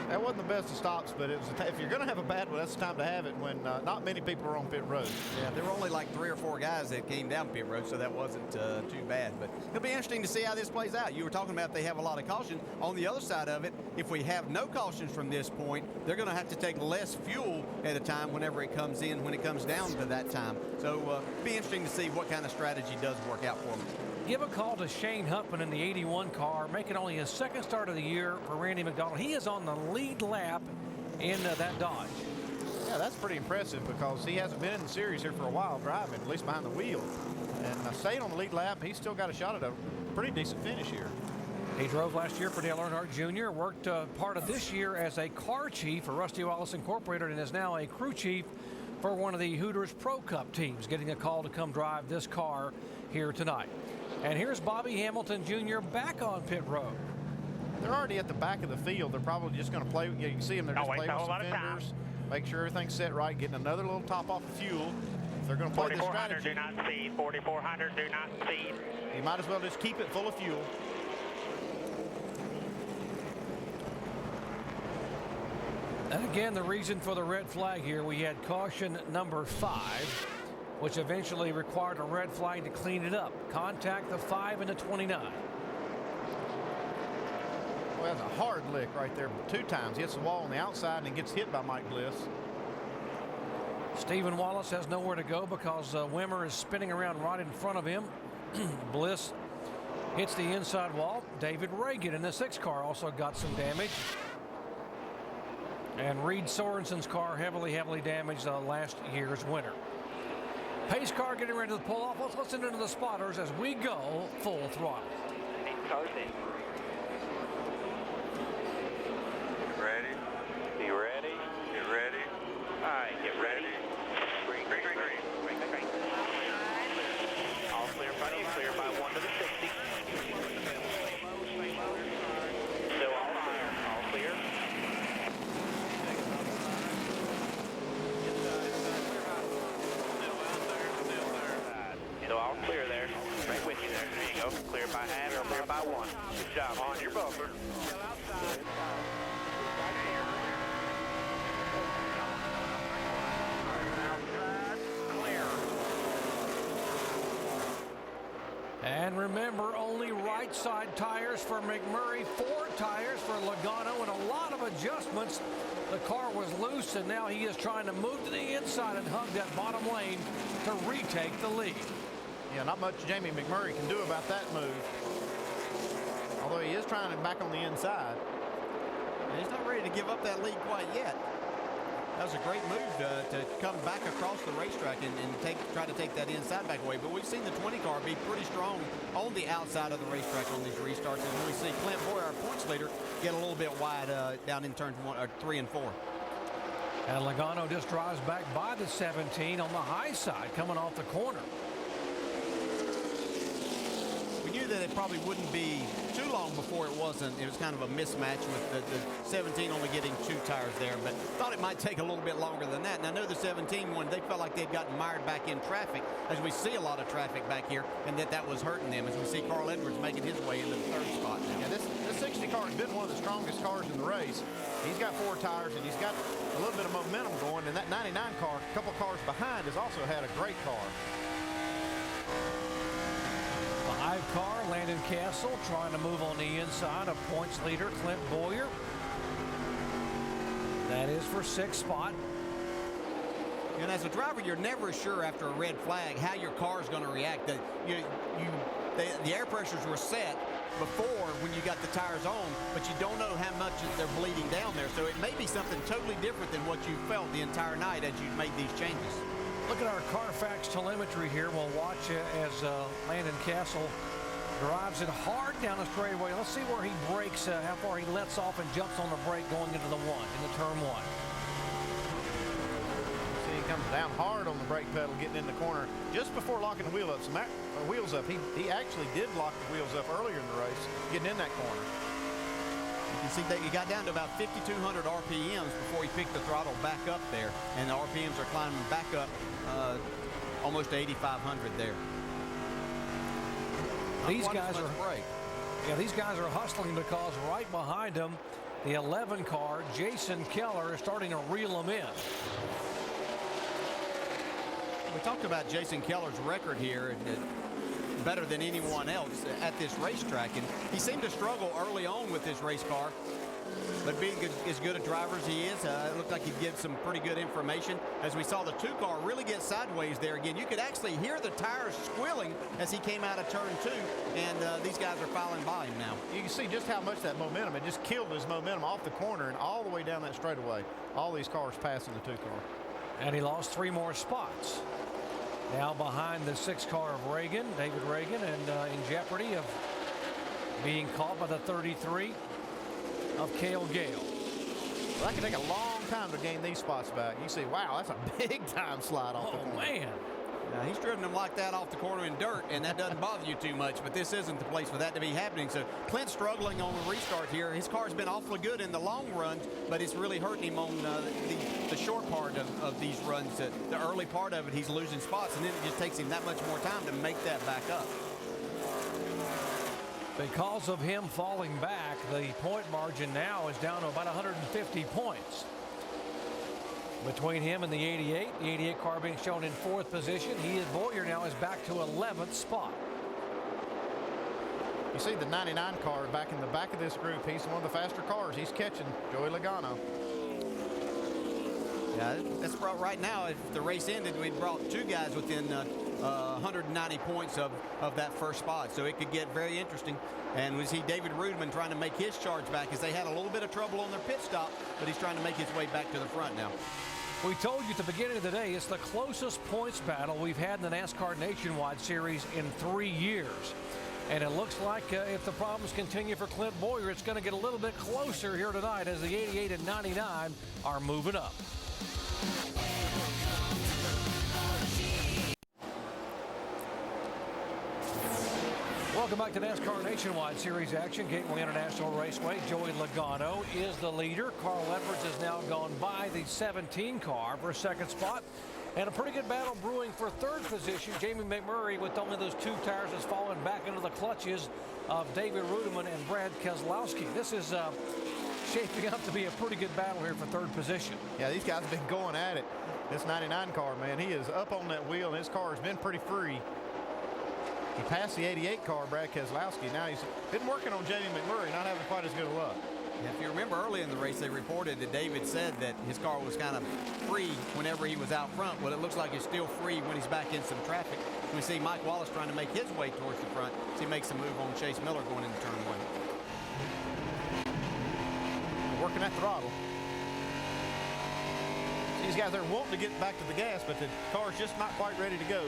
That wasn't the best of stops, but it was if you're going to have a bad one, that's the time to have it when not many people are on pit road. Yeah, there were only like 3 or 4 guys that came down pit road, so that wasn't too bad. But it'll be interesting to see how this plays out. You were talking about they have a lot of caution. On the other side of it, if we have no cautions from this point, they're going to have to take less fuel at a time whenever it comes in, when it comes down to that time. So it'll be interesting to see what kind of strategy does work out for them. Give a call to Shane Huffman in the 81 car, making only his 2nd start of the year for Randy McDonald. He is on the lead lap in that Dodge. Yeah, that's pretty impressive because he hasn't been in the series here for a while driving, at least behind the wheel. And staying on the lead lap, he's still got a shot at a pretty decent finish here. He drove last year for Dale Earnhardt Jr., worked part of this year as a car chief for Rusty Wallace Incorporated, and is now a crew chief for one of the Hooters Pro Cup teams, getting a call to come drive this car here tonight. And here's Bobby Hamilton Jr. back on pit road. They're already at the back of the field. They're probably just going to play. You can see them. They're just playing with some fenders, make sure everything's set right, getting another little top off of fuel. If they're going to play this strategy. 4400, do not speed. 4400, do not speed. You might as well just keep it full of fuel. And again, the reason for the red flag here, we had caution number 5, which eventually required a red flag to clean it up. Contact the 5 and the 29. Well, that's a hard lick right there. 2 times. Hits the wall on the outside and gets hit by Mike Bliss. Stephen Wallace has nowhere to go because Wimmer is spinning around right in front of him. Bliss hits the inside wall. David Reagan in the 6 car also got some damage. And Reed Sorensen's car heavily damaged last year's winner. Pace car getting ready to pull off. Let's listen into the spotters as we go full throttle. Cars in. Ready? Be ready? Get ready? All right, get ready. Green. All clear, buddy. Clear by 1 to the 60. Still all fire. All clear. Still all clear there. Right with you there. There you go. Clear by half or clear by 1. Good job. On your buffer. And remember, only right side tires for McMurray, 4 tires for Logano, and a lot of adjustments. The car was loose, and now he is trying to move to the inside and hug that bottom lane to retake the lead. Yeah, not much Jamie McMurray can do about that move. Although he is trying to back on the inside. And he's not ready to give up that lead quite yet. That was a great move to come back across the racetrack and try to take that inside back away. But we've seen the 20 car be pretty strong on the outside of the racetrack on these restarts. And we see Clint Boyer, our points leader, get a little bit wide down in turns 3 and 4. And Logano just drives back by the 17 on the high side coming off the corner. We knew that it probably wouldn't be too long before it was kind of a mismatch with the 17 only getting 2 tires there, but thought it might take a little bit longer than that. And I know the 17 one, they felt like they'd gotten mired back in traffic, as we see a lot of traffic back here, and that was hurting them, as we see Carl Edwards making his way into the 3rd spot now. Yeah, this 60 car has been one of the strongest cars in the race. He's got 4 tires, and he's got a little bit of momentum going, and that 99 car, a couple cars behind, has also had a great car. 5 car, Landon Castle trying to move on the inside of points leader Clint Boyer. That is for 6th spot. And as a driver, you're never sure after a red flag how your car is going to react. The air pressures were set before when you got the tires on, but you don't know how much they're bleeding down there. So it may be something totally different than what you felt the entire night as you made these changes. Look at our Carfax telemetry here. We'll watch as Landon Castle drives it hard down the straightaway. Let's see where he brakes, how far he lets off and jumps on the brake going into the turn 1. See, he comes down hard on the brake pedal, getting in the corner just before locking the wheels up. He actually did lock the wheels up earlier in the race, getting in that corner. You can see that he got down to about 5,200 RPMs before he picked the throttle back up there, and the RPMs are climbing back up almost to 8,500 there. These guys are hustling because right behind them, the 11 car, Jason Keller, is starting to reel them in. We talked about Jason Keller's record here, better than anyone else at this racetrack, and he seemed to struggle early on with this race car, but being as good a driver as he is, it looked like he'd give some pretty good information. As we saw the 2 car really get sideways there again, you could actually hear the tires squealing as he came out of turn 2, and these guys are filing by him now. You can see just how much that momentum, it just killed his momentum off the corner and all the way down that straightaway. All these cars passing the 2 car. And he lost 3 more spots. Now behind the 6 car of Reagan, David Reagan, and in jeopardy of being caught by the 33 of Cale Gale. Well, that can take a long time to gain these spots back. You see, wow, that's a big time slide off the corner. Oh, man. Now, he's driven them like that off the corner in dirt, and that doesn't bother you too much, but this isn't the place for that to be happening. So Clint's struggling on the restart here. His car's been awfully good in the long runs, but it's really hurting him on the short part of these runs. The early part of it, he's losing spots, and then it just takes him that much more time to make that back up. Because of him falling back, the point margin now is down to about 150 points. Between him and the 88, the 88 car being shown in 4th position. Boyer now is back to 11th spot. You see the 99 car back in the back of this group. He's one of the faster cars. He's catching Joey Logano. Yeah, that's right now. If the race ended, we'd brought 2 guys within 190 points of that first spot, so it could get very interesting. And we see David Reutimann trying to make his charge back, as they had a little bit of trouble on their pit stop, but he's trying to make his way back to the front now. We told you at the beginning of the day, it's the closest points battle we've had in the NASCAR Nationwide Series in 3 years. And it looks like if the problems continue for Clint Boyer, it's going to get a little bit closer here tonight as the 88 and 99 are moving up. Welcome back to NASCAR Nationwide Series action. Gateway International Raceway. Joey Logano is the leader. Carl Edwards has now gone by the 17 car for second spot. And a pretty good battle brewing for third position. Jamie McMurray, with only those 2 tires, has fallen back into the clutches of David Reutimann and Brad Keselowski. This is shaping up to be a pretty good battle here for third position. Yeah, these guys have been going at it. This 99 car, man, he is up on that wheel, and his car has been pretty free. He passed the 88 car, Brad Keselowski. Now he's been working on Jamie McMurray, not having quite as good a luck. Yeah, if you remember early in the race, they reported that David said that his car was kind of free whenever he was out front. Well, it looks like it's still free when he's back in some traffic. We see Mike Wallace trying to make his way towards the front as he makes a move on Chase Miller going into turn 1. Working that throttle. These guys are wanting to get back to the gas, but the car's just not quite ready to go.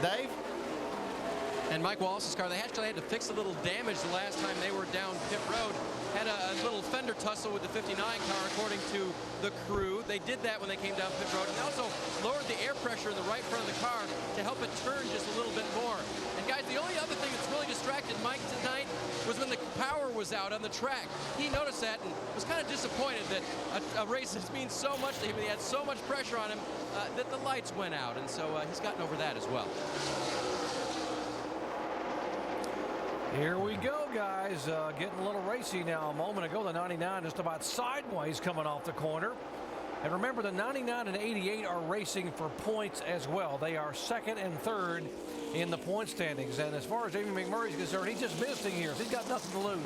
Dave? And Mike Wallace's car, they actually had to fix a little damage the last time they were down pit road. Had a little fender tussle with the 59 car, according to the crew. They did that when they came down pit road, and they also lowered the air pressure in the right front of the car to help it turn just a little bit more. And guys, the only other thing that's really distracted Mike tonight was when the power was out on the track. He noticed that and was kind of disappointed that a race that means so much to him, and he had so much pressure on him, that the lights went out. And so he's gotten over that as well. Here we go, guys. Getting a little racy now. A moment ago, the 99 just about sideways coming off the corner. And remember, the 99 and 88 are racing for points as well. They are second and third in the point standings. And as far as Jamie McMurray is concerned, he's just visiting here. He's got nothing to lose.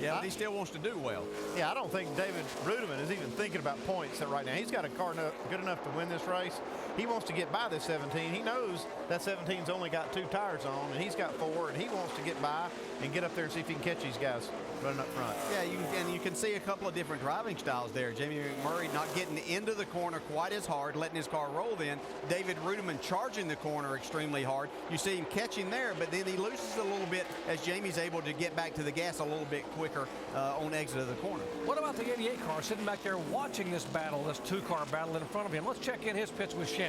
Yeah, but he still wants to do well. Yeah, I don't think David Reutimann is even thinking about points right now. He's got a car good enough to win this race. He wants to get by this 17. He knows that 17's only got 2 tires on, and he's got 4, and he wants to get by and get up there and see if he can catch these guys running up front. Yeah, you can see a couple of different driving styles there. Jamie McMurray not getting into the corner quite as hard, letting his car roll in. David Reutimann charging the corner extremely hard. You see him catching there, but then he loses a little bit as Jamie's able to get back to the gas a little bit quicker on exit of the corner. What about the 88 car sitting back there watching this battle, this 2-car battle in front of him? Let's check in his pits with Shannon.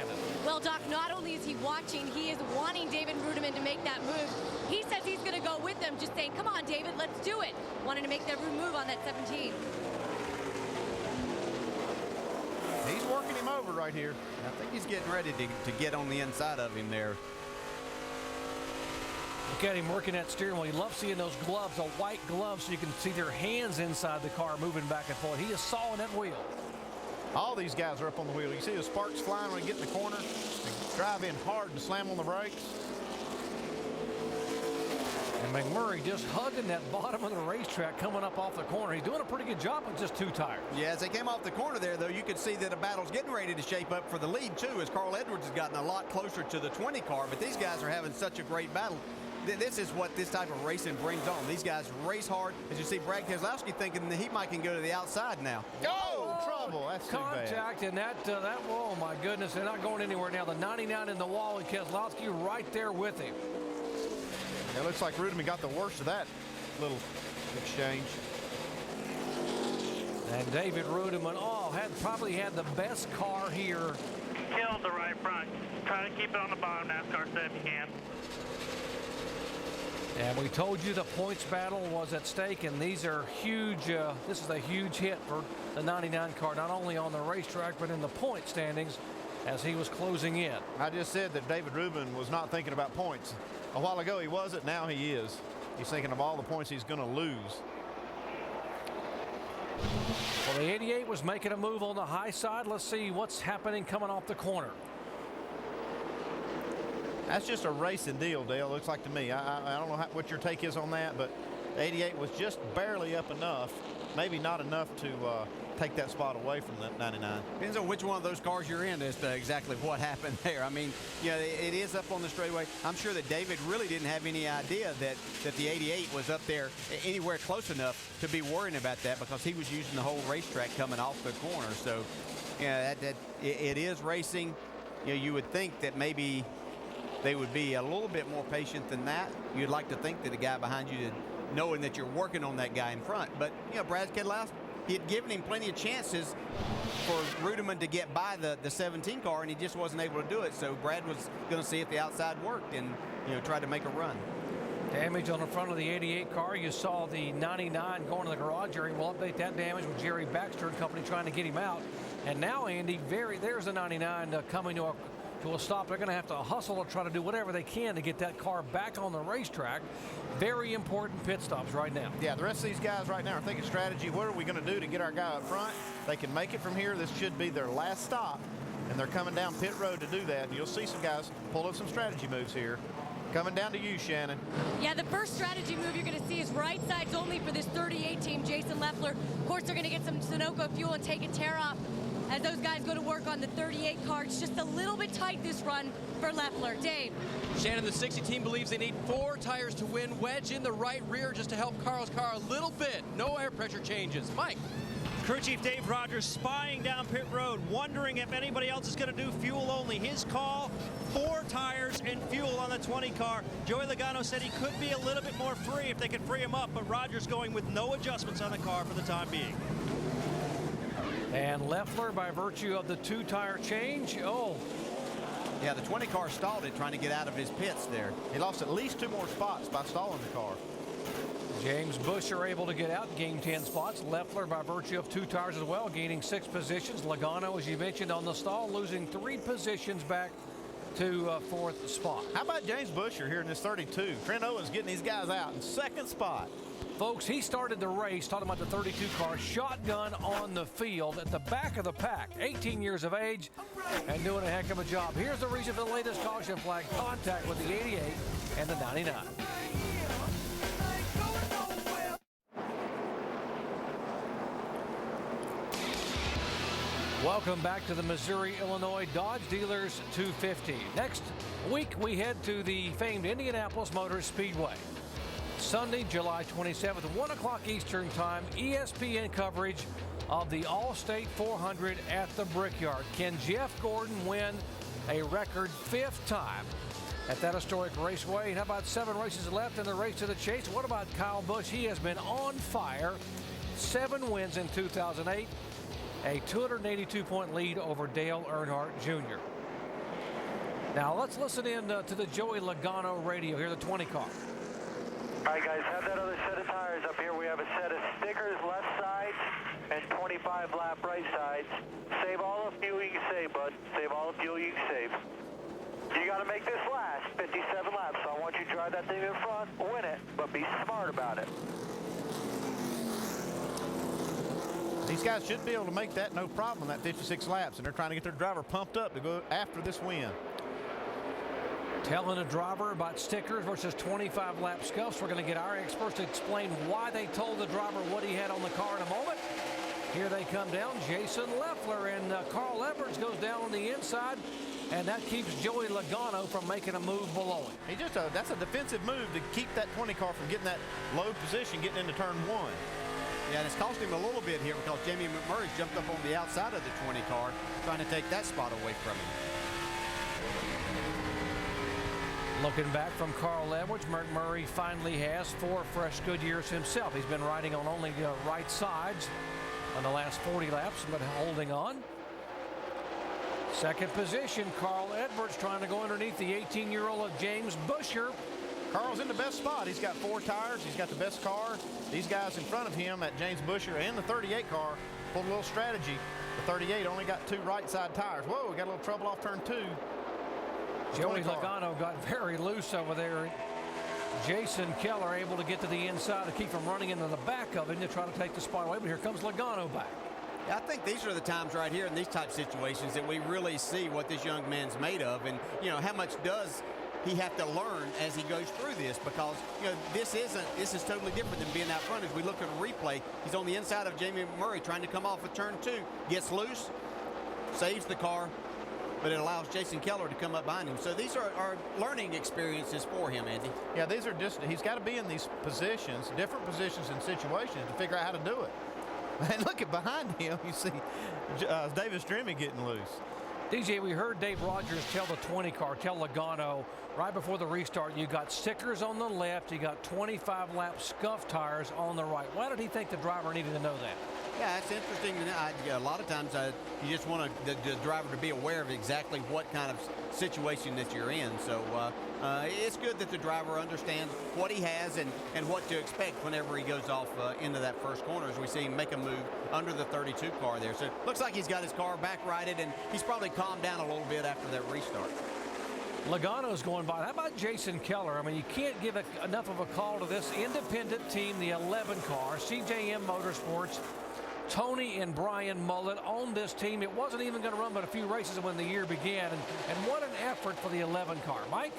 Well, Doc, not only is he watching, he is wanting David Reutimann to make that move. He says he's going to go with them, just saying, come on, David, let's do it. Wanting to make that move on that 17. He's working him over right here. I think he's getting ready to get on the inside of him there. Look at him working that steering wheel. You love seeing those gloves, the white gloves, so you can see their hands inside the car moving back and forth. He is sawing that wheel. All these guys are up on the wheel. You see the sparks flying when you get in the corner. They drive in hard and slam on the brakes. And McMurray just hugging that bottom of the racetrack coming up off the corner. He's doing a pretty good job with just 2 tires. Yeah, as they came off the corner there, though, you could see that a battle's getting ready to shape up for the lead, too, as Carl Edwards has gotten a lot closer to the 20 car. But these guys are having such a great battle. This is what this type of racing brings on. These guys race hard. As you see, Brad Keselowski thinking that he might can go to the outside now. Oh, trouble. That's too bad. Contact, and that, oh, my goodness, they're not going anywhere now. The 99 in the wall, and Keselowski right there with him. It looks like Reutimann got the worst of that little exchange. And David Reutimann, probably had the best car here. Killed the right front. Try to keep it on the bottom, NASCAR said if you can. And we told you the points battle was at stake, and these are huge. This is a huge hit for the 99 car, not only on the racetrack, but in the point standings as he was closing in. I just said that David Reutimann was not thinking about points. A while ago he wasn't, now he is. He's thinking of all the points he's going to lose. Well, the 88 was making a move on the high side. Let's see what's happening coming off the corner. That's just a racing deal, Dale, looks like to me. I don't know what your take is on that, but the 88 was just barely up enough maybe not enough to take that spot away from the 99. Depends on which one of those cars you're in as to exactly what happened there. I mean, you know, it is up on the straightaway. I'm sure that David really didn't have any idea that the 88 was up there anywhere close enough to be worrying about that, because he was using the whole racetrack coming off the corner. So, yeah, it is racing. You know, you would think that maybe they would be a little bit more patient than that. You'd like to think that the guy behind you, knowing that you're working on that guy in front. But, you know, Brad Keselowski, he had given him plenty of chances for Reutimann to get by the 17 car, and he just wasn't able to do it. So Brad was going to see if the outside worked and, you know, try to make a run. Damage on the front of the 88 car. You saw the 99 going to the garage area. We'll update that damage with Jerry Baxter and company trying to get him out. And now, Andy, there's the 99 coming to a stop. They're going to have to hustle and try to do whatever they can to get that car back on the racetrack. Very important pit stops right now. Yeah, the rest of these guys right now are thinking strategy. What are we going to do to get our guy up front? They can make it from here. This should be their last stop, and they're coming down pit road to do that. And you'll see some guys pull up some strategy moves here. Coming down to you, Shannon. Yeah, the first strategy move you're going to see is right sides only for this 38 team, Jason Leffler. Of course, they're going to get some Sunoco fuel and take a tear off as those guys go to work on the 38 car. It's just a little bit tight this run for Leffler. Dave. Shannon, the 60 team believes they need 4 tires to win. Wedge in the right rear just to help Carl's car a little bit. No air pressure changes. Mike. Crew Chief Dave Rogers spying down pit road, wondering if anybody else is going to do fuel only. His call, 4 tires and fuel on the 20 car. Joey Logano said he could be a little bit more free if they could free him up, but Rogers going with no adjustments on the car for the time being. And Leffler, by virtue of the 2-tire change, yeah, the 20 car stalled it trying to get out of his pits there. He lost at least 2 more spots by stalling the car. James Busher able to get out, gain 10 spots. Leffler, by virtue of 2 tires as well, gaining 6 positions. Logano, as you mentioned, on the stall, losing 3 positions back to 4th spot. How about James Busher here in this 32? Trent Owens getting these guys out in 2nd spot. Folks, he started the race, talking about the 32 car, shotgun on the field at the back of the pack, 18 years of age, and doing a heck of a job. Here's the reason for the latest caution flag, contact with the 88 and the 99. Welcome back to the Missouri-Illinois Dodge Dealers 250. Next week, we head to the famed Indianapolis Motor Speedway. Sunday, July 27th, 1 o'clock Eastern Time, ESPN coverage of the All-State 400 at the Brickyard. Can Jeff Gordon win a record 5th time at that historic raceway? And how about 7 races left in the race to the chase? What about Kyle Busch? He has been on fire. 7 wins in 2008. A 282-point lead over Dale Earnhardt Jr. Now let's listen in to the Joey Logano radio here, the 20 car. All right, guys, have that other set of tires up here. We have a set of stickers left sides and 25 lap right sides. Save all the fuel you can save, bud. Save all the fuel you can save. You got to make this last 57 laps, so I want you to drive that thing in front, win it, but be smart about it. These guys should be able to make that no problem, that 56 laps, and they're trying to get their driver pumped up to go after this win. Telling a driver about stickers versus 25 lap scuffs. We're going to get our experts to explain why they told the driver what he had on the car in a moment. Here they come down, Jason Leffler, and Carl Edwards goes down on the inside, and that keeps Joey Logano from making a move below him. That's a defensive move to keep that 20 car from getting that low position, getting into turn 1. Yeah, and it's cost him a little bit here because Jamie McMurray's jumped up on the outside of the 20 car, trying to take that spot away from him. Looking back from Carl Edwards, McMurray finally has 4 fresh good years himself. He's been riding on only right sides on the last 40 laps, but holding on. Second position, Carl Edwards trying to go underneath the 18-year-old James Busher. Carl's in the best spot. He's got 4 tires. He's got the best car. These guys in front of him, that James Busher and the 38 car, pulled a little strategy. The 38 only got 2 right side tires. Whoa, we got a little trouble off turn 2. Joey Logano got very loose over there. Jason Keller able to get to the inside to keep from running into the back of him to try to take the spot away, but here comes Logano back. Yeah, I think these are the times right here in these type situations that we really see what this young man's made of, and you know how much does he have to learn as he goes through this, because this is totally different than being out front. As we look at a replay, he's on the inside of Jamie McMurray trying to come off of turn 2, gets loose, saves the car, but it allows Jason Keller to come up behind him. So these are learning experiences for him, Andy. Yeah, these are just, he's got to be in these positions, different positions and situations to figure out how to do it. And look at behind him, you see Davis Dremy getting loose. DJ, we heard Dave Rogers tell the 20 car, tell Logano, right before the restart, you got stickers on the left, you got 25-lap scuff tires on the right. Why did he think the driver needed to know that? Yeah, it's interesting. A lot of times you just want the driver to be aware of exactly what kind of situation that you're in. So it's good that the driver understands what he has and what to expect whenever he goes off into that first corner, as we see him make a move under the 32 car there. So it looks like he's got his car back righted, and he's probably calmed down a little bit after that restart. Logano's going by. How about Jason Keller? I mean, you can't give enough of a call to this independent team, the 11 car, CJM Motorsports. Tony and Brian Mullet on this team. It wasn't even going to run but a few races when the year began, and what an effort for the 11 car. Mike?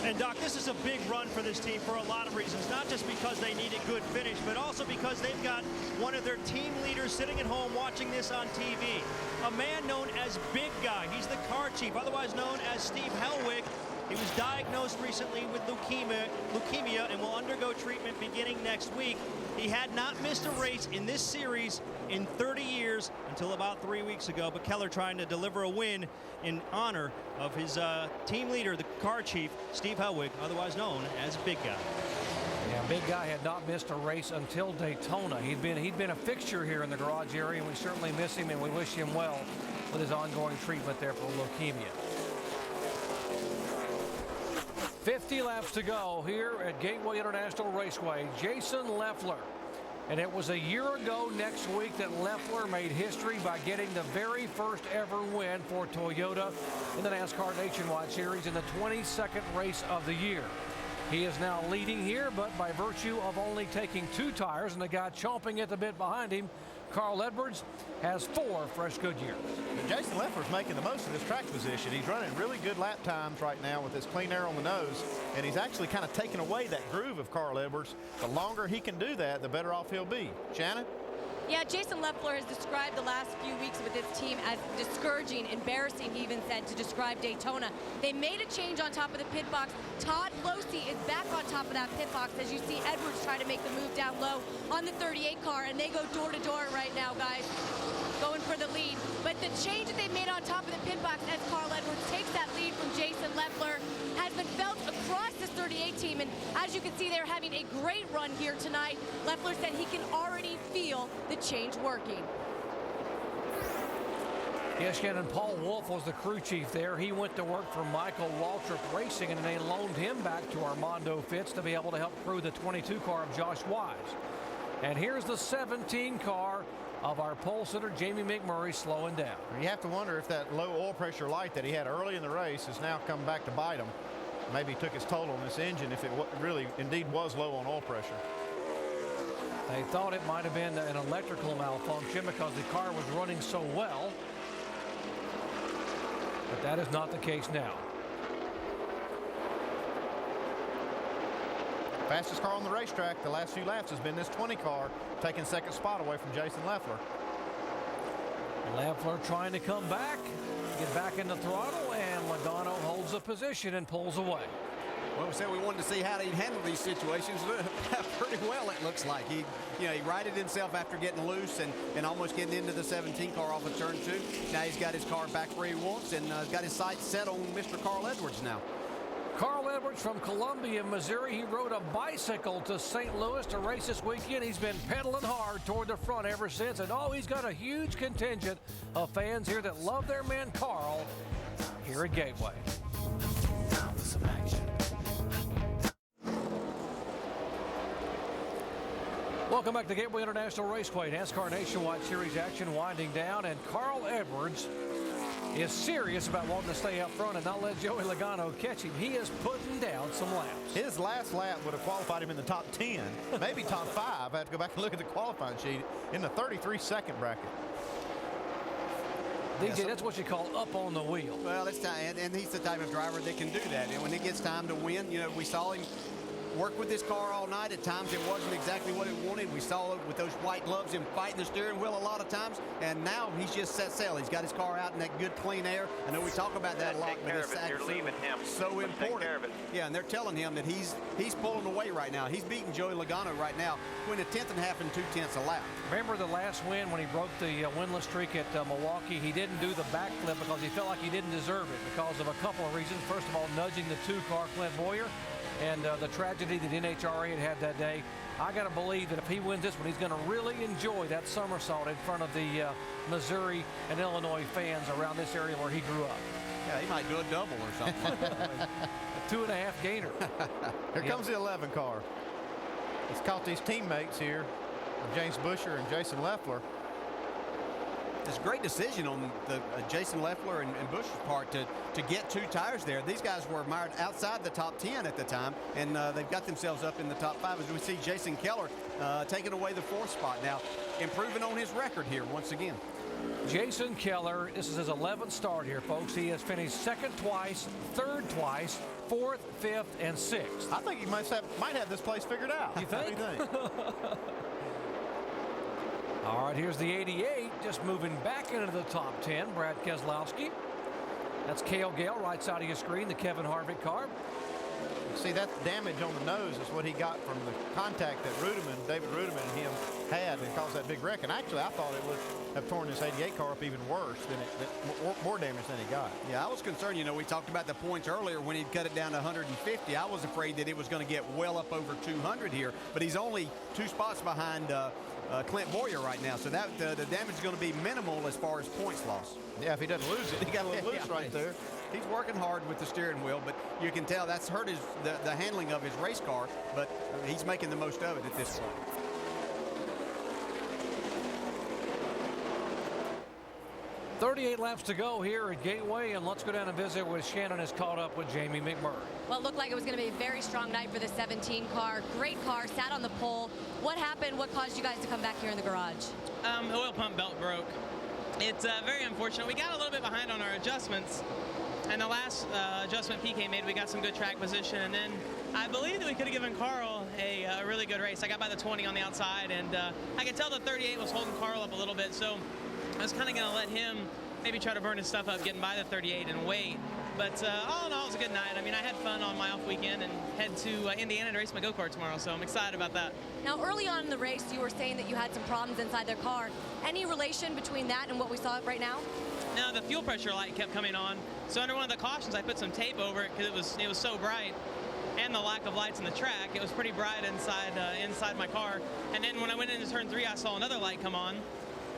And Doc, this is a big run for this team for a lot of reasons, not just because they need a good finish, but also because they've got one of their team leaders sitting at home watching this on TV. A man known as Big Guy. He's the car chief, otherwise known as Steve Hellwig. He was diagnosed recently with leukemia and will undergo treatment beginning next week. He had not missed a race in this series in 30 years until about 3 weeks ago, but Keller trying to deliver a win in honor of his team leader, the car chief, Steve Hellwig, otherwise known as Big Guy. Yeah, Big Guy had not missed a race until Daytona. He'd been a fixture here in the garage area, and we certainly miss him, and we wish him well with his ongoing treatment there for leukemia. 50 laps to go here at Gateway International Raceway. Jason Leffler. And it was a year ago next week that Leffler made history by getting the very first ever win for Toyota in the NASCAR Nationwide Series in the 22nd race of the year. He is now leading here, but by virtue of only taking 2 tires and the guy chomping at the bit behind him, Carl Edwards has 4 fresh Goodyears. Jason Leffler's making the most of this track position. He's running really good lap times right now with his clean air on the nose, and he's actually kind of taken away that groove of Carl Edwards. The longer he can do that, the better off he'll be. Shannon? Yeah, Jason Leffler has described the last few weeks with his team as discouraging, embarrassing, he even said, to describe Daytona. They made a change on top of the pit box. Todd Losey is back on top of that pit box as you see Edwards try to make the move down low on the 38 car, and they go door to door right now, guys, going for the lead. But the change that they made on top of the pit box as Carl Edwards takes that lead from Jason Leffler has been felt across this 38 team, and as you can see, they're having a great run here tonight. Leffler said he can already feel the change working. Yes, Shannon, Paul Wolf was the crew chief there. He went to work for Michael Waltrip Racing, and they loaned him back to Armando Fitz to be able to help crew the 22 car of Josh Wise. And here's the 17 car of our pole sitter, Jamie McMurray, slowing down. You have to wonder if that low oil pressure light that he had early in the race has now come back to bite him. Maybe took its toll on this engine if it really indeed was low on oil pressure. They thought it might have been an electrical malfunction because the car was running so well. But that is not the case now. Fastest car on the racetrack the last few laps has been this 20 car, taking second spot away from Jason Leffler. Leffler trying to come back, get back in the throttle, and Logano holds the position and pulls away. Well, we said we wanted to see how he'd handle these situations. Pretty well, it looks like. He righted himself after getting loose and almost getting into the 17 car off of turn 2. Now he's got his car back where he wants and got his sights set on Mr. Carl Edwards now. Carl Edwards from Columbia, Missouri. He rode a bicycle to St. Louis to race this weekend. He's been pedaling hard toward the front ever since. And he's got a huge contingent of fans here that love their man Carl here at Gateway. Now for some action. Welcome back to Gateway International Raceway. NASCAR Nationwide Series action winding down, and Carl Edwards is serious about wanting to stay up front and not let Joey Logano catch him. He is putting down some laps. His last lap would have qualified him in the top 10, maybe top 5. I have to go back and look at the qualifying sheet in the 33-second bracket. DJ, that's what you call up on the wheel. Well, it's time, and he's the type of driver that can do that. And when it gets time to win, you know, we saw him work with this car all night. At times it wasn't exactly what it wanted. We saw it with those white gloves, him fighting the steering wheel a lot of times. And now he's just set sail. He's got his car out in that good clean air. I know we talk about that a lot, but it's actually so important. Yeah, and they're telling him that he's pulling away right now. He's beating Joey Logano right now, between a 10th and a half and 2/10 a lap. Remember the last win when he broke the winless streak at Milwaukee? He didn't do the backflip because he felt like he didn't deserve it because of a couple of reasons. First of all, nudging the 2-car Clint Boyer, and the tragedy that NHRA had that day. I got to believe that if he wins this one, he's going to really enjoy that somersault in front of the Missouri and Illinois fans around this area where he grew up. Yeah, he might do a double or something. A 2.5 gainer. Here comes the 11 car. It's caught these teammates here, James Busher and Jason Leffler. It's a great decision on the Jason Leffler and Bush's part to get 2 tires there. These guys were mired outside the top 10 at the time, and they've got themselves up in the top 5 as we see Jason Keller taking away the 4th spot now, improving on his record here once again. Jason Keller, this is his 11th start here, folks. He has finished 2nd twice, 3rd twice, 4th, 5th, and 6th. I think he might have this place figured out. You think? What do you think? All right, here's the 88, just moving back into the top 10, Brad Keselowski. That's Cale Gale, right side of your screen, the Kevin Harvick car. See, that damage on the nose is what he got from the contact that David Reutimann and him had and caused that big wreck. And actually, I thought it would have torn this 88 car up even worse than more damage than he got. Yeah, I was concerned. You know, we talked about the points earlier when he'd cut it down to 150. I was afraid that it was going to get well up over 200 here, but he's only 2 spots behind Clint Boyer right now, so that the damage is going to be minimal as far as points loss. Yeah, if he doesn't lose it, he got a little loose right there. He's working hard with the steering wheel, but you can tell that's hurt the handling of his race car, but he's making the most of it at this point. .38 laps to go here at Gateway, and let's go down and visit with Shannon has caught up with Jamie McMurray. Well, it looked like it was going to be a very strong night for the 17 car. Great car, sat on the pole. What happened? What caused you guys to come back here in the garage? The oil pump belt broke. It's very unfortunate. We got a little bit behind on our adjustments, and the last adjustment PK made, we got some good track position, and then I believe that we could have given Carl a really good race. I got by the 20 on the outside, and I could tell the 38 was holding Carl up a little bit, so I was kind of going to let him maybe try to burn his stuff up, getting by the 38 and wait. But all in all, it was a good night. I mean, I had fun on my off weekend and head to Indiana to race my go-kart tomorrow, so I'm excited about that. Now, early on in the race, you were saying that you had some problems inside their car. Any relation between that and what we saw right now? No, the fuel pressure light kept coming on. So under one of the cautions, I put some tape over it because it was so bright. And the lack of lights in the track, it was pretty bright inside my car. And then when I went into turn 3, I saw another light come on.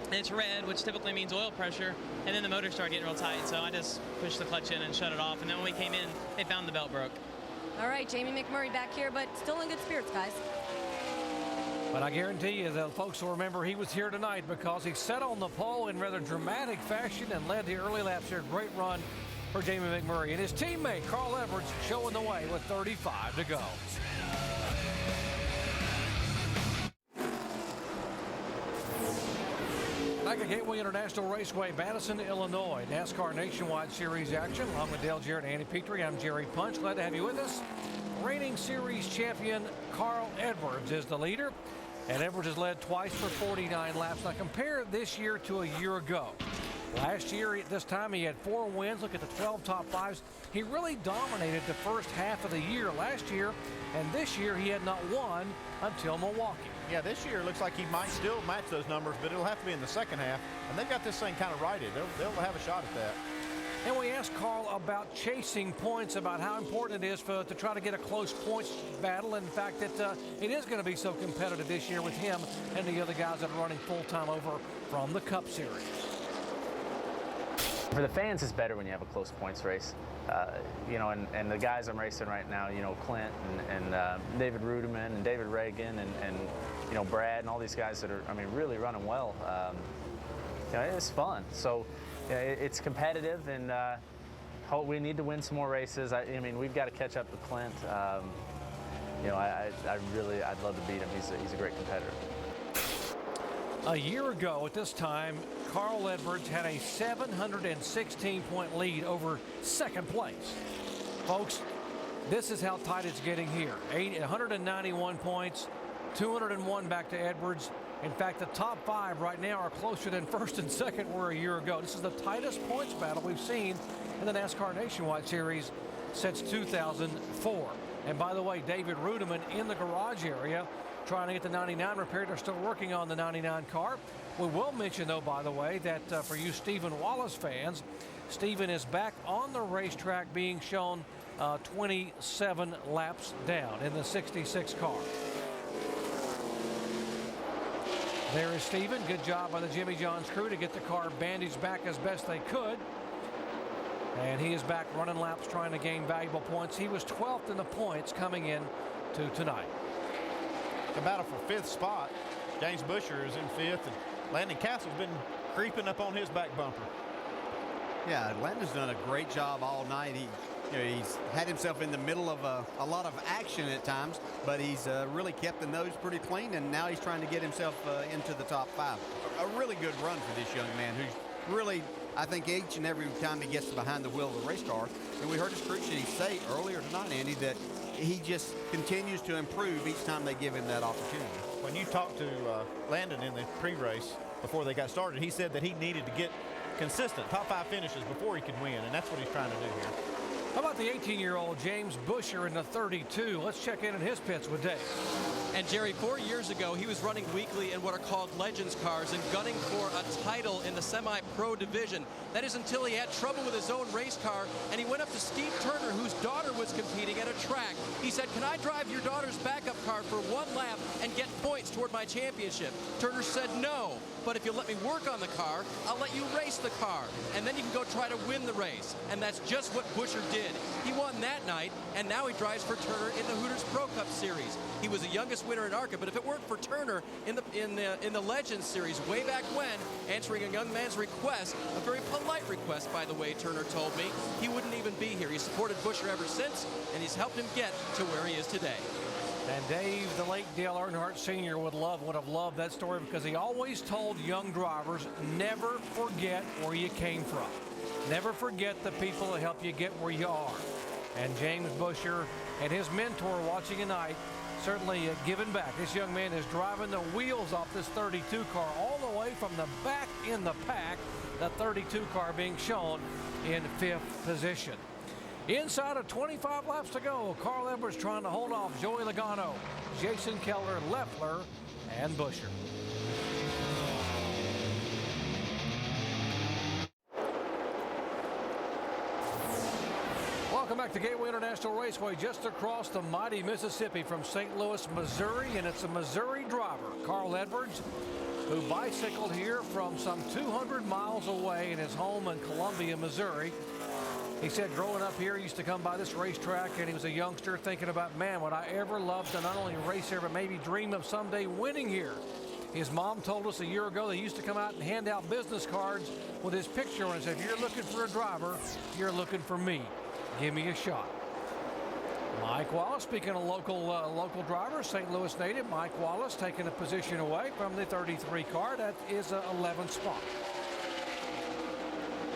And it's red, which typically means oil pressure, and then the motor started getting real tight, so I just pushed the clutch in and shut it off, and then when we came in, they found the belt broke. All right, Jamie McMurray back here, but still in good spirits, guys. But I guarantee you that folks will remember he was here tonight because he sat on the pole in rather dramatic fashion and led the early laps here. Great run for Jamie McMurray, and his teammate, Carl Edwards, showing the way with 35 to go. Back at Gateway International Raceway, Madison, Illinois. NASCAR Nationwide Series action. Along with Dale Jarrett and Andy Petrie, I'm Jerry Punch. Glad to have you with us. Reigning series champion Carl Edwards is the leader. And Edwards has led twice for 49 laps. Now compare this year to a year ago. Last year at this time he had 4 wins. Look at the 12 top 5s. He really dominated the first half of the year last year. And this year he had not won until Milwaukee. Yeah, this year it looks like he might still match those numbers, but it'll have to be in the second half. And they've got this thing kind of righted. They'll have a shot at that. And we asked Carl about chasing points, about how important it is to try to get a close points battle. In fact, that it is going to be so competitive this year with him and the other guys that are running full-time over from the Cup Series. For the fans, it's better when you have a close points race. You know, and the guys I'm racing right now, you know, Clint and David Reutimann and David Reagan and you know, Brad and all these guys that are, I mean, really running well. You know, it's fun. So yeah, it's competitive, and we need to win some more races. I mean, we've got to catch up to Clint. You know, I'd love to beat him. He's a great competitor. A year ago at this time, Carl Edwards had a 716-point lead over second place. Folks, this is how tight it's getting here. 191 points, 201 back to Edwards. In fact, the top 5 right now are closer than first and second were a year ago. This is the tightest points battle we've seen in the NASCAR Nationwide Series since 2004. And by the way, David Reutimann in the garage area trying to get the 99 repaired. They're still working on the 99 car. We will mention, though, by the way, that for you Stephen Wallace fans, Stephen is back on the racetrack being shown 27 laps down in the 66 car. There is Stephen. Good job by the Jimmy John's crew to get the car bandaged back as best they could. And he is back running laps trying to gain valuable points. He was 12th in the points coming in to tonight. The battle for 5th spot. James Busher is in 5th, and Landon Castle's been creeping up on his back bumper. Yeah, Landon's done a great job all night. He's had himself in the middle of a lot of action at times, but he's really kept the nose pretty clean, and now he's trying to get himself into the top 5. A really good run for this young man who's really, I think, each and every time he gets behind the wheel of the race car, and we heard his crew chief say earlier tonight, Andy, that he just continues to improve each time they give him that opportunity. When you talked to Landon in the pre-race before they got started, he said that he needed to get consistent top 5 finishes before he could win, and that's what he's trying to do here. How about the 18-year-old James Busher in the 32? Let's check in his pits with Dave. And Jerry, 4 years ago, he was running weekly in what are called Legends cars and gunning for a title in the semi-pro division. That is until he had trouble with his own race car, and he went up to Steve Turner, whose daughter was competing at a track. He said, "Can I drive your daughter's backup car for 1 lap and get points toward my championship?" Turner said, "No, but if you let me work on the car, I'll let you race the car, and then you can go try to win the race." And that's just what Busher did. He won that night, and now he drives for Turner in the Hooters Pro Cup Series. He was the youngest winner in ARCA, but if it weren't for Turner in the Legends Series way back when, answering a young man's request, a very polite request, by the way, Turner told me, he wouldn't even be here. He's supported Busher ever since, and he's helped him get to where he is today. And Dave, the late Dale Earnhardt Sr. would have loved that story, because he always told young drivers, never forget where you came from. Never forget the people that help you get where you are. And James Busher and his mentor watching tonight certainly giving back. This young man is driving the wheels off this 32 car all the way from the back in the pack. The 32 car being shown in 5th position. Inside of 25 laps to go, Carl Edwards trying to hold off Joey Logano, Jason Keller, Leffler, and Busher. Welcome back to Gateway International Raceway, just across the mighty Mississippi from St. Louis, Missouri, and it's a Missouri driver, Carl Edwards, who bicycled here from some 200 miles away in his home in Columbia, Missouri. He said growing up here, he used to come by this racetrack, and he was a youngster thinking about, man, would I ever love to not only race here, but maybe dream of someday winning here. His mom told us a year ago they used to come out and hand out business cards with his picture on it and said, if you're looking for a driver, you're looking for me. Give me a shot. Mike Wallace, speaking of local drivers, St. Louis native Mike Wallace taking a position away from the 33 car. That is an 11th spot.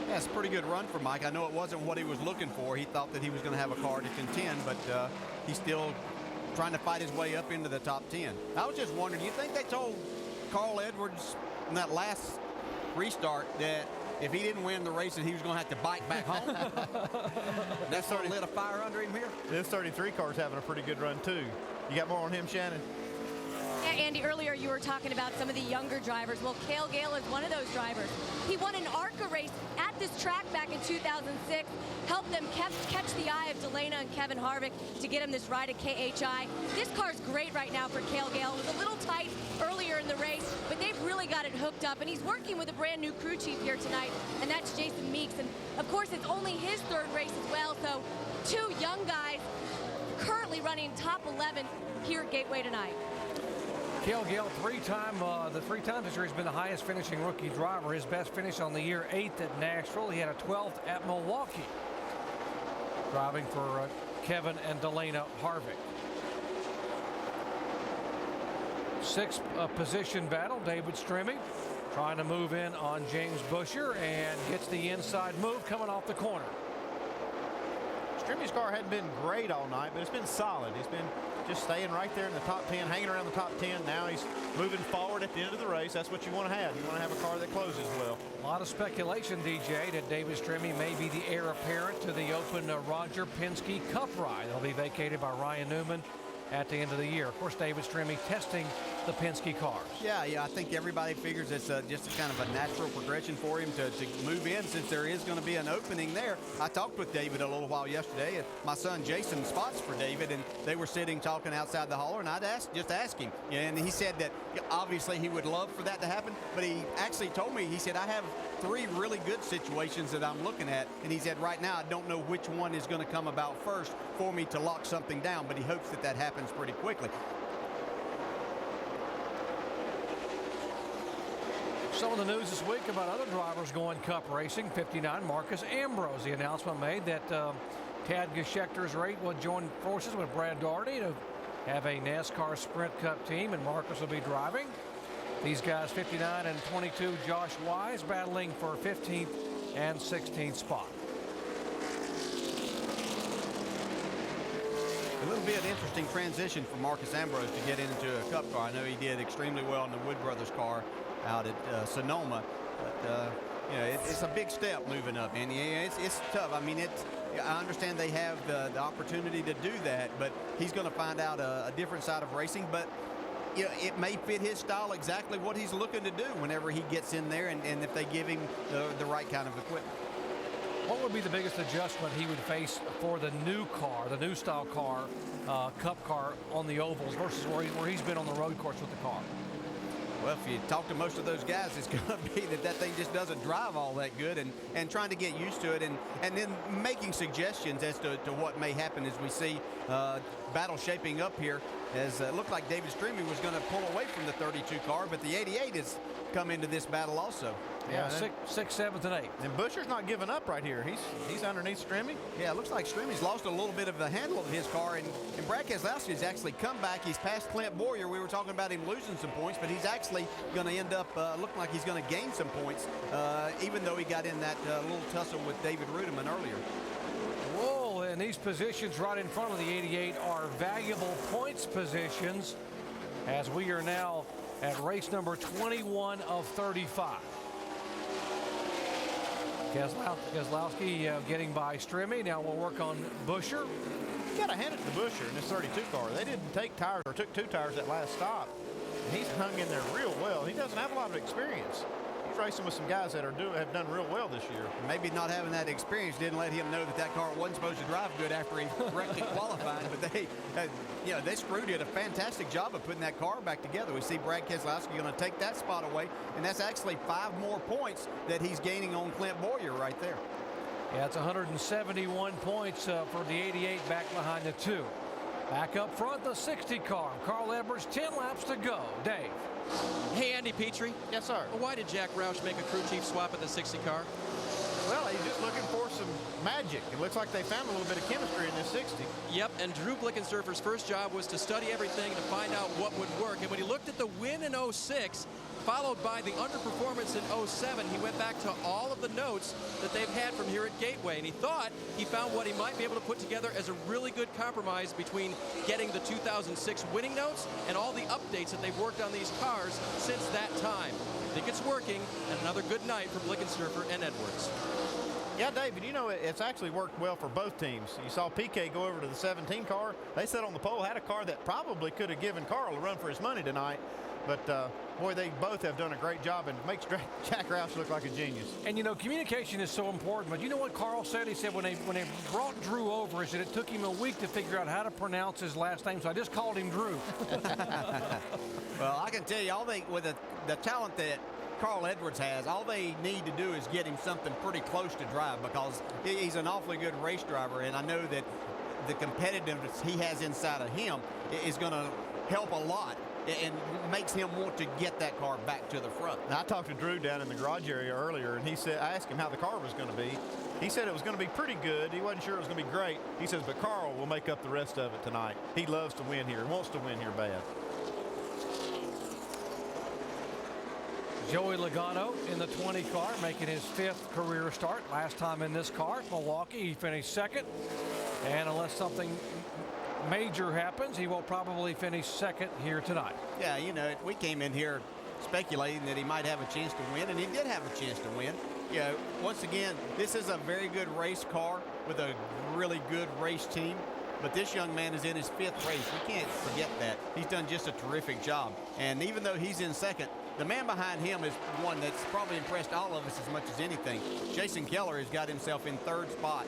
Yeah, it's a pretty good run for Mike. I know it wasn't what he was looking for. He thought that he was going to have a car to contend, but he's still trying to fight his way up into the top 10. I was just wondering, do you think they told Carl Edwards in that last restart that if he didn't win the race, he was going to have to bike back home? That sort of lit a fire under him here. This 33 car's having a pretty good run, too. You got more on him, Shannon? Yeah, Andy, earlier you were talking about some of the younger drivers. Well, Cale Gale is one of those drivers. He won an ARCA race at this track back in 2006, helped them catch the eye of Delana and Kevin Harvick to get him this ride at KHI. This car's great right now for Cale Gale. It was a little tight earlier in the race, but they've really got it hooked up, and he's working with a brand new crew chief here tonight, and that's Jason Meeks. And of course, it's only his 3rd race as well, so 2 young guys currently running top 11 here at Gateway tonight. Cale Gale, the 3 times this year, he's been the highest finishing rookie driver. His best finish on the year, 8th at Nashville. He had a 12th at Milwaukee, driving for Kevin and Delana Harvick. Sixth position battle. David Strimmy trying to move in on James Busher and gets the inside move coming off the corner. Strimmy's car hadn't been great all night, but it's been solid. He's been just staying right there in the top 10, hanging around the top 10. Now he's moving forward at the end of the race. That's what you want to have. You want to have a car that closes well. A lot of speculation, DJ, that David Strimmy may be the heir apparent to the Open Roger Penske Cup ride. It'll be vacated by Ryan Newman at the end of the year. Of course, David Strimmy testing the Penske cars. Yeah, I think everybody figures it's just a kind of a natural progression for him to move in since there is going to be an opening there. I talked with David a little while yesterday, and my son Jason spots for David, and they were sitting talking outside the hauler, and I'd just ask him. And he said that obviously he would love for that to happen, but he actually told me, he said, I have 3 really good situations that I'm looking at, and he said right now I don't know which one is going to come about first for me to lock something down, but he hopes that that happens pretty quickly. Some of the news this week about other drivers going Cup racing. 59, Marcus Ambrose. The announcement made that Tad Geschechter's rate will join forces with Brad Daugherty to have a NASCAR Sprint Cup team, and Marcus will be driving. These guys, 59 and 22, Josh Wise, battling for 15th and 16th spot. It will be an interesting transition for Marcus Ambrose to get into a Cup car. I know he did extremely well in the Wood Brothers car out at Sonoma, but it's a big step moving up, and it's tough. I mean, I understand they have the opportunity to do that, but he's going to find out a different side of racing. But it may fit his style exactly what he's looking to do whenever he gets in there, and if they give him the right kind of equipment. What would be the biggest adjustment he would face for the new car, the new style car, Cup car on the ovals versus where he's been on the road course with the car? Well, if you talk to most of those guys, it's going to be that thing just doesn't drive all that good, and trying to get used to it, and then making suggestions as to what may happen as we see battle shaping up here. As it looked like David Strimmy was going to pull away from the 32 car, but the 88 has come into this battle also. Yeah, 6th, 7th, and 8th. And Busher's not giving up right here. He's underneath Strimmy. Yeah, it looks like Strimmy's lost a little bit of the handle of his car, and Brad Keselowski has actually come back. He's passed Clint Boyer. We were talking about him losing some points, but he's actually going to end up looking like he's going to gain some points, even though he got in that little tussle with David Reutimann earlier. Whoa, and these positions right in front of the 88 are valuable points positions, as we are now at race number 21 of 35. Keselowski getting by Strimmy. Now we'll work on Busher. You got to hand it to Busher in this 32 car. They didn't take tires, or took 2 tires that last stop. And he's hung in there real well. He doesn't have a lot of experience. He's racing with some guys that have done real well this year. Maybe not having that experience didn't let him know that car wasn't supposed to drive good after he wrecked it qualifying. But they screwed did a fantastic job of putting that car back together. We see Brad Keselowski going to take that spot away, and that's actually 5 more points that he's gaining on Clint Boyer right there. Yeah, it's 171 points for the 88 back behind the 2. Back up front, the 60 car. Carl Edwards, 10 laps to go. Dave. Hey, Andy Petrie. Yes, sir. Why did Jack Roush make a crew chief swap at the 60 car? Well, he's just looking for some magic. It looks like they found a little bit of chemistry in this 60. Yep, and Drew Blickensderfer's first job was to study everything to find out what would work. And when he looked at the win in 06, followed by the underperformance in 07, he went back to all of the notes that they've had from here at Gateway, and he thought he found what he might be able to put together as a really good compromise between getting the 2006 winning notes and all the updates that they've worked on these cars since that time. I think it's working, and another good night for Blickensderfer and Edwards. Yeah, David, it's actually worked well for both teams. You saw PK go over to the 17 car. They sat on the pole, had a car that probably could have given Carl a run for his money tonight. But, boy, they both have done a great job, and makes Jack Roush look like a genius. And, communication is so important. But you know what Carl said? He said when they brought Drew over, he said it took him a week to figure out how to pronounce his last name, so I just called him Drew. Well, I can tell you, with the talent that Carl Edwards has, all they need to do is get him something pretty close to drive, because he's an awfully good race driver, and I know that the competitiveness he has inside of him is going to help a lot and makes him want to get that car back to the front. Now, I talked to Drew down in the garage area earlier, and I asked him how the car was going to be. He said it was going to be pretty good. He wasn't sure it was going to be great. He says, but Carl will make up the rest of it tonight. He loves to win here. He wants to win here bad. Joey Logano in the 20 car, making his 5th career start. Last time in this car, Milwaukee, he finished 2nd. And unless something major happens, he will probably finish 2nd here tonight. Yeah, you know, we came in here speculating that he might have a chance to win, and he did have a chance to win. Yeah, once again, this is a very good race car with a really good race team. But this young man is in his 5th race. We can't forget that. He's done just a terrific job. And even though he's in 2nd, the man behind him is one that's probably impressed all of us as much as anything. Jason Keller has got himself in 3rd spot,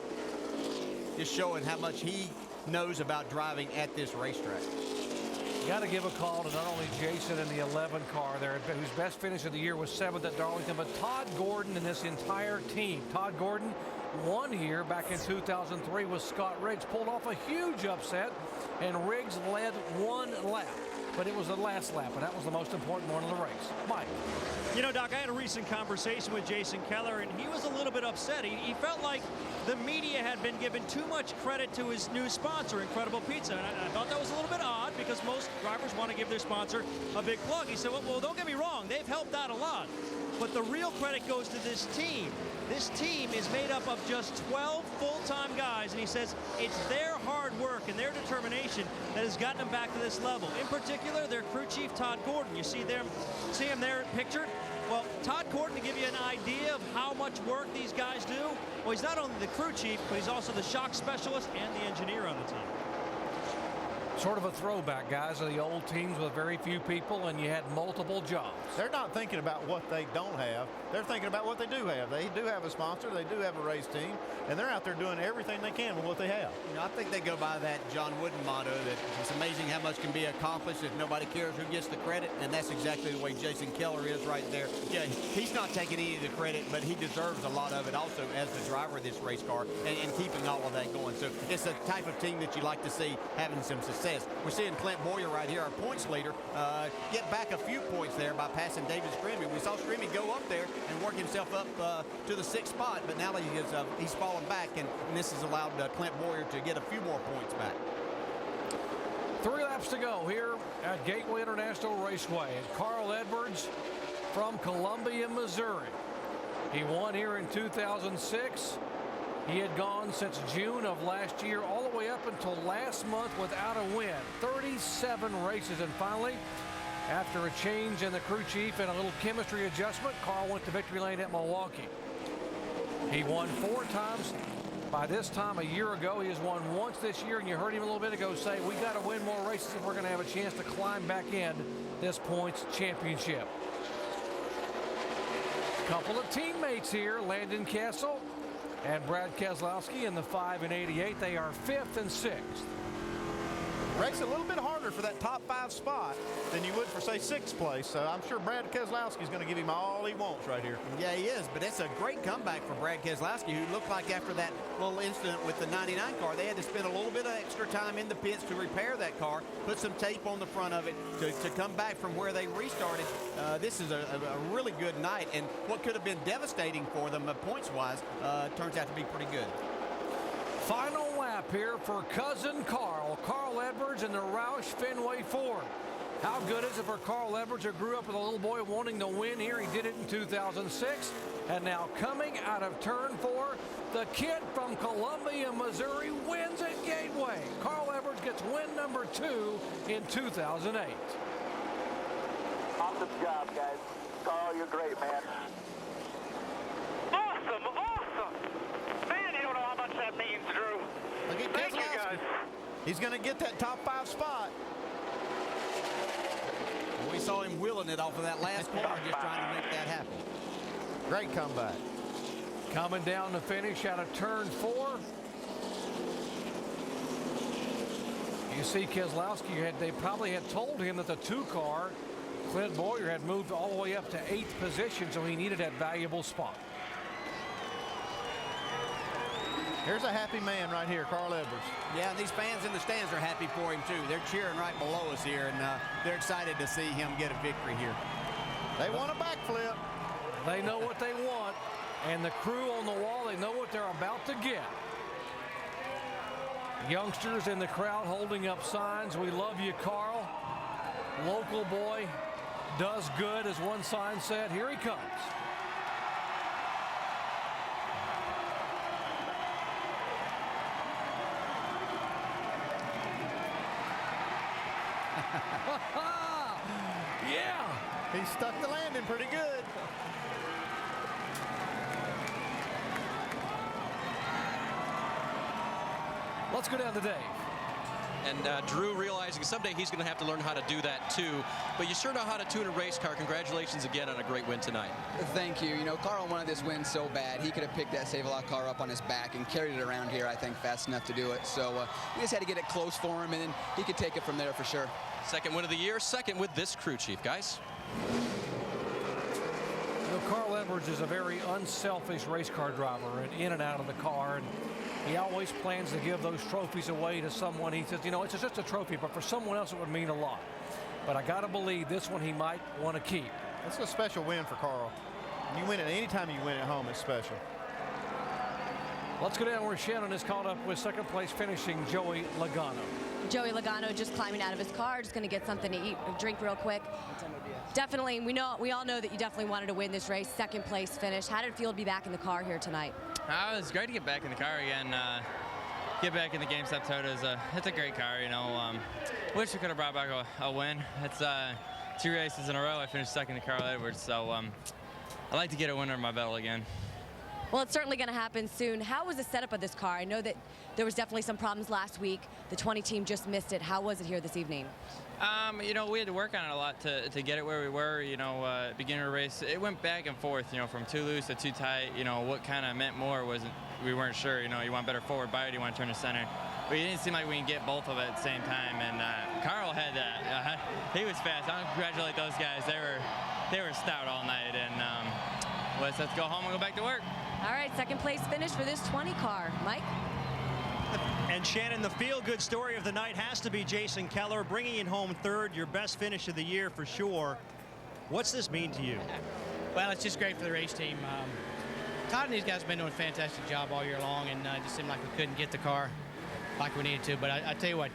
just showing how much he knows about driving at this racetrack. Got to give a call to not only Jason in the 11 car there, whose best finish of the year was 7th at Darlington, but Todd Gordon and this entire team. Todd Gordon won here back in 2003 with Scott Riggs, pulled off a huge upset, and Riggs led 1 lap. But it was the last lap, and that was the most important one of the race. Mike. You know, Doc, I had a recent conversation with Jason Keller, and he was a little bit upset. He felt like the media had been given too much credit to his new sponsor, Incredible Pizza. And I thought that was a little bit odd because most drivers want to give their sponsor a big plug. He said, well, don't get me wrong. They've helped out a lot. But the real credit goes to this team. This team is made up of just 12 full-time guys, and he says it's their hard work and their determination that has gotten them back to this level. In particular, their crew chief, Todd Gordon. You see him there pictured? Well, Todd Gordon, to give you an idea of how much work these guys do, well, he's not only the crew chief, but he's also the shock specialist and the engineer on the team. Sort of a throwback, guys, of the old teams with very few people, and you had multiple jobs. They're not thinking about what they don't have. They're thinking about what they do have. They do have a sponsor. They do have a race team, and they're out there doing everything they can with what they have. You know, I think they go by that John Wooden motto that it's amazing how much can be accomplished if nobody cares who gets the credit, and that's exactly the way Jason Keller is right there. Yeah, he's not taking any of the credit, but he deserves a lot of it also as the driver of this race car and keeping all of that going. So it's a type of team that you like to see having some success. We're seeing Clint Boyer right here, our points leader, get back a few points there by passing David Strimmy. We saw Strimmy go up there and work himself up to the 6th spot, but now he's fallen back, and this has allowed Clint Boyer to get a few more points back. 3 laps to go here at Gateway International Raceway. And Carl Edwards from Columbia, Missouri. He won here in 2006. He had gone since June of last year all the way up until last month without a win. 37 races, and finally, after a change in the crew chief and a little chemistry adjustment, Carl went to victory lane at Milwaukee. He won 4 times. By this time a year ago, he has won once this year, and you heard him a little bit ago say, we got to win more races if we're going to have a chance to climb back in this points championship. Couple of teammates here, Landon Castle and Brad Keselowski in the 5 and 88. They are 5th and 6th. Race a little bit harder for that top 5 spot than you would for, say, 6th place. So I'm sure Brad Keselowski is going to give him all he wants right here. Yeah, he is, but it's a great comeback for Brad Keselowski, who looked like after that little incident with the 99 car, they had to spend a little bit of extra time in the pits to repair that car, put some tape on the front of it to come back from where they restarted. This is a really good night, and what could have been devastating for them points-wise turns out to be pretty good. Final lap here for cousin Carl Edwards in the Roush Fenway Ford. How good is it for Carl Edwards, who grew up with a little boy wanting to win here? He did it in 2006. And now coming out of turn 4, the kid from Columbia, Missouri wins at Gateway. Carl Edwards gets win number 2 in 2008. Awesome job, guys. Carl, you're great, man. Awesome, awesome. Man, you don't know how much that means, Drew. Look at Thank you, guys. He's going to get that top 5 spot. We saw him wheeling it off of that last corner, just trying to make that happen. Great comeback. Coming down the finish out of turn 4. You see Keselowski, they probably had told him that the 2 car, Clint Boyer, had moved all the way up to 8th position, so he needed that valuable spot. Here's a happy man right here, Carl Edwards. Yeah, and these fans in the stands are happy for him, too. They're cheering right below us here, and they're excited to see him get a victory here. They want a backflip. They know what they want, and the crew on the wall, they know what they're about to get. Youngsters in the crowd holding up signs. We love you, Carl. Local boy, does good, as one sign said. Here he comes. Yeah. He stuck the landing pretty good. Let's go down to Dave. And Drew realizing someday he's going to have to learn how to do that too. But you sure know how to tune a race car. Congratulations again on a great win tonight. Thank you. You know, Carl wanted this win so bad. He could have picked that Save-A-Lot car up on his back and carried it around here, I think, fast enough to do it. So we just had to get it close for him, and then he could take it from there for sure. Second win of the year, second with this crew chief, guys. You know, Carl Edwards is a very unselfish race car driver, and in and out of the car. And he always plans to give those trophies away to someone. He says, you know, it's just a trophy, but for someone else it would mean a lot. But I got to believe this one he might want to keep. It's a special win for Carl. You win it anytime you win at home, it's special. Let's go down where Shannon is caught up with second place finishing Joey Logano. Joey Logano just climbing out of his car, just going to get something to eat or drink real quick. Definitely, we all know that you definitely wanted to win this race. Second place finish. How did it feel to be back in the car here tonight? It was great to get back in the car again. Get back in the GameStop Toyota. It's a great car, you know. Wish we could have brought back a win. It's 2 races in a row I finished second to Carl Edwards, so I'd like to get a winner in my belt again. Well, it's certainly going to happen soon. How was the setup of this car? I know that there was definitely some problems last week. The 20 team just missed it. How was it here this evening? You know, we had to work on it a lot to get it where we were. You know, beginning of the race, it went back and forth, you know, from too loose to too tight. You know, what kind of meant more wasn't, we weren't sure. You know, you want better forward bite, you want to turn to center. But it didn't seem like we can get both of it at the same time. And Carl had that. He was fast. I congratulate those guys. They were stout all night. And let's go home and go back to work. All right, second place finish for this 20 car. Mike? And Shannon, the feel-good story of the night has to be Jason Keller, bringing in home third, your best finish of the year for sure. What's this mean to you? Well, it's just great for the race team. Todd and these guys have been doing a fantastic job all year long, and it just seemed like we couldn't get the car like we needed to. But I tell you what,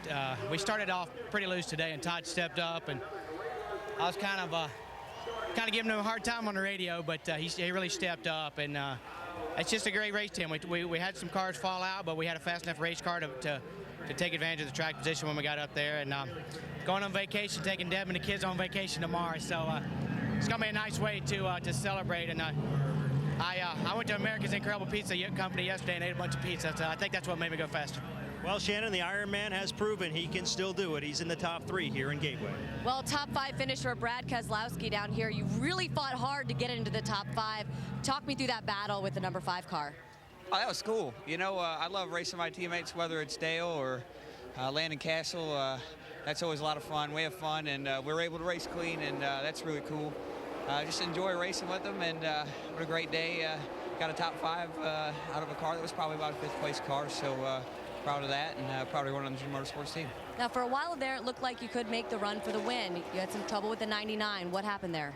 we started off pretty loose today, and Todd stepped up, and I was kind of giving him a hard time on the radio, but he really stepped up, and it's just a great race team. We had some cars fall out, but we had a fast enough race car to take advantage of the track position when we got up there. And going on vacation, taking Deb and the kids on vacation tomorrow. So it's going to be a nice way to celebrate. And I went to America's Incredible Pizza Company yesterday and ate a bunch of pizza. So I think that's what made me go faster. Well, Shannon, the Ironman has proven he can still do it. He's in the top 3 here in Gateway. Well, top 5 finish for Brad Keselowski down here. You really fought hard to get into the top 5. Talk me through that battle with the number 5 car. Oh, that was cool. You know, I love racing my teammates, whether it's Dale or Landon Castle. That's always a lot of fun. We have fun, and we're able to race clean, and that's really cool. Just enjoy racing with them, and what a great day. Got a top 5 out of a car that was probably about a 5th place car, so proud of that, and proud of everyone on the Motorsports team. Now, for a while there, it looked like you could make the run for the win. You had some trouble with the 99. What happened there?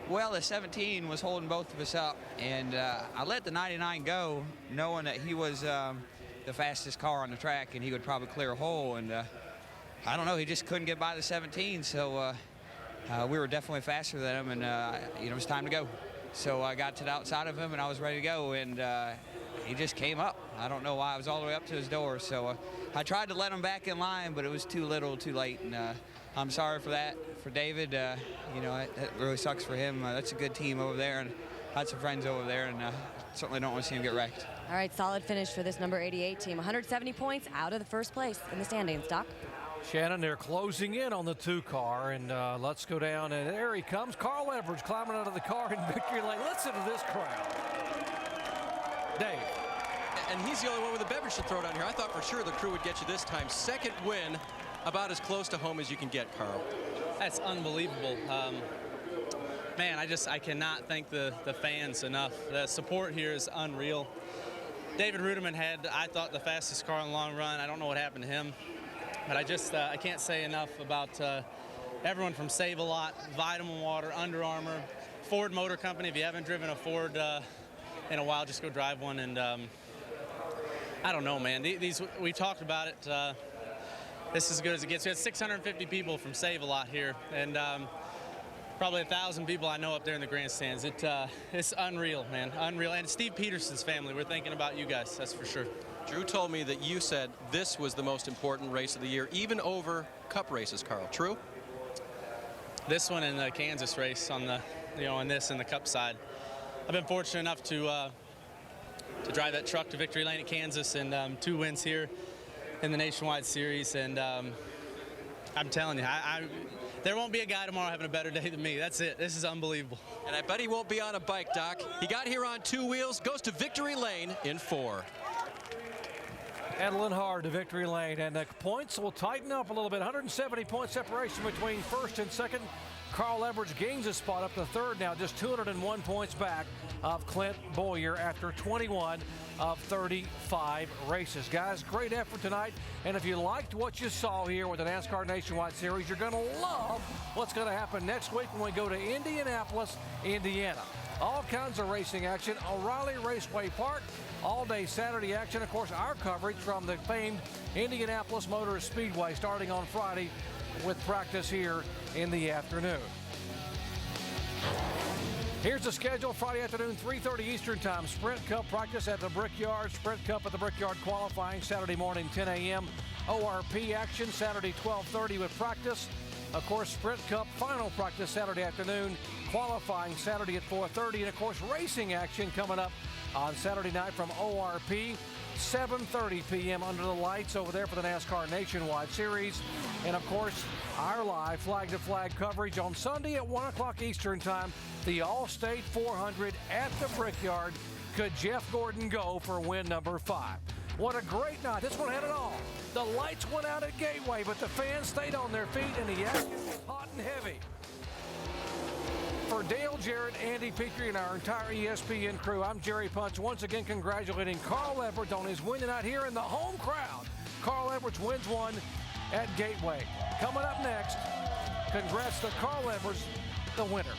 Well, the 17 was holding both of us up, and I let the 99 go, knowing that he was the fastest car on the track, and he would probably clear a hole. And I don't know, he just couldn't get by the 17, so we were definitely faster than him, and you know, it was time to go. So I got to the outside of him, and I was ready to go, and he just came up. I don't know why. I was all the way up to his door, so I tried to let him back in line, but it was too little, too late, and I'm sorry for that. For David, you know, it really sucks for him. That's a good team over there, and I had some friends over there, and certainly don't want to see him get wrecked. All right, solid finish for this number 88 team. 170 points out of the first place in the standings. Doc? Shannon, they're closing in on the 2 car, and let's go down, and there he comes. Carl Edwards climbing out of the car in victory lane. Listen to this crowd. Dave. And he's the only one with a beverage to throw down here. I thought for sure the crew would get you this time. Second win, about as close to home as you can get, Carl. That's unbelievable. Man, I cannot thank the fans enough. The support here is unreal. David Reutimann had, I thought, the fastest car in the long run. I don't know what happened to him, but I can't say enough about everyone from Save-A-Lot, Vitamin Water, Under Armour, Ford Motor Company. If you haven't driven a Ford in a while, just go drive one. And I don't know, man. We talked about it. This is as good as it gets. We had 650 people from Save-A-Lot here, and probably 1,000 people I know up there in the grandstands. It's unreal, man, unreal. And Steve Peterson's family, we're thinking about you guys, that's for sure. Drew told me that you said this was the most important race of the year, even over Cup races, Carl. True? This one and the Kansas race on the, and this and the Cup side. I've been fortunate enough to drive that truck to victory lane at Kansas, and 2 wins here in the Nationwide Series. And I'm telling you, there won't be a guy tomorrow having a better day than me. That's it. This is unbelievable. And I bet he won't be on a bike, Doc. He got here on 2 wheels, goes to victory lane in 4. Pedaling hard to victory lane, and the points will tighten up a little bit. 170-point separation between first and second. Carl Edwards gains a spot up to third now, just 201 points back of Clint Boyer after 21 of 35 races. Guys, great effort tonight, and if you liked what you saw here with the NASCAR Nationwide Series, you're going to love what's going to happen next week when we go to Indianapolis, Indiana. All kinds of racing action. O'Reilly Raceway Park. All-day Saturday action. Of course, our coverage from the famed Indianapolis Motor Speedway starting on Friday with practice here in the afternoon. Here's the schedule. Friday afternoon, 3:30 Eastern Time. Sprint Cup practice at the Brickyard. Sprint Cup at the Brickyard qualifying Saturday morning, 10 a.m. ORP action Saturday, 12:30 with practice. Of course, Sprint Cup final practice Saturday afternoon. Qualifying Saturday at 4:30. And, of course, racing action coming up on Saturday night from ORP. 7:30 p.m. under the lights over there for the NASCAR Nationwide Series. And, of course, our live flag-to-flag coverage on Sunday at 1 o'clock Eastern Time. The Allstate 400 at the Brickyard. Could Jeff Gordon go for win number 5? What a great night. This one had it all. The lights went out at Gateway, but the fans stayed on their feet, and the action was hot and heavy. For Dale Jarrett, Andy Petrie, and our entire ESPN crew, I'm Jerry Punch, once again congratulating Carl Edwards on his win tonight here in the home crowd. Carl Edwards wins one at Gateway. Coming up next, congrats to Carl Edwards, the winner.